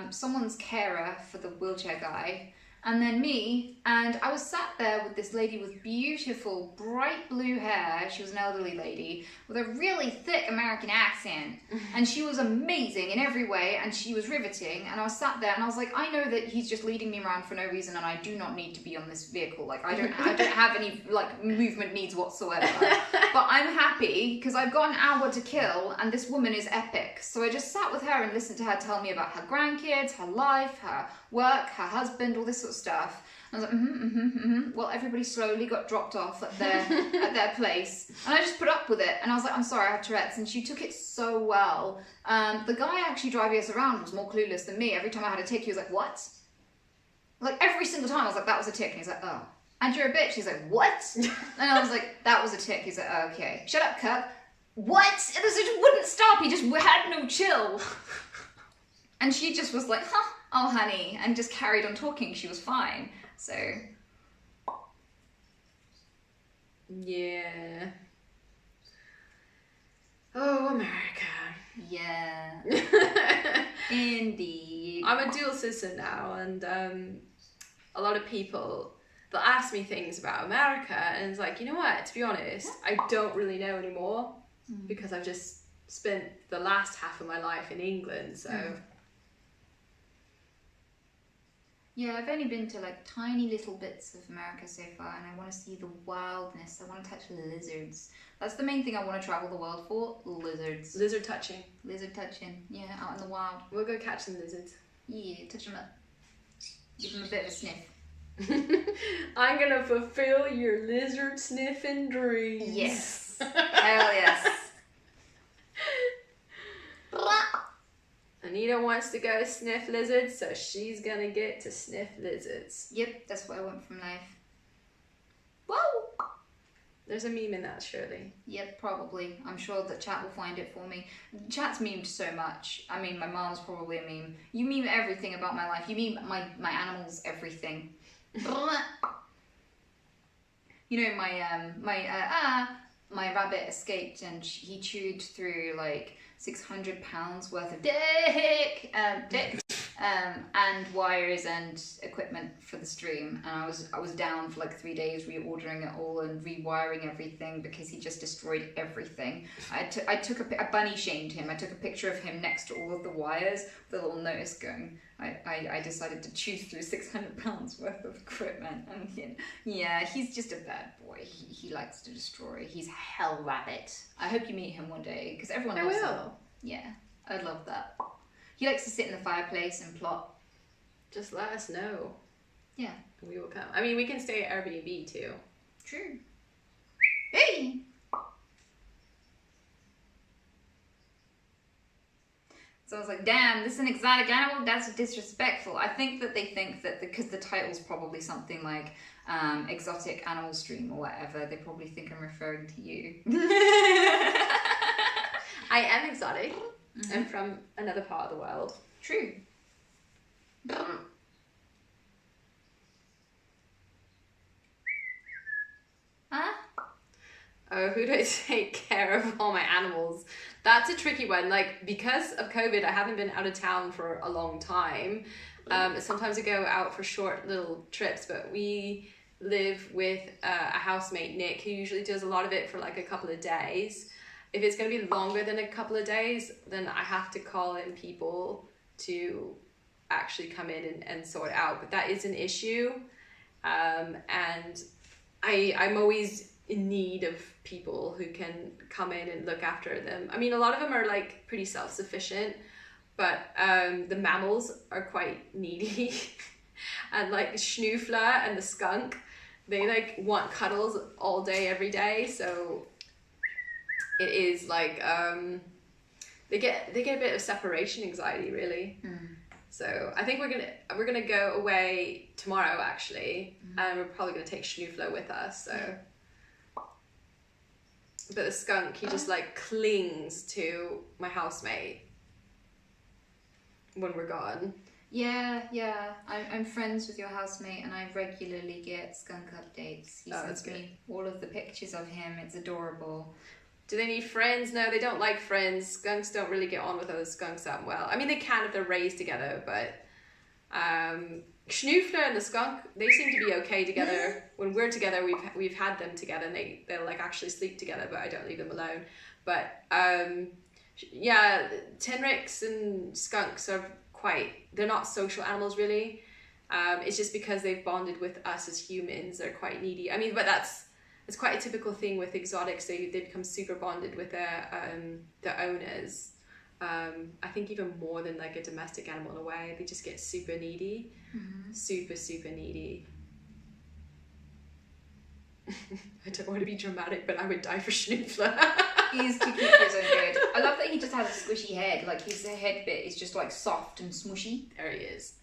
someone's carer for the wheelchair guy, and then me, and I was sat there with this lady with beautiful, bright blue hair. She was an elderly lady with a really thick American accent, and she was amazing in every way, and she was riveting, and I was sat there, and I was like, I know that he's just leading me around for no reason, and I do not need to be on this vehicle. Like, I don't have any, like, movement needs whatsoever, but I'm happy, because I've got an hour to kill, and this woman is epic. So I just sat with her and listened to her tell me about her grandkids, her life, her work, her husband, all this sort of stuff. I was like, Well, everybody slowly got dropped off at their place, and I just put up with it. And I was like, I'm sorry, I have Tourette's, and she took it so well. The guy actually driving us around was more clueless than me. Every time I had a tick, he was like, what? Like every single time, I was like, that was a tick, and he's like, oh. And you're a bitch. He's like, what? And I was like, that was a tick. He's like, oh, okay. Shut up, Kirk. What? And this just wouldn't stop. He just had no chill. And she just was like, huh, oh, honey, and just carried on talking. She was fine. So. Yeah. Oh, America. Yeah. Indeed. I'm a dual citizen now, and a lot of people, they'll ask me things about America, and it's like, you know what, to be honest, I don't really know anymore, because I've just spent the last half of my life in England, so... Yeah, I've only been to like tiny little bits of America so far, and I want to see the wildness. I want to touch lizards. That's the main thing I want to travel the world for. Lizards. Lizard touching. Lizard touching. Yeah, out in the wild. We'll go catch some lizards. Yeah, touch them up. Give them a bit of a sniff. I'm gonna fulfill your lizard sniffing dreams. Yes. Hell yes. Anita wants to go sniff lizards, so she's gonna get to sniff lizards. Yep, that's what I want from life. Whoa! There's a meme in that, surely. Yep, probably. I'm sure that chat will find it for me. Chat's memed so much. I mean, my mom's probably a meme. You meme everything about my life. You meme my animals, everything. You know, my rabbit escaped, and he chewed through like 600 pounds worth of dick, and wires and equipment for the stream. And I was down for like 3 days reordering it all and rewiring everything because he just destroyed everything. I bunny shamed him. I took a picture of him next to all of the wires with a little notice going, I decided to chew through 600 pounds worth of equipment. And yeah, he's just a bad boy. He likes to destroy. He's a hell rabbit. I hope you meet him one day, because everyone loves him. Yeah, I'd love that. He likes to sit in the fireplace and plot. Just let us know. Yeah. We will come. I mean, we can stay at Airbnb too. True. Hey! So I was like, damn, this is an exotic animal? That's disrespectful. I think that they think that because the title's probably something like exotic animal stream or whatever, they probably think I'm referring to you. I am exotic. I'm from another part of the world. True. Huh? Oh, who do I take care of all my animals? That's a tricky one. Like, because of COVID, I haven't been out of town for a long time. Sometimes I go out for short little trips, but we live with a housemate, Nick, who usually does a lot of it for like a couple of days. If it's going to be longer than a couple of days, then I have to call in people to actually come in and sort it out. But that is an issue. And I'm always in need of people who can come in and look after them. I mean, a lot of them are like pretty self-sufficient, but the mammals are quite needy. And like Schnoofler and the skunk, they like want cuddles all day, every day. So it is like they get a bit of separation anxiety, really. So I think we're gonna go away tomorrow, actually, and we're probably gonna take Schnoofler with us. So, but the skunk, he just like clings to my housemate when we're gone. Yeah. I'm friends with your housemate, and I regularly get skunk updates. He sends me all of the pictures of him. It's adorable. Do they need friends? No, they don't like friends. Skunks don't really get on with other skunks that well. I mean, they can if they're raised together, but Schnoofler and the skunk, they seem to be okay together. When we're together, we've had them together, and they'll like actually sleep together, but I don't leave them alone. But yeah, Tenrics and skunks are they're not social animals really. It's just because they've bonded with us as humans, they're quite needy. I mean, but it's quite a typical thing with exotics. They become super bonded with their owners. I think even more than like a domestic animal in a way. They just get super needy. Super, super needy. I don't want to be dramatic, but I would die for Schnoofler. He's too cute for his own good. I love that he just has a squishy head. Like his head bit is just like soft and smushy. There he is.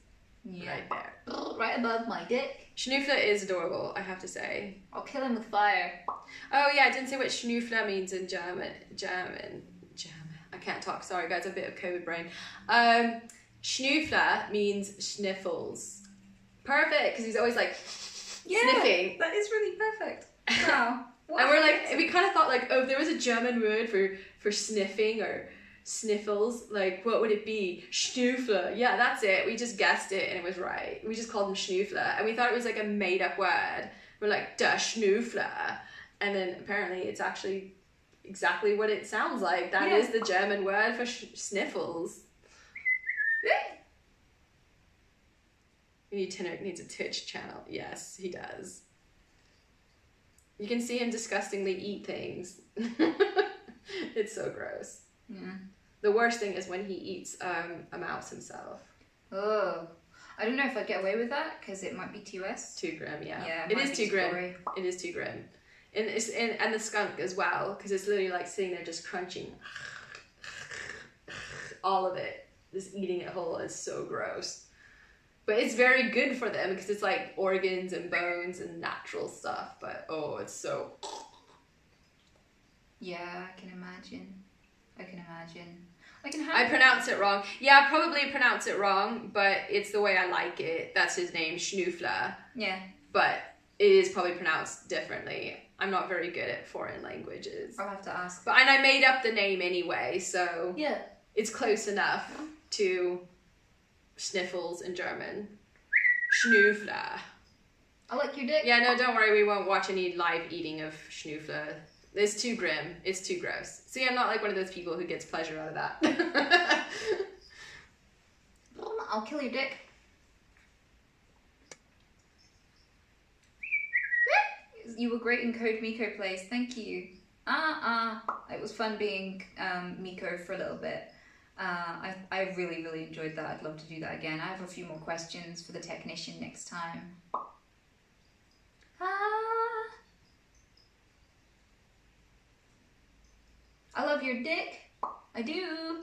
Yeah. Right there. Right above my dick. Schnoofler is adorable, I have to say. I'll kill him with fire. Oh yeah, I didn't say what Schnoofler means in German. I can't talk, sorry guys, a bit of COVID brain. Schnoofler means sniffles. Perfect, because he's always like sniffing. That is really perfect. Wow. And we're like, we kind of thought like, oh, if there was a German word for sniffing or sniffles, like what would it be? Schnoofler. Yeah, that's it. We just guessed it and it was right. We just called him Schnoofler and we thought it was like a made up word. We're like, duh, Schnoofler. And then apparently it's actually exactly what it sounds like. That is the German word for sniffles. Tinner needs a Twitch channel. Yes, he does. You can see him disgustingly eat things. It's so gross. Yeah. The worst thing is when he eats a mouse himself. Oh. I don't know if I'd get away with that because it might be too Too grim, yeah. Yeah, it is too grim. It is too grim. And the skunk as well, because it's literally like sitting there just crunching. All of it. Just eating it whole. It's so gross. But it's very good for them because it's like organs and bones and natural stuff. But oh, it's so... Yeah, I can imagine. I pronounce it wrong. Yeah, I probably pronounce it wrong, but it's the way I like it. That's his name, Schnoofler. Yeah. But it is probably pronounced differently. I'm not very good at foreign languages. I'll have to ask. And I made up the name anyway, so yeah, it's close enough to sniffles in German. Schnoofler. I like your dick. Yeah, no, don't worry. We won't watch any live eating of Schnoofler. It's too grim. It's too gross. See, I'm not like one of those people who gets pleasure out of that. I'll kill your dick. You were great in Code Miko plays. Thank you. It was fun being Miko for a little bit. I really, really enjoyed that. I'd love to do that again. I have a few more questions for the technician next time. I love your dick. I do.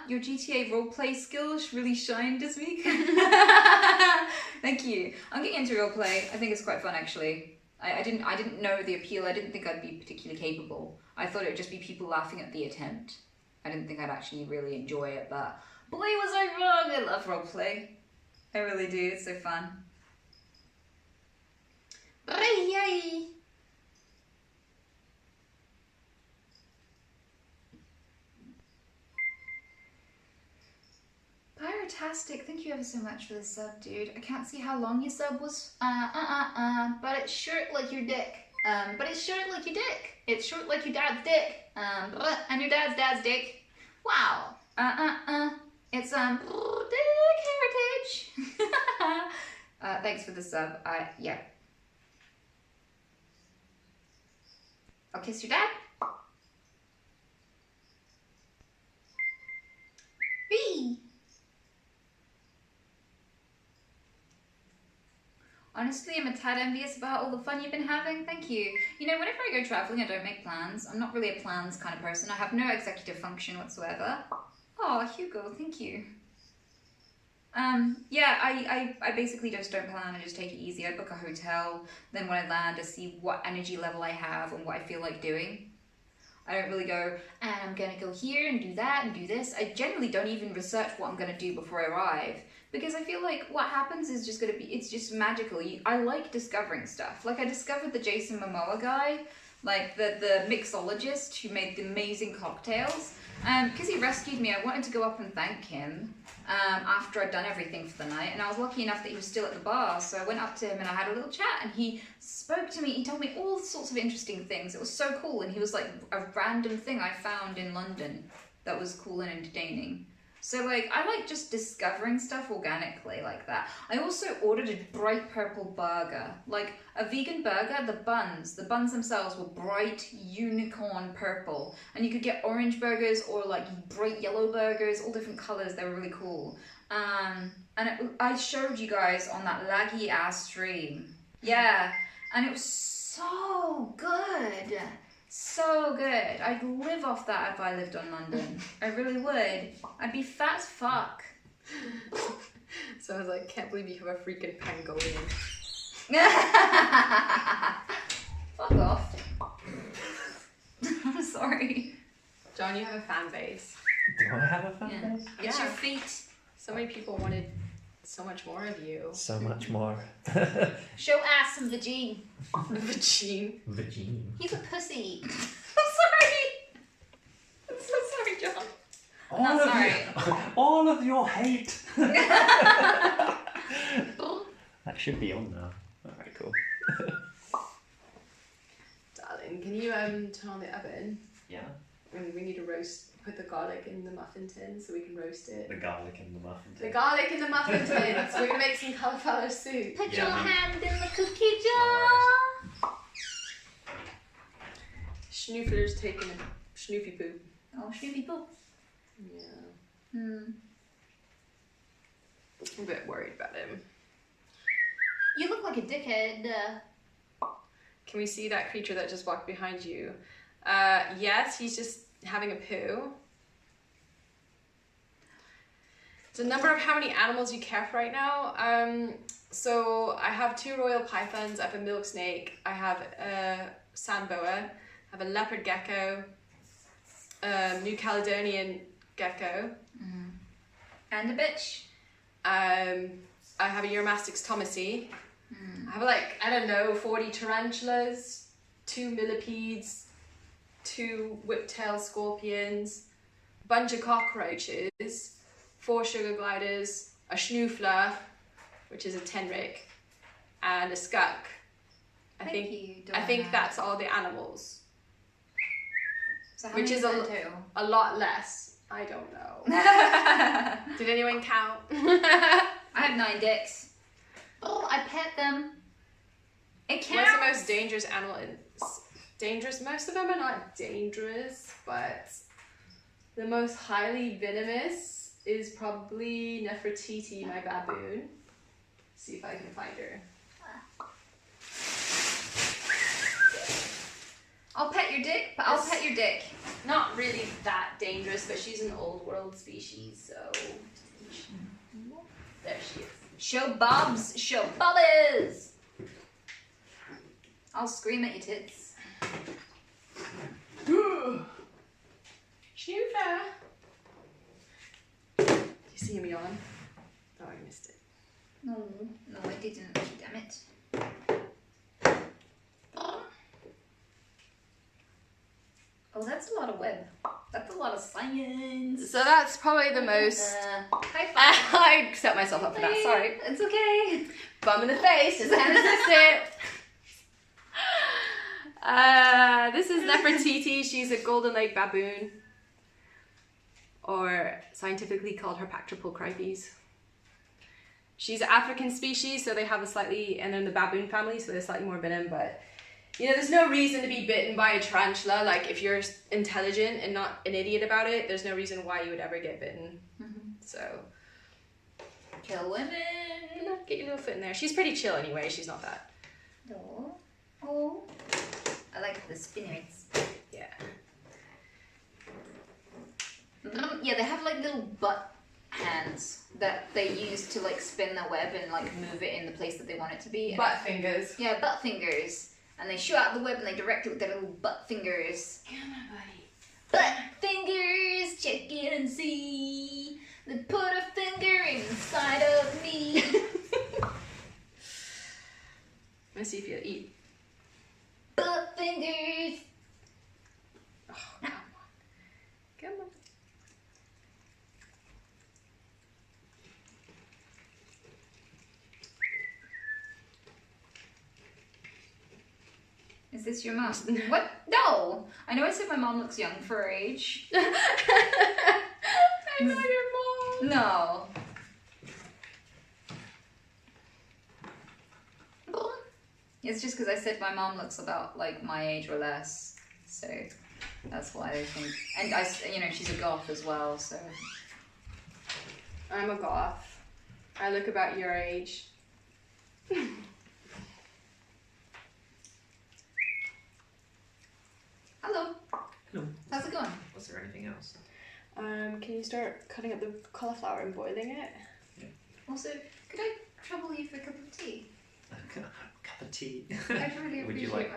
Your GTA roleplay skills really shined this week. Thank you. I'm getting into roleplay. I think it's quite fun actually. I didn't know the appeal. I didn't think I'd be particularly capable. I thought it would just be people laughing at the attempt. I didn't think I'd actually really enjoy it, but boy was I wrong. I love roleplay. I really do. It's so fun. Yay! Pyrotastic, thank you ever so much for the sub, dude. I can't see how long your sub was. But it's short like your dick. But it's short like your dick. It's short like your dad's dick. And your dad's dick. Wow. It's dick heritage. Thanks for the sub. Yeah. I'll kiss your dad. Bee. Honestly, I'm a tad envious about all the fun you've been having. Thank you. You know, whenever I go traveling, I don't make plans. I'm not really a plans kind of person. I have no executive function whatsoever. Oh, Hugo, thank you. Yeah, I basically just don't plan. I just take it easy. I book a hotel. Then when I land, I see what energy level I have and what I feel like doing. I don't really go, and I'm going to go here and do that and do this. I generally don't even research what I'm going to do before I arrive. Because I feel like what happens is just going to be, it's just magical. I like discovering stuff. Like I discovered the Jason Momoa guy, like the mixologist who made the amazing cocktails. Because he rescued me, I wanted to go up and thank him after I'd done everything for the night. And I was lucky enough that he was still at the bar. So I went up to him and I had a little chat and he spoke to me. He told me all sorts of interesting things. It was so cool. And he was like a random thing I found in London that was cool and entertaining. So like I like just discovering stuff organically like that. I also ordered a bright purple burger, like a vegan burger. The buns themselves were bright unicorn purple, and you could get orange burgers or like bright yellow burgers, all different colors. They were really cool. I showed you guys on that laggy ass stream. Yeah, and it was so good. So good. I'd live off that if I lived on London. I really would. I'd be fat as fuck. So I was like, can't believe you have a freaking pangolin. Fuck off. I'm sorry. John, you have a fan base. Do I have a fan base? It's Yeah. your feet. So many people wanted so much more of you. So much more. Show ass and vagine. Vagine. Vagine. He's a pussy. I'm sorry. I'm so sorry, John. All of your hate. That should be on now. Alright, cool. Darling, can you turn on the oven? Yeah. And we need to put the garlic in the muffin tin so we can roast it. The garlic in the muffin The tin. garlic in the muffin tin. So we're gonna make some cauliflower soup. Put Yeah, your man. hand in the cookie jar. Schnoofler's taking a schnoofy poop. Oh, Snoopy Poop. Yeah. Hmm. I'm a bit worried about him. You look like a dickhead. Can we see that creature that just walked behind you? Yes, he's just having a poo. It's a number of how many animals you care for right now. So I have 2 royal pythons, I have a milk snake, I have a sand boa, I have a leopard gecko, New Caledonian gecko. And a bitch. I have a Eurymastix thomasii. I have like, I don't know, 40 tarantulas, 2 millipedes, 2 whiptail scorpions, a bunch of cockroaches, 4 sugar gliders, a schnoofler, which is a tenric, and a skunk. I think that's all the animals, So how which many is that total? a lot less. I don't know. Did anyone count? I have 9 dicks. Oh, I pet them. It counts. What's the most dangerous animal? Dangerous? Most of them are not dangerous, but the most highly venomous is probably Nefertiti, my baboon. See if I can find her. I'll pet your dick, but I'll pet your dick. Not really that dangerous, but she's an old world species, so there she is. Show bobs, show bubbles. I'll scream at your tits. Schnoofler! Did you see him yawn? Oh, I missed it. No, I didn't. Damn it. Oh, that's a lot of web. That's a lot of science. So that's probably the most... High five. I set myself up for that, sorry. It's okay. Bum in the face, just can't resist it. This is Nefertiti. She's a golden leg baboon, or scientifically called Herpactropal cripes. She's an African species, so they have a slightly, and then the baboon family, so they're slightly more venom, but you know, there's no reason to be bitten by a tarantula. Like, if you're intelligent and not an idiot about it, there's no reason why you would ever get bitten. So, Kill women. get your little foot in there. She's pretty chill anyway. She's not that. Oh. I like the spinners. Yeah. Yeah, they have like little butt hands that they use to like spin the web and like move it in the place that they want it to be. Butt fingers. Yeah, butt fingers. And they shoot out the web and they direct it with their little butt fingers. Come on, buddy. Butt fingers, check it and see. They put a finger inside of me. Let's see if you'll eat. Butt fingers. Oh, come on. Come on. Is this your mom? What? No! I know I said my mom looks young for her age. I know your mom. No. It's just because I said my mom looks about like my age or less, so that's why I think. And she's a goth as well, so. I'm a goth. I look about your age. Hello. Hello. How's it going? Was there anything else? Can you start cutting up the cauliflower and boiling it? Also, could I trouble you for a cup of tea? Cup of tea. I'd really Would appreciate you like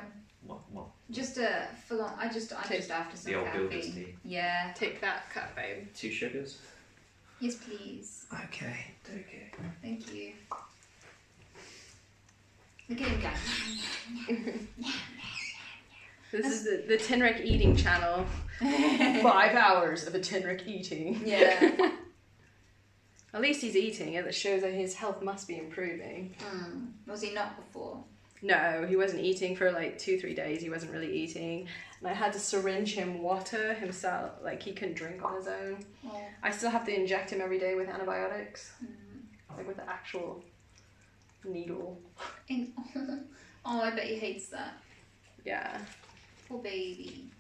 one. what? Just a full on. I'm just after some The old builder's caffeine. tea. Yeah. Take that cup, babe. 2 sugars. Yes, please. Okay. Thank you. Look at him go. This is the Tinrick eating channel. 5 hours of a Tinrick eating. Yeah. At least he's eating. It shows that his health must be improving. Was he not before? No, he wasn't eating for like 2-3 days. He wasn't really eating. And I had to syringe him water himself. Like he couldn't drink on his own. Oh. I still have to inject him every day with antibiotics. Like with the actual needle. Oh, I bet he hates that. Yeah. Poor baby.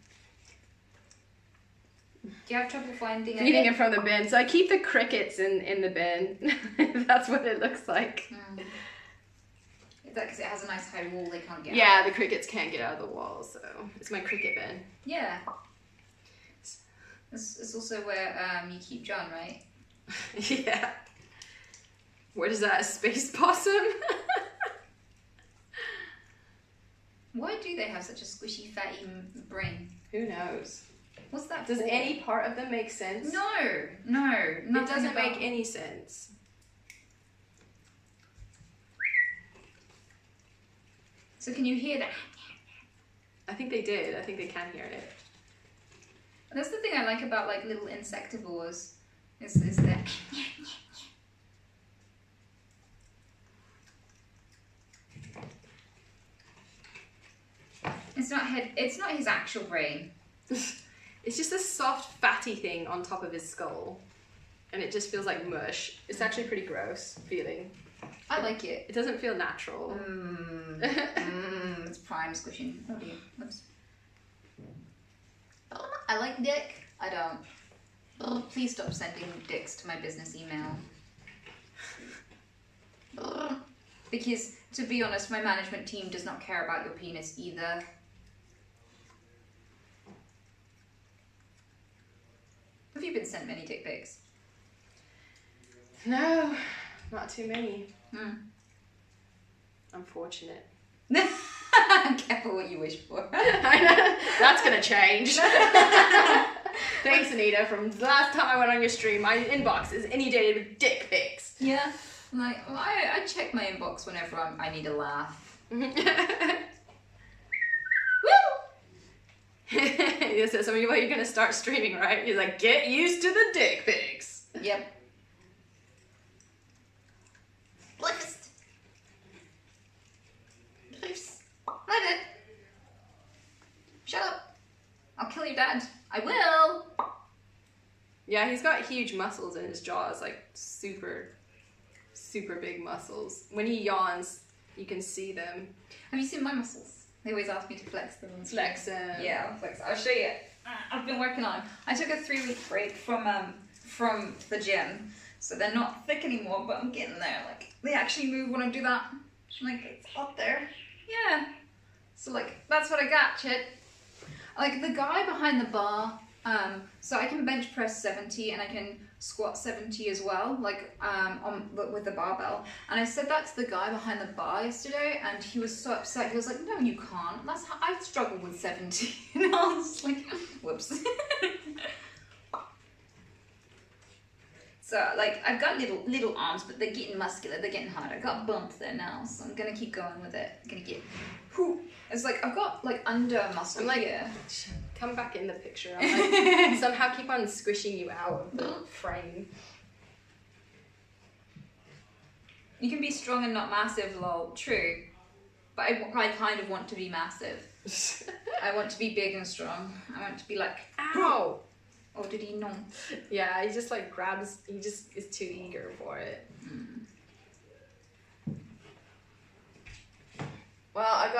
Do you have trouble finding it? Feeding him from the bin. So I keep the crickets in the bin. That's what it looks like. Is that because it has a nice high wall they can't get Yeah, out? the crickets can't get out of the wall, so it's my cricket bin. Yeah. It's also where you keep John, right? Yeah. What is that, a space possum? Why do they have such a squishy, fatty brain? Who knows? What's that Does for? any part of them make sense? No. It doesn't make any sense. So can you hear that? I think they did. I think they can hear it. That's the thing I like about like little insectivores. Is that it's not his actual brain. It's just a soft, fatty thing on top of his skull. And it just feels like mush. It's actually pretty gross feeling. I like it. It doesn't feel natural. It's prime squishing. Oh dear. Whoops. I like dick. I don't. Please stop sending dicks to my business email. Because, to be honest, my management team does not care about your penis either. Have you been sent many dick pics? No, not too many. Unfortunate. Careful what you wish for. I know. That's gonna change. Thanks, Anita. From the last time I went on your stream, my inbox is inundated with dick pics. Yeah. Like, I check my inbox whenever I need a laugh. Woo! This is what you're gonna start streaming, right? He's like, get used to the dick pics. Yep. Breakfast. Hi, Dad. Shut up. I'll kill your dad. I will. Yeah, he's got huge muscles in his jaws, like super big muscles. When he yawns, you can see them. Have you seen my muscles? They always ask me to flex them. Flex them. Yeah, I'll flex. I'll show you. I've been working on. I took a 3-week break from the gym, so they're not thick anymore. But I'm getting there. Like they actually move when I do that. Like it's up there. Yeah. So like that's what I got, chit. Like the guy behind the bar. So I can bench press 70 and I can squat 70 as well, like with the barbell. And I said that to the guy behind the bar yesterday, and he was so upset. He was like, "No, you can't. That's how I struggle with 70." And I was like, "Whoops." So like I've got little arms, but they're getting muscular. They're getting hard. I got bump there now, so I'm gonna keep going with it. I'm gonna get. Whew. It's like I've got like under muscle here. Come back in the picture. I'm like, somehow keep on squishing you out of the frame. You can be strong and not massive, lol. True. But I kind of want to be massive. I want to be big and strong. I want to be like... Ow! Or did he not? Yeah, he just like grabs, he just is too eager for it. Well, I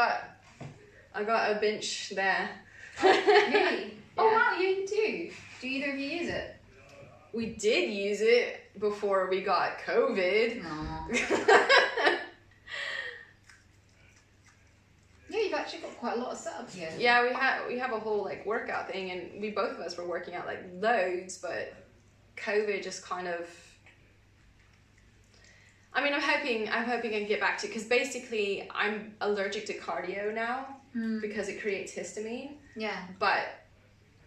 got a bench there. Really? Oh Yeah. wow, you do. Do either of you use it? We did use it before we got COVID. No. Yeah, you've actually got quite a lot of setup here. Yeah, we have a whole like workout thing, and we both of us were working out like loads, but COVID just kind of. I mean, I'm hoping I can get back to, because basically I'm allergic to cardio now because it creates histamine. Yeah. But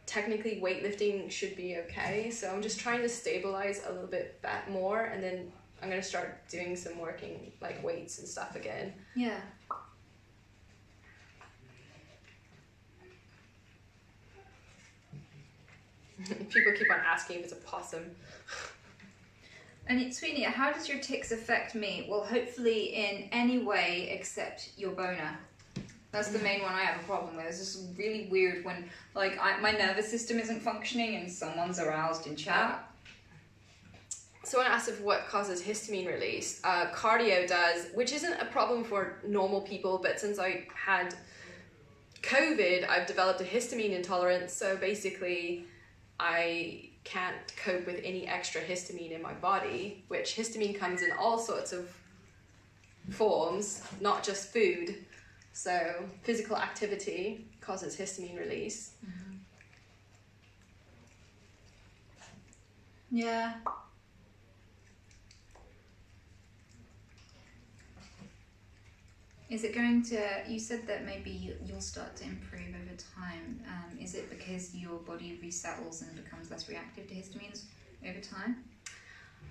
technically weightlifting should be okay, so I'm just trying to stabilize a little bit more, and then I'm gonna start doing some working like weights and stuff again. Yeah. People keep on asking if it's a possum. And Sweeney, how does your tics affect me? Well, hopefully in any way except your boner. That's the main one I have a problem with. It's just really weird when, like, my nervous system isn't functioning and someone's aroused in chat. Someone asked if what causes histamine release. Cardio does, which isn't a problem for normal people, but since I had COVID, I've developed a histamine intolerance. So basically, I can't cope with any extra histamine in my body, which histamine comes in all sorts of forms, not just food. So physical activity causes histamine release. Mm-hmm. Yeah. Is it going to, you said that maybe you'll start to improve over time. Is it because your body resettles and becomes less reactive to histamines over time?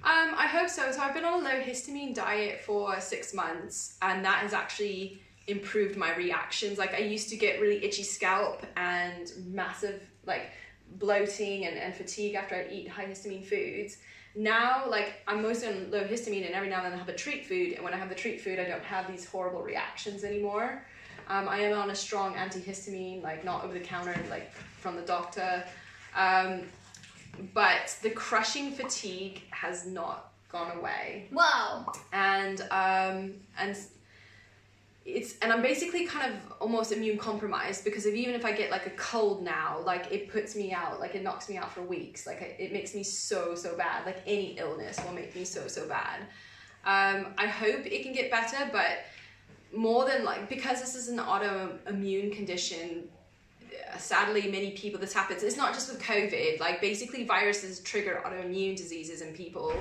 I hope so. So I've been on a low histamine diet for 6 months, and that has actually improved my reactions. Like, I used to get really itchy scalp and massive like bloating and fatigue after I'd eat high histamine foods. Now, like, I'm mostly on low histamine, and every now and then I have a treat food, and when I have the treat food I don't have these horrible reactions anymore. I am on a strong antihistamine, like not over the counter, like from the doctor, but the crushing fatigue has not gone away. Wow. And I'm basically kind of almost immune compromised, because even if I get like a cold now, like it puts me out, like it knocks me out for weeks. Like it makes me so bad. Like any illness will make me so bad. I hope it can get better, but more than like, because this is an autoimmune condition, sadly many people this happens. It's not just with COVID, like basically viruses trigger autoimmune diseases in people,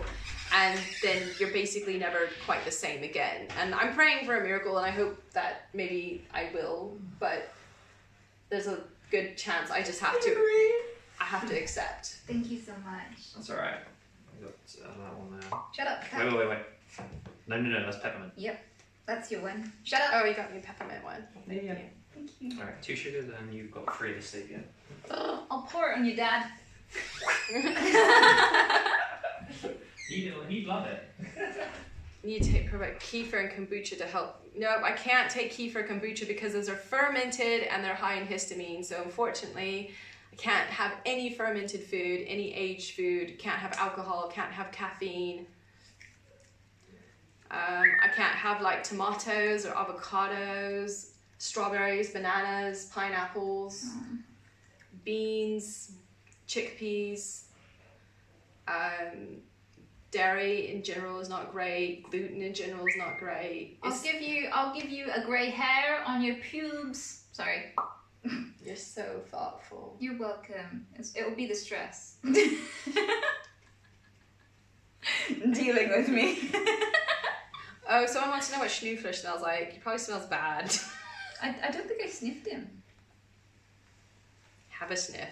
and then you're basically never quite the same again. And I'm praying for a miracle, and I hope that maybe I will, but there's a good chance I just have to accept. Thank you so much. That's alright. I got that one there. Shut up, cat. Wait. No, that's peppermint. Yep, that's your one. Shut up. Oh, you got me a peppermint one. Yeah. Thank you. Alright, 2 sugars, and you've got 3 of the stevia. I'll pour it on you, Dad. He'd love it. You take kefir and kombucha to help. No, I can't take kefir and kombucha because those are fermented and they're high in histamine. So unfortunately, I can't have any fermented food, any aged food. Can't have alcohol. Can't have caffeine. I can't have like tomatoes or avocados, strawberries, bananas, pineapples, beans, chickpeas. Dairy in general is not great. Gluten in general is not great. I'll give you a grey hair on your pubes. Sorry. You're so thoughtful. You're welcome. It'll be the stress. Dealing with me. Oh, someone wants to know what Schnoofler smells like. He probably smells bad. I don't think I sniffed him. Have a sniff.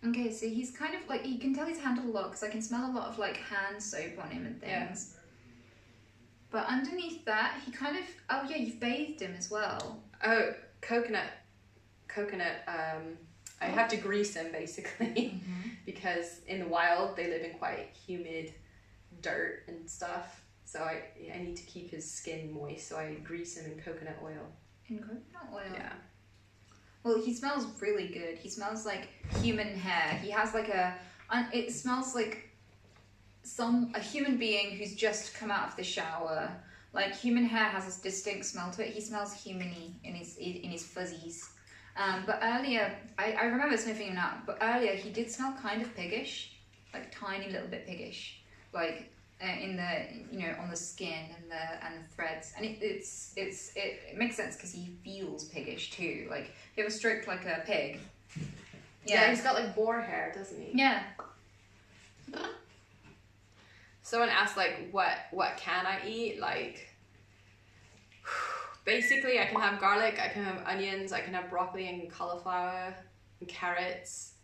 Okay, so he's kind of like, you can tell he's handled a lot because I can smell a lot of like hand soap on him and things. Yeah. But underneath that, he kind of, oh yeah, you've bathed him as well. Oh, coconut, I have to grease him basically because in the wild they live in quite humid dirt and stuff. So I need to keep his skin moist, so I grease him in coconut oil. In coconut oil? Yeah. Well, he smells really good. He smells like human hair. He has like it smells like a human being who's just come out of the shower. Like human hair has this distinct smell to it. He smells human-y in his fuzzies. But earlier, I remember sniffing him out. But earlier, he did smell kind of piggish, like tiny little bit piggish, like in the on the skin and the threads. And it makes sense because he feels piggish too. Like if you ever stroked like a pig. Yeah, he's got like boar hair, doesn't he? Yeah. Someone asked like what can I eat? Like basically I can have garlic, I can have onions, I can have broccoli and cauliflower and carrots.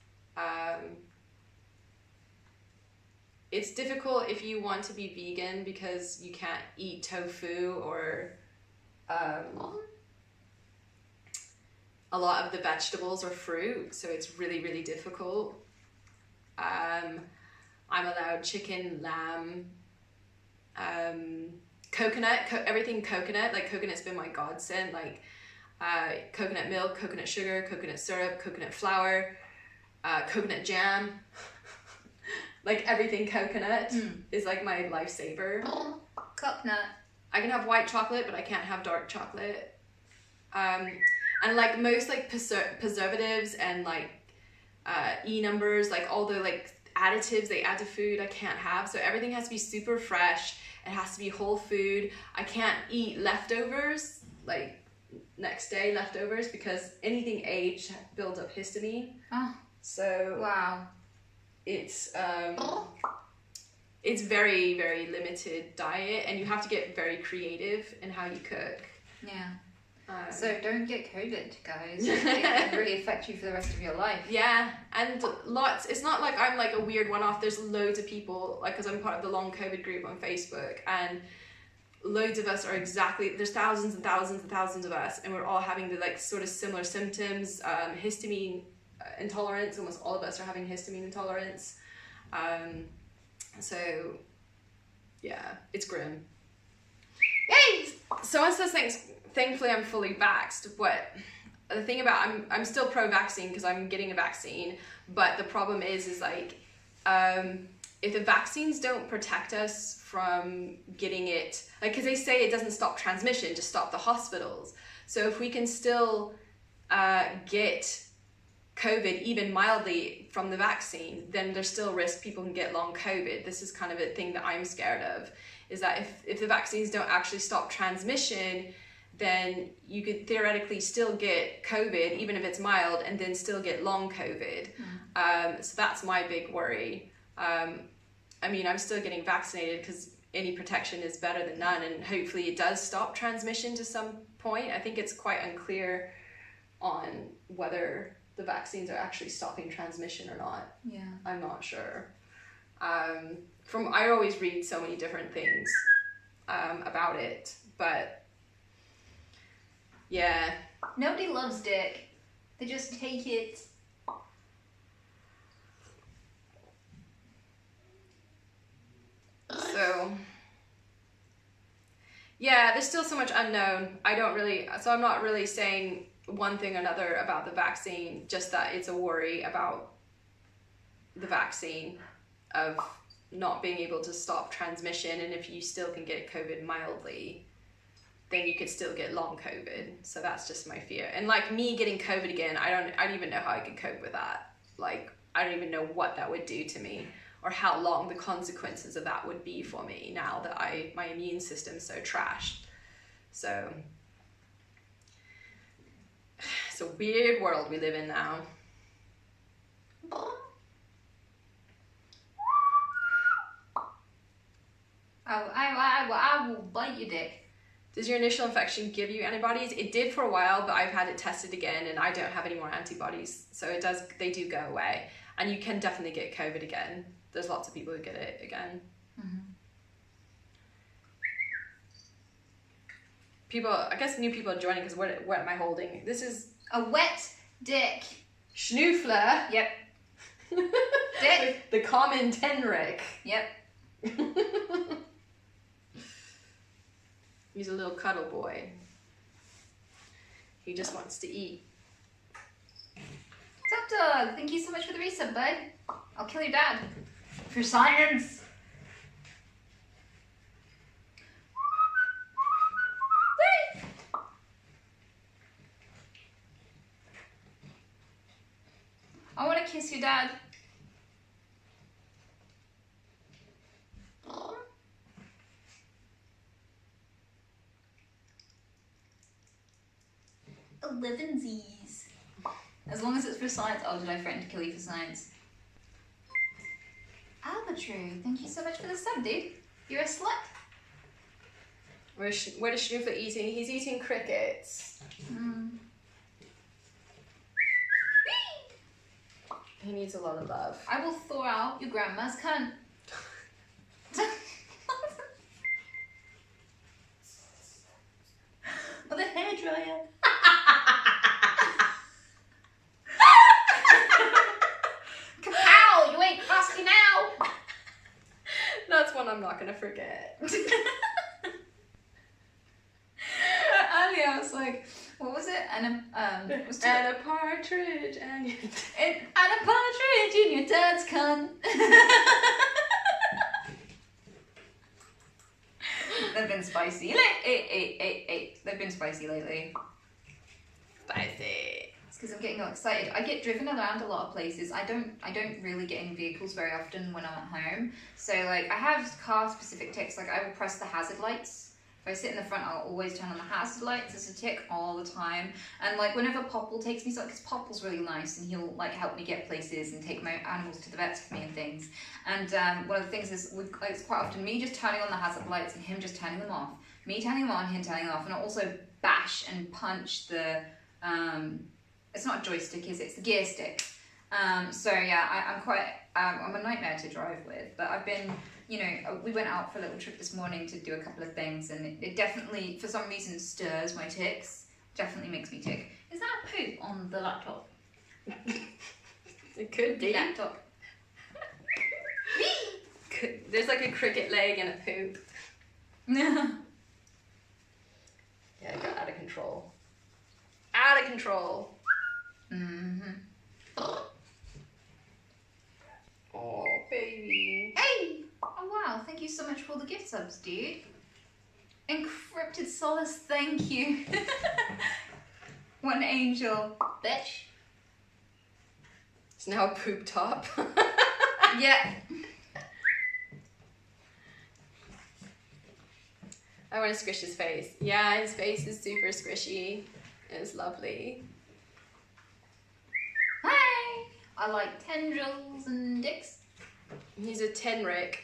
It's difficult if you want to be vegan because you can't eat tofu or a lot of the vegetables or fruit, so it's really, really difficult. I'm allowed chicken, lamb, coconut, everything coconut. Like coconut's been my godsend. Like coconut milk, coconut sugar, coconut syrup, coconut flour, coconut jam. Like everything coconut is like my lifesaver. Coconut. I can have white chocolate, but I can't have dark chocolate. And like most like preservatives and like E numbers, like all the like additives they add to food I can't have. So everything has to be super fresh. It has to be whole food. I can't eat leftovers, like next day leftovers, because anything aged builds up histamine. Oh. So wow. It's very, very limited diet, and you have to get very creative in how you cook. Yeah. So don't get COVID, guys. It can really affect you for the rest of your life. Yeah, and lots. It's not like I'm like a weird one-off. There's loads of people, like, because I'm part of the long COVID group on Facebook, and loads of us are there's thousands and thousands and thousands of us, and we're all having the like sort of similar symptoms. Histamine intolerance. Almost all of us are having histamine intolerance. So yeah, it's grim. Yay! Someone says thankfully I'm fully vaxxed. What the thing about I'm still pro-vaccine because I'm getting a vaccine, but the problem is like if the vaccines don't protect us from getting it, like, because they say it doesn't stop transmission, just stop the hospitals. So if we can still get COVID even mildly from the vaccine, then there's still risk people can get long COVID. This is kind of a thing that I'm scared of, is that if the vaccines don't actually stop transmission, then you could theoretically still get COVID, even if it's mild, and then still get long COVID. So that's my big worry. I mean, I'm still getting vaccinated because any protection is better than none, and hopefully it does stop transmission to some point. I think it's quite unclear on whether the vaccines are actually stopping transmission or not. Yeah. I'm not sure. I always read so many different things about it, but yeah. Nobody loves dick. They just take it. So yeah, there's still so much unknown. So I'm not really saying one thing or another about the vaccine, just that it's a worry about the vaccine of not being able to stop transmission, and if you still can get COVID mildly, then you could still get long COVID. So that's just my fear. And like me getting COVID again, I don't even know how I could cope with that. Like, I don't even know what that would do to me, or how long the consequences of that would be for me now that my immune system's so trashed. So it's a weird world we live in now. I will bite your dick. Does your initial infection give you antibodies? It did for a while, but I've had it tested again and I don't have any more antibodies. So they do go away. And you can definitely get COVID again. There's lots of people who get it again. People, I guess new people are joining because what am I holding? This is a wet dick. Schnoofler. Yep. Dick. The common tenric. Yep. He's a little cuddle boy. He just wants to eat. Top Dog, thank you so much for the resub, bud. I'll kill your dad. For science. I want to kiss your dad. Elevensies. As long as it's for science, I'll do my friend to kill you for science. Albatru, thank you so much for the sub, dude. You're a slut. What is Schnoofler eating? He's eating crickets. He needs a lot of love. I will thaw out your grandma's cunt. With a hairdryer. Kapow! You ain't crusty now. That's one I'm not gonna forget. Earlier I was like, what was it? And a partridge and a partridge in your dad's cunt. They've been spicy. They've been spicy lately. Spicy. It's because I'm getting all excited. I get driven around a lot of places. I don't really get in vehicles very often when I'm at home. So like I have car specific tics. Like I will press the hazard lights. If I sit in the front, I'll always turn on the hazard lights. It's a tic all the time. And like whenever Popple takes me, because Popple's really nice and he'll like help me get places and take my animals to the vets for me and things. And one of the things is it's quite often me just turning on the hazard lights and him just turning them off. Me turning them on, him turning them off. And I'll also bash and punch the, it's not a joystick, is it? It's the gear stick. So yeah, I'm a nightmare to drive with, but I've been, we went out for a little trip this morning to do a couple of things, and it definitely, for some reason, stirs my tics. Definitely makes me tick. Is that a poop on the laptop? It could be. Laptop. There's like a cricket leg and a poop. Yeah, it got out of control. Out of control. Mm-hmm. Oh, baby. Hey! Oh wow, thank you so much for all the gift subs, dude. Encrypted Solace, thank you. One angel. Bitch. It's now a poop top. Yeah. I want to squish his face. Yeah, his face is super squishy. It's lovely. Hi! I like tendrils and dicks. He's a tenrick.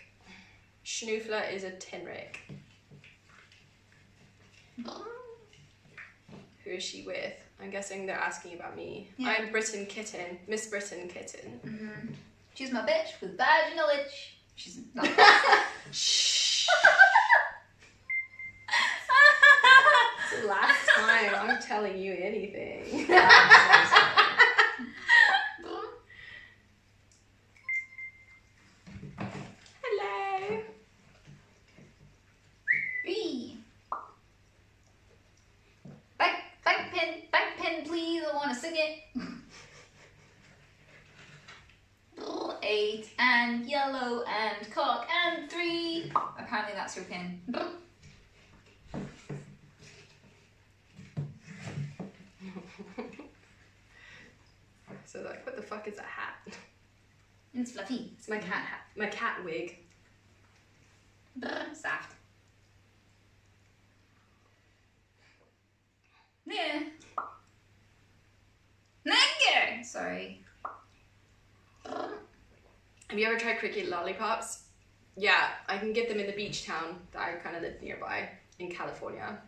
Schnoofler is a tenrick. Who is she with? I'm guessing they're asking about me. Yeah. I'm Britain Kitten. Miss Britain Kitten. Mm-hmm. She's my bitch with vaginal itch. She's not. Shh. It's the last time I'm telling you anything. Hello. B. Back pen, please. I want to sing it. 8 and yellow and cock and 3. Apparently that's your pin. So like, what the fuck is a hat? It's fluffy. It's my cat hat. My cat wig. Soft. Yeah. Nigger! Sorry. Have you ever tried cricket lollipops? Yeah, I can get them in the beach town that I kind of live nearby in California.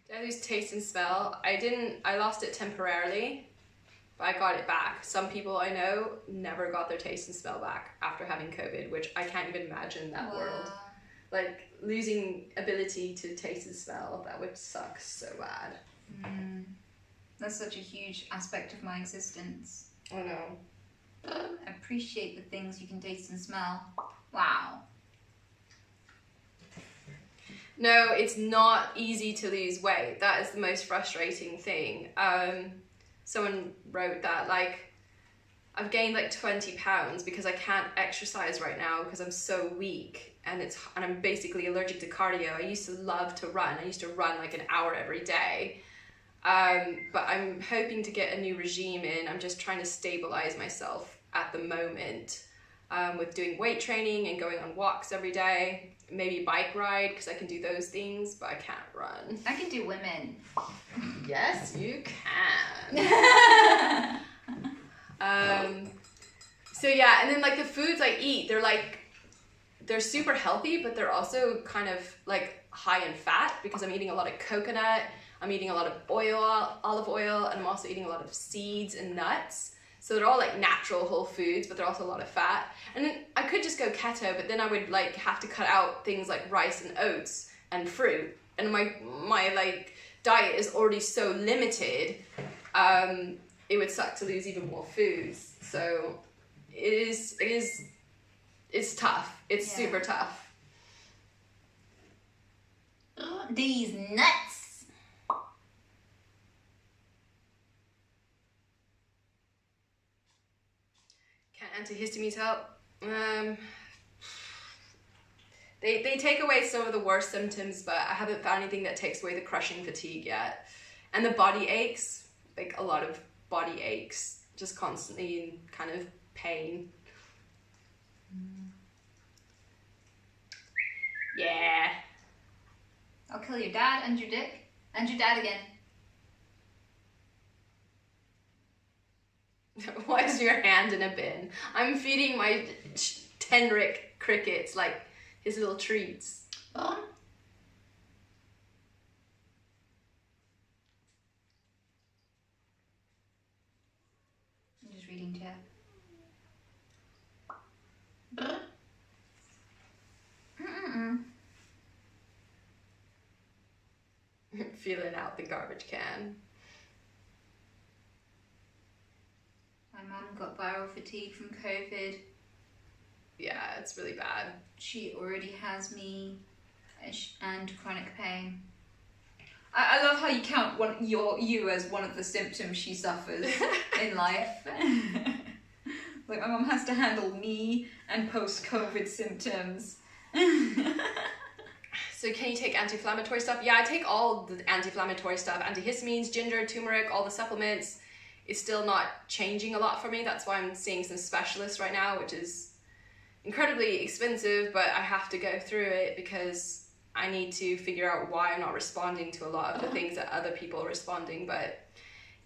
Did I lose taste and smell? I didn't. I lost it temporarily, but I got it back. Some people I know never got their taste and smell back after having COVID, which I can't even imagine that world. Like losing ability to taste and smell, that would suck so bad. That's such a huge aspect of my existence. I know. Appreciate the things you can taste and smell. Wow. No, it's not easy to lose weight. That is the most frustrating thing. Someone wrote that, like, I've gained like 20 pounds because I can't exercise right now because I'm so weak, and I'm basically allergic to cardio. I used to love to run. I used to run like an hour every day. But I'm hoping to get a new regime in. I'm just trying to stabilize myself at the moment, with doing weight training and going on walks every day. Maybe bike ride, because I can do those things, but I can't run. I can do women. Yes, you can. So yeah, and then like the foods I eat, they're super healthy, but they're also kind of like high in fat because I'm eating a lot of coconut, I'm eating a lot of olive oil, and I'm also eating a lot of seeds and nuts. So they're all like natural whole foods, but they're also a lot of fat. And then I could just go keto, but then I would like have to cut out things like rice and oats and fruit. And my like diet is already so limited. It would suck to lose even more foods. So it's tough. It's super tough. These nuts. Can antihistamines help? They take away some of the worst symptoms, but I haven't found anything that takes away the crushing fatigue yet. And the body aches, like a lot of body aches, just constantly in kind of pain. Yeah. I'll kill your dad and your dick and your dad again. Why is your hand in a bin? I'm feeding my Tenric crickets like his little treats. Oh. I'm just reading chat. Feeling out the garbage can. My mum got viral fatigue from COVID. Yeah, it's really bad. She already has me and chronic pain. I love how you count you as one of the symptoms she suffers in life. Like my mum has to handle me and post-COVID symptoms. So can you take anti-inflammatory stuff? Yeah, I take all the anti-inflammatory stuff. Antihistamines, ginger, turmeric, all the supplements. It's still not changing a lot for me. That's why I'm seeing some specialists right now, which is incredibly expensive, but I have to go through it because I need to figure out why I'm not responding to a lot of the things that other people are responding. But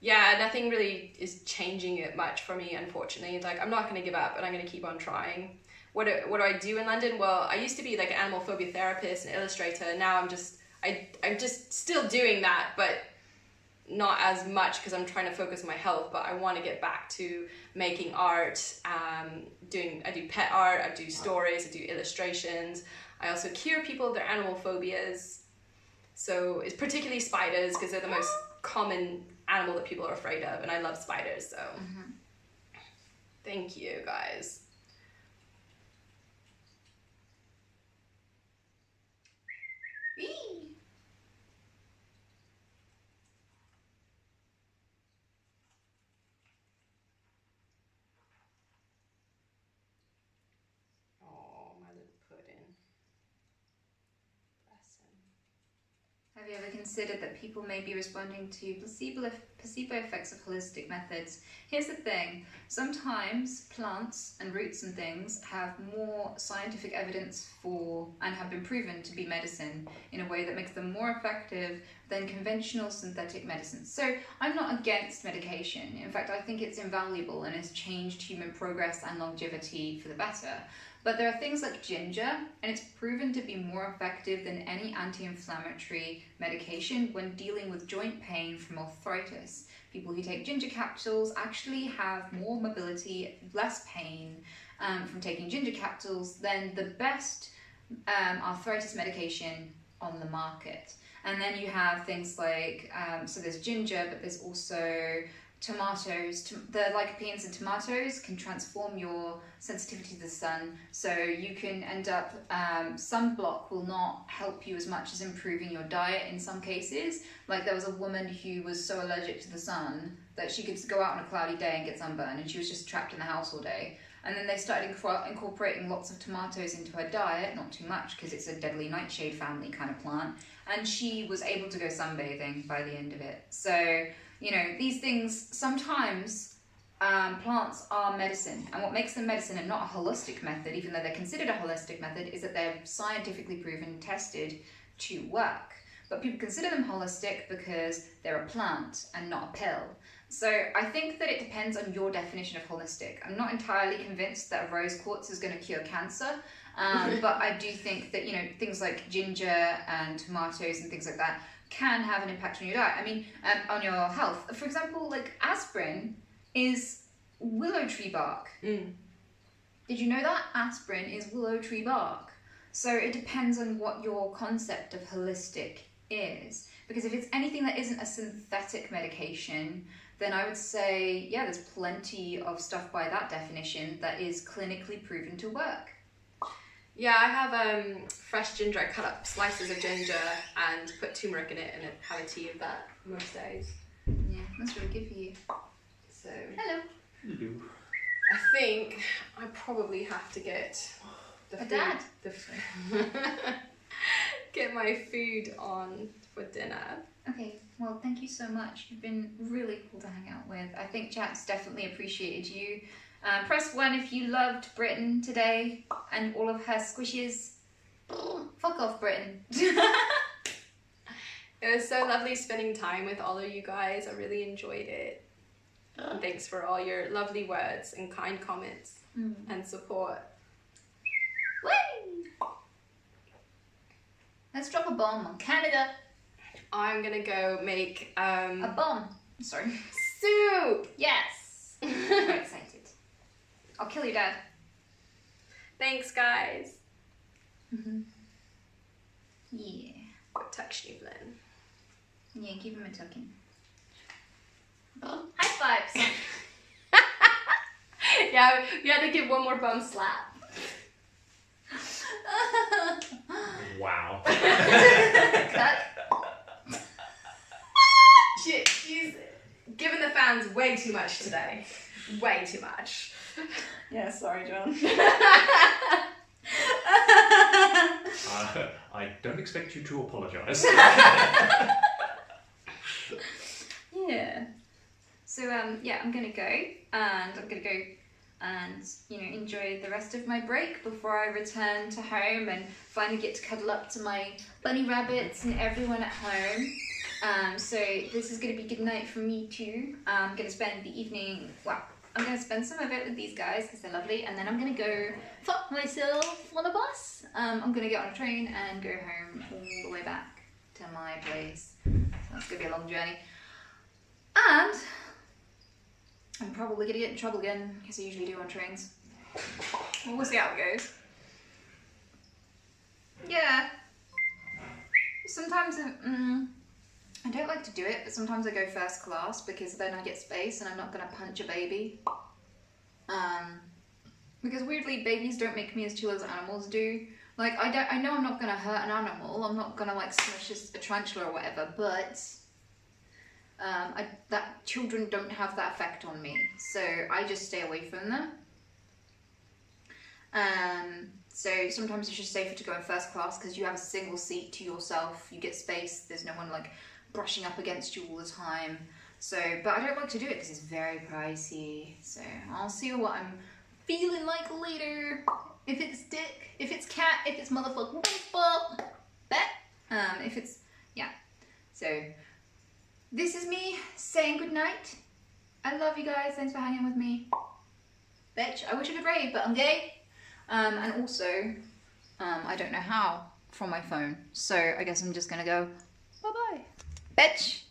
yeah, nothing really is changing it much for me, unfortunately. Like, I'm not going to give up, and I'm going to keep on trying. What do I do in London? Well, I used to be like an animal phobia therapist and illustrator. And now I'm just still doing that, but not as much because I'm trying to focus on my health. But I want to get back to making art. I do pet art. I do stories. I do illustrations. I also cure people of their animal phobias. So it's particularly spiders because they're the most common animal that people are afraid of, and I love spiders. So thank you guys. Have you ever considered that people may be responding to placebo effects of holistic methods? Here's the thing, sometimes plants and roots and things have more scientific evidence for and have been proven to be medicine in a way that makes them more effective than conventional synthetic medicines. So I'm not against medication. In fact, I think it's invaluable and has changed human progress and longevity for the better. But there are things like ginger, and it's proven to be more effective than any anti-inflammatory medication when dealing with joint pain from arthritis. People who take ginger capsules actually have more mobility, less pain from taking ginger capsules than the best arthritis medication on the market. And then you have things like, so there's ginger, but there's also tomatoes, the lycopenes in tomatoes can transform your sensitivity to the sun. So you can end up, sunblock will not help you as much as improving your diet in some cases. Like there was a woman who was so allergic to the sun that she could go out on a cloudy day and get sunburn, and she was just trapped in the house all day. And then they started incorporating lots of tomatoes into her diet, not too much because it's a deadly nightshade family kind of plant, and she was able to go sunbathing by the end of it. So, you know, these things, sometimes plants are medicine, and what makes them medicine and not a holistic method, even though they're considered a holistic method, is that they're scientifically proven, tested to work. But people consider them holistic because they're a plant and not a pill. So I think that it depends on your definition of holistic. I'm not entirely convinced that a rose quartz is going to cure cancer, but I do think that, you know, things like ginger and tomatoes and things like that can have an impact on your diet. I mean, on your health. For example, like aspirin is willow tree bark. Did you know that? Aspirin is willow tree bark. So it depends on what your concept of holistic is. Because if it's anything that isn't a synthetic medication, then I would say, yeah, there's plenty of stuff by that definition that is clinically proven to work. Yeah, I have fresh ginger. I cut up slices of ginger and put turmeric in it and have a tea of that most days. Yeah, that's really good for you. So, hello. Hello. I think I probably have to get the food, dad. get my food on for dinner. Okay, well, thank you so much. You've been really cool to hang out with. I think chat's definitely appreciated you. Press 1 if you loved Britain today and all of her squishes. Fuck off, Britain. It was so lovely spending time with all of you guys. I really enjoyed it. And thanks for all your lovely words and kind comments and support. Whee! Let's drop a bomb on Canada. I'm gonna go make a bomb. Sorry. Soup. Yes. I'm very excited. I'll kill your dad. Thanks, guys. Yeah. Tuck Schneeblen. Yeah, give him a tucking. High fives. Yeah, we had to give one more bum slap. Wow. Cut. She's giving the fans way too much today. Way too much. Yeah, sorry, John. I don't expect you to apologise. Yeah. So yeah, I'm gonna go and you know, enjoy the rest of my break before I return to home and finally get to cuddle up to my bunny rabbits and everyone at home. So this is gonna be good night for me too. I'm gonna spend the evening, well, I'm gonna spend some of it with these guys because they're lovely, and then I'm gonna go fuck myself on a bus. I'm gonna get on a train and go home all the way back to my place. So that's gonna be a long journey. And I'm probably gonna get in trouble again, because I usually do on trains. We'll see how it goes. Yeah. Sometimes I don't like to do it, but sometimes I go first class because then I get space and I'm not gonna punch a baby. Because weirdly, babies don't make me as chill as animals do. Like, I know I'm not gonna hurt an animal. I'm not gonna like smash a tarantula or whatever, but that children don't have that effect on me, so I just stay away from them. So sometimes it's just safer to go in first class because you have a single seat to yourself, you get space, there's no one like brushing up against you all the time. So, but I don't like to do it because it's very pricey, so I'll see what I'm feeling like later. If it's dick, if it's cat, if it's motherfucking baseball, bet. If it's, yeah. So, this is me saying goodnight. I love you guys, thanks for hanging with me. Bitch, I wish I could rave, but I'm gay. And also, I don't know how from my phone. So I guess I'm just gonna go, bye-bye. Bitch.